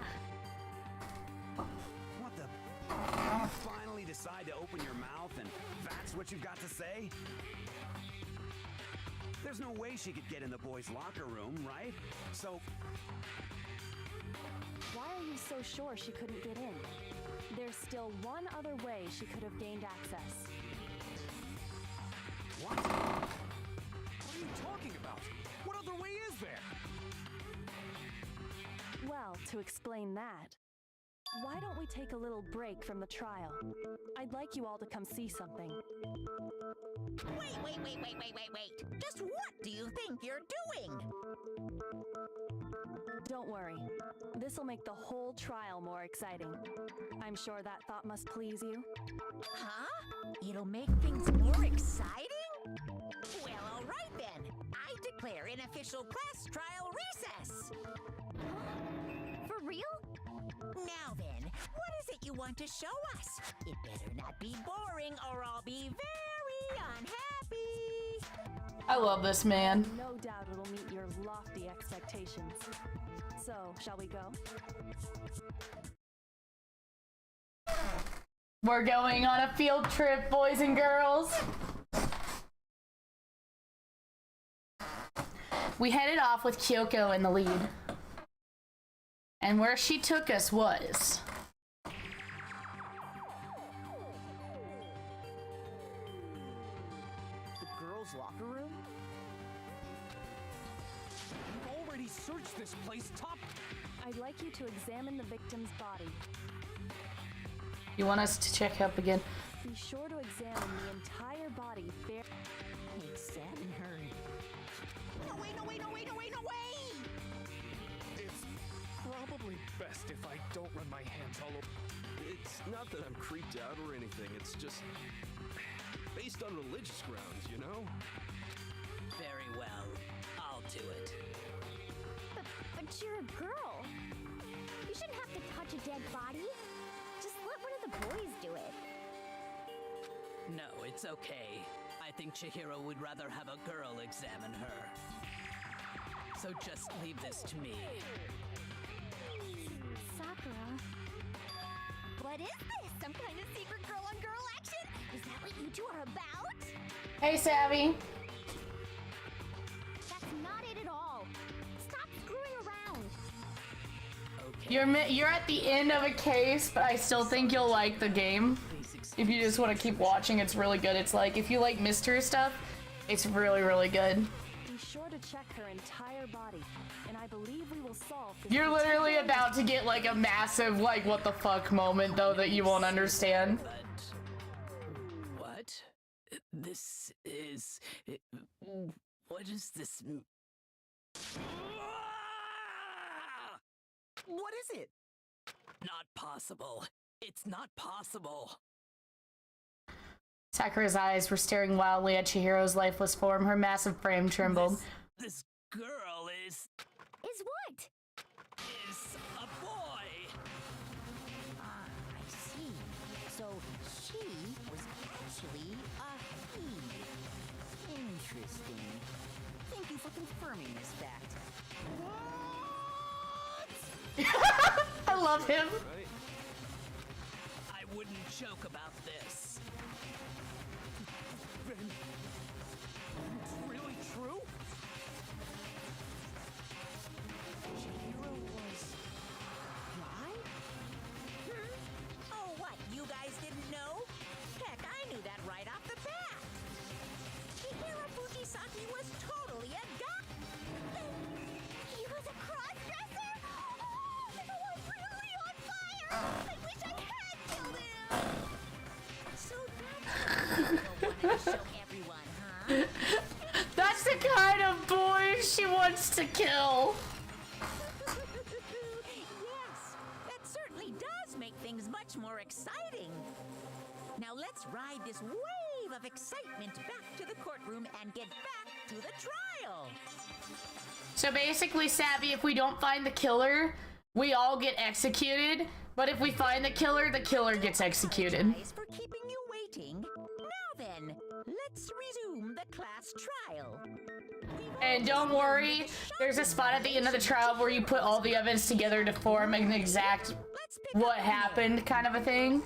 Speaker 14: What the? You finally decide to open your mouth and that's what you've got to say? There's no way she could get in the boys' locker room, right? So...
Speaker 10: Why are you so sure she couldn't get in? There's still one other way she could have gained access.
Speaker 5: What? What are you talking about? What other way is there?
Speaker 10: Well, to explain that, why don't we take a little break from the trial? I'd like you all to come see something.
Speaker 8: Wait. Just what do you think you're doing?
Speaker 10: Don't worry. This'll make the whole trial more exciting. I'm sure that thought must please you.
Speaker 8: Huh? It'll make things more exciting? Well, all right then. I declare an official class trial recess.
Speaker 6: For real?
Speaker 8: Now then, what is it you want to show us? It better not be boring or I'll be very unhappy.
Speaker 1: I love this man.
Speaker 10: No doubt it'll meet your lofty expectations. So, shall we go?
Speaker 1: We're going on a field trip, boys and girls. We headed off with Kyoko in the lead. And where she took us was...
Speaker 3: The girls' locker room?
Speaker 5: You've already searched this place top.
Speaker 10: I'd like you to examine the victim's body.
Speaker 1: You want us to check up again?
Speaker 10: Be sure to examine the entire body.
Speaker 8: Examine her. No way!
Speaker 5: It's probably best if I don't run my hands all over.
Speaker 11: It's not that I'm creeped out or anything, it's just based on religious grounds, you know?
Speaker 9: Very well. I'll do it.
Speaker 6: But you're a girl. You shouldn't have to touch a dead body. Just let one of the boys do it.
Speaker 9: No, it's okay. I think Chihiro would rather have a girl examine her. So just leave this to me.
Speaker 6: Sakura. What is this? Some kind of secret girl-on-girl action? Is that what you two are about?
Speaker 1: Hey, Savvy.
Speaker 6: That's not it at all. Stop screwing around.
Speaker 1: You're at the end of a case, but I still think you'll like the game. If you just want to keep watching, it's really good. It's like, if you like mystery stuff, it's really, really good.
Speaker 10: Be sure to check her entire body, and I believe we will solve this.
Speaker 1: You're literally about to get like a massive, like, what the fuck moment, though, that you won't understand.
Speaker 9: What? This is... What is this?
Speaker 3: What is it?
Speaker 9: Not possible. It's not possible.
Speaker 1: Sakura's eyes were staring wildly at Chihiro's lifeless form. Her massive frame trembled.
Speaker 9: This girl is...
Speaker 6: Is what?
Speaker 9: Is a boy.
Speaker 8: I see. So she was actually a he. Interesting. Thank you for confirming this fact.
Speaker 1: I love him.
Speaker 9: I wouldn't joke about this.
Speaker 5: Ben, it's really true?
Speaker 8: Chihiro was alive? Oh, what? You guys didn't know? Heck, I knew that right off the bat. Chihiro Fujisaki was totally a guy.
Speaker 6: He was a cross-dresser? Oh, he was really on fire! I wish I had killed him!
Speaker 8: So that's what you wanted to show everyone, huh?
Speaker 1: That's the kind of boy she wants to kill.
Speaker 8: Yes, that certainly does make things much more exciting. Now let's ride this wave of excitement back to the courtroom and get back to the trial.
Speaker 1: So basically, Savvy, if we don't find the killer, we all get executed. But if we find the killer gets executed.
Speaker 8: Apologize for keeping you waiting. Now then, let's resume the class trial.
Speaker 1: And don't worry, there's a spot at the end of the trial where you put all the evidence together to form an exact what happened kind of a thing.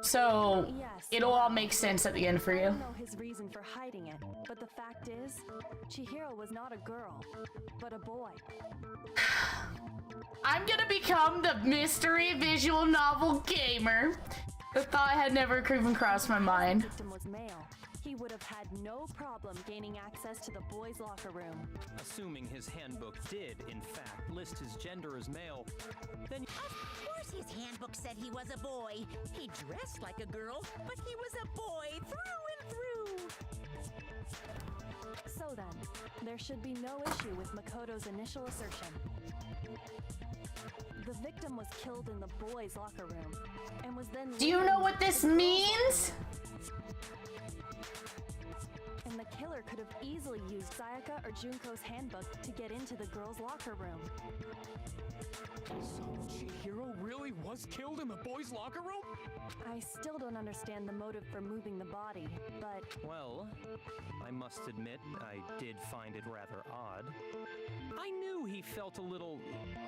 Speaker 1: So it'll all make sense at the end for
Speaker 10: I
Speaker 1: you.
Speaker 10: don't know his reason for hiding it, but the fact is, Chihiro was not a girl, but a boy.
Speaker 1: I'm gonna become the mystery visual novel gamer. The thought had never even crossed my mind.
Speaker 10: The victim was male. He would have had no problem gaining access to the boys' locker room.
Speaker 4: Assuming his handbook did, in fact, list his gender as male, then...
Speaker 8: Of course his handbook said he was a boy. He dressed like a girl, but he was a boy through and through.
Speaker 10: So then, there should be no issue with Makoto's initial assertion. The victim was killed in the boys' locker room, and was then...
Speaker 1: Do you know what this means?
Speaker 10: And the killer could have easily used Sayaka or Junko's handbook to get into the girls' locker room.
Speaker 5: So Chihiro really was killed in the boys' locker room?
Speaker 10: I still don't understand the motive for moving the body, but...
Speaker 4: Well, I must admit, I did find it rather odd. I knew he felt a little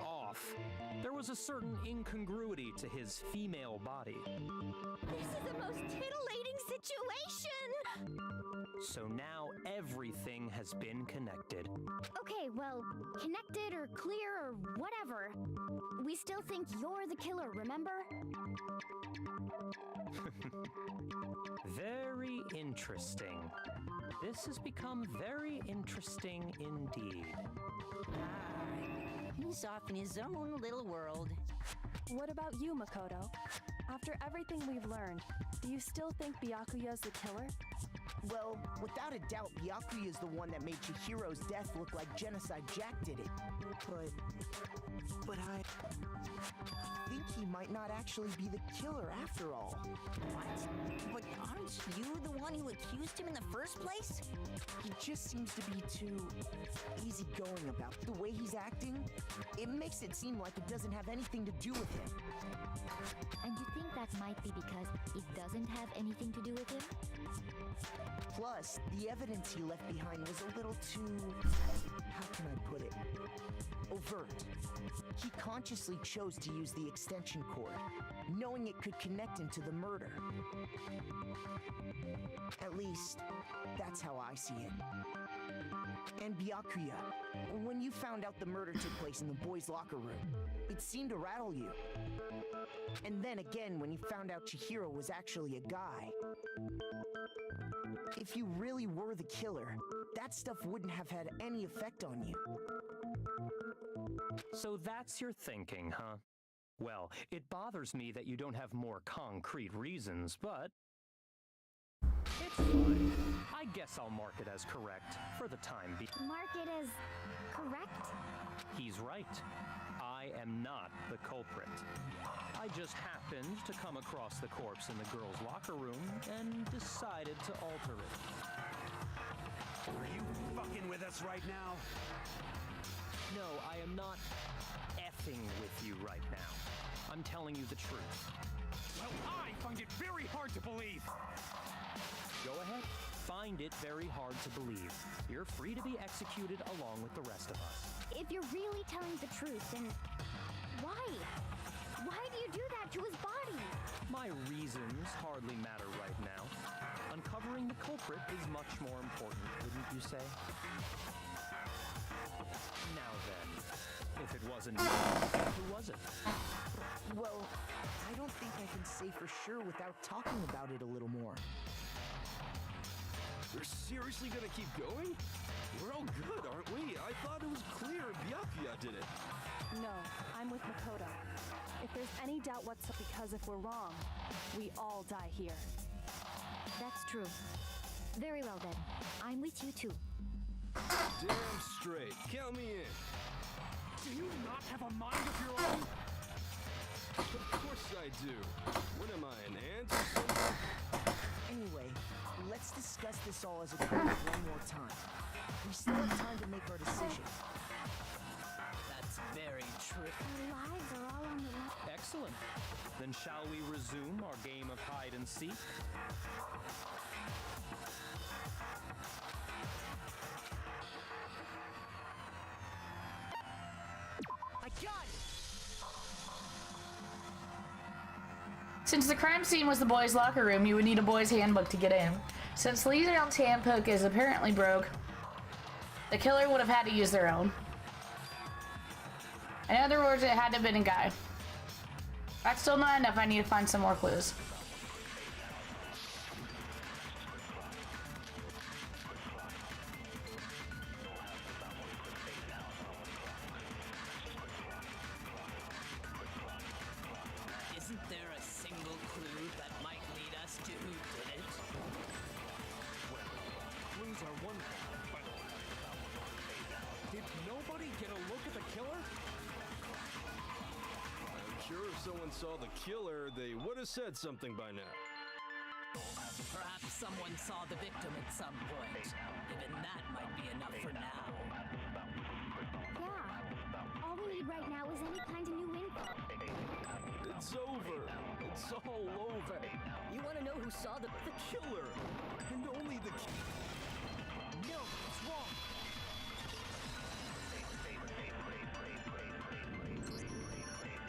Speaker 4: off. There was a certain incongruity to his female body.
Speaker 6: This is the most titillating situation!
Speaker 4: So now everything has been connected.
Speaker 6: Okay, well, connected or clear or whatever. We still think you're the killer, remember?
Speaker 4: Very interesting. This has become very interesting indeed.
Speaker 13: He's off in his own little world.
Speaker 10: What about you, Makoto? After everything we've learned, do you still think Byakuya's the killer?
Speaker 3: Well, without a doubt, Byakuya is the one that made Chihiro's death look like Genocide Jack did it. But I think he might not actually be the killer after all.
Speaker 8: What? But aren't you the one who accused him in the first place?
Speaker 3: He just seems to be too easygoing about the way he's acting. It makes it seem like it doesn't have anything to do with him.
Speaker 6: And you think that might be because it doesn't have anything to do with him?
Speaker 3: Plus, the evidence he left behind was a little too... how can I put it? Overt. He consciously chose to use the extension cord, knowing it could connect him to the murder. At least, that's how I see it. And Byakuya, when you found out the murder took place in the boys' locker room, it seemed to rattle you. And then again, when you found out Chihiro was actually a guy. If you really were the killer, that stuff wouldn't have had any effect on you.
Speaker 4: So that's your thinking, huh? Well, it bothers me that you don't have more concrete reasons, but... it's fine. I guess I'll mark it as correct, for the time being.
Speaker 6: Mark it as correct?
Speaker 4: He's right. I am not the culprit. I just happened to come across the corpse in the girls' locker room and decided to alter it.
Speaker 14: Are you fucking with us right now?
Speaker 4: No, I am not effing with you right now. I'm telling you the truth.
Speaker 5: Well, I find it very hard to believe.
Speaker 4: Go ahead. Find it very hard to believe. You're free to be executed along with the rest of us.
Speaker 6: If you're really telling the truth, then why? Why do you do that to his body?
Speaker 4: My reasons hardly matter right now. Uncovering the culprit is much more important, wouldn't you say? Now then, if it wasn't me, who was it?
Speaker 3: Well, I don't think I can say for sure without talking about it a little more.
Speaker 11: We're seriously gonna keep going? We're all good, aren't we? I thought it was clear Byakuya did it.
Speaker 10: No, I'm with Makoto. If there's any doubt whatsoever, because if we're wrong, we all die here.
Speaker 6: That's true. Very well then. I'm with you too.
Speaker 11: Damn straight. Count me in.
Speaker 5: Do you not have a mind of your own?
Speaker 11: Of course I do. What am I, an ant or something?
Speaker 3: Anyway, let's discuss this all as a group one more time. We still have time to make our decision.
Speaker 9: That's very true.
Speaker 6: Our lives are all on the line.
Speaker 4: Excellent. Then shall we resume our game of hide and seek?
Speaker 3: I got it!
Speaker 1: Since the crime scene was the boys' locker room, you would need a boys' handbook to get in. Since Leon's handbook is apparently broke, the killer would have had to use their own. In other words, it had to have been a guy. That's still not enough. I need to find some more clues.
Speaker 11: someone saw the killer, they would have said something by now.
Speaker 9: Perhaps someone saw the victim at some point. Even that might be enough for now.
Speaker 6: Yeah. All we need right now is any kind of new info.
Speaker 11: It's over. It's all over.
Speaker 15: You want to know who saw the
Speaker 11: killer? And only the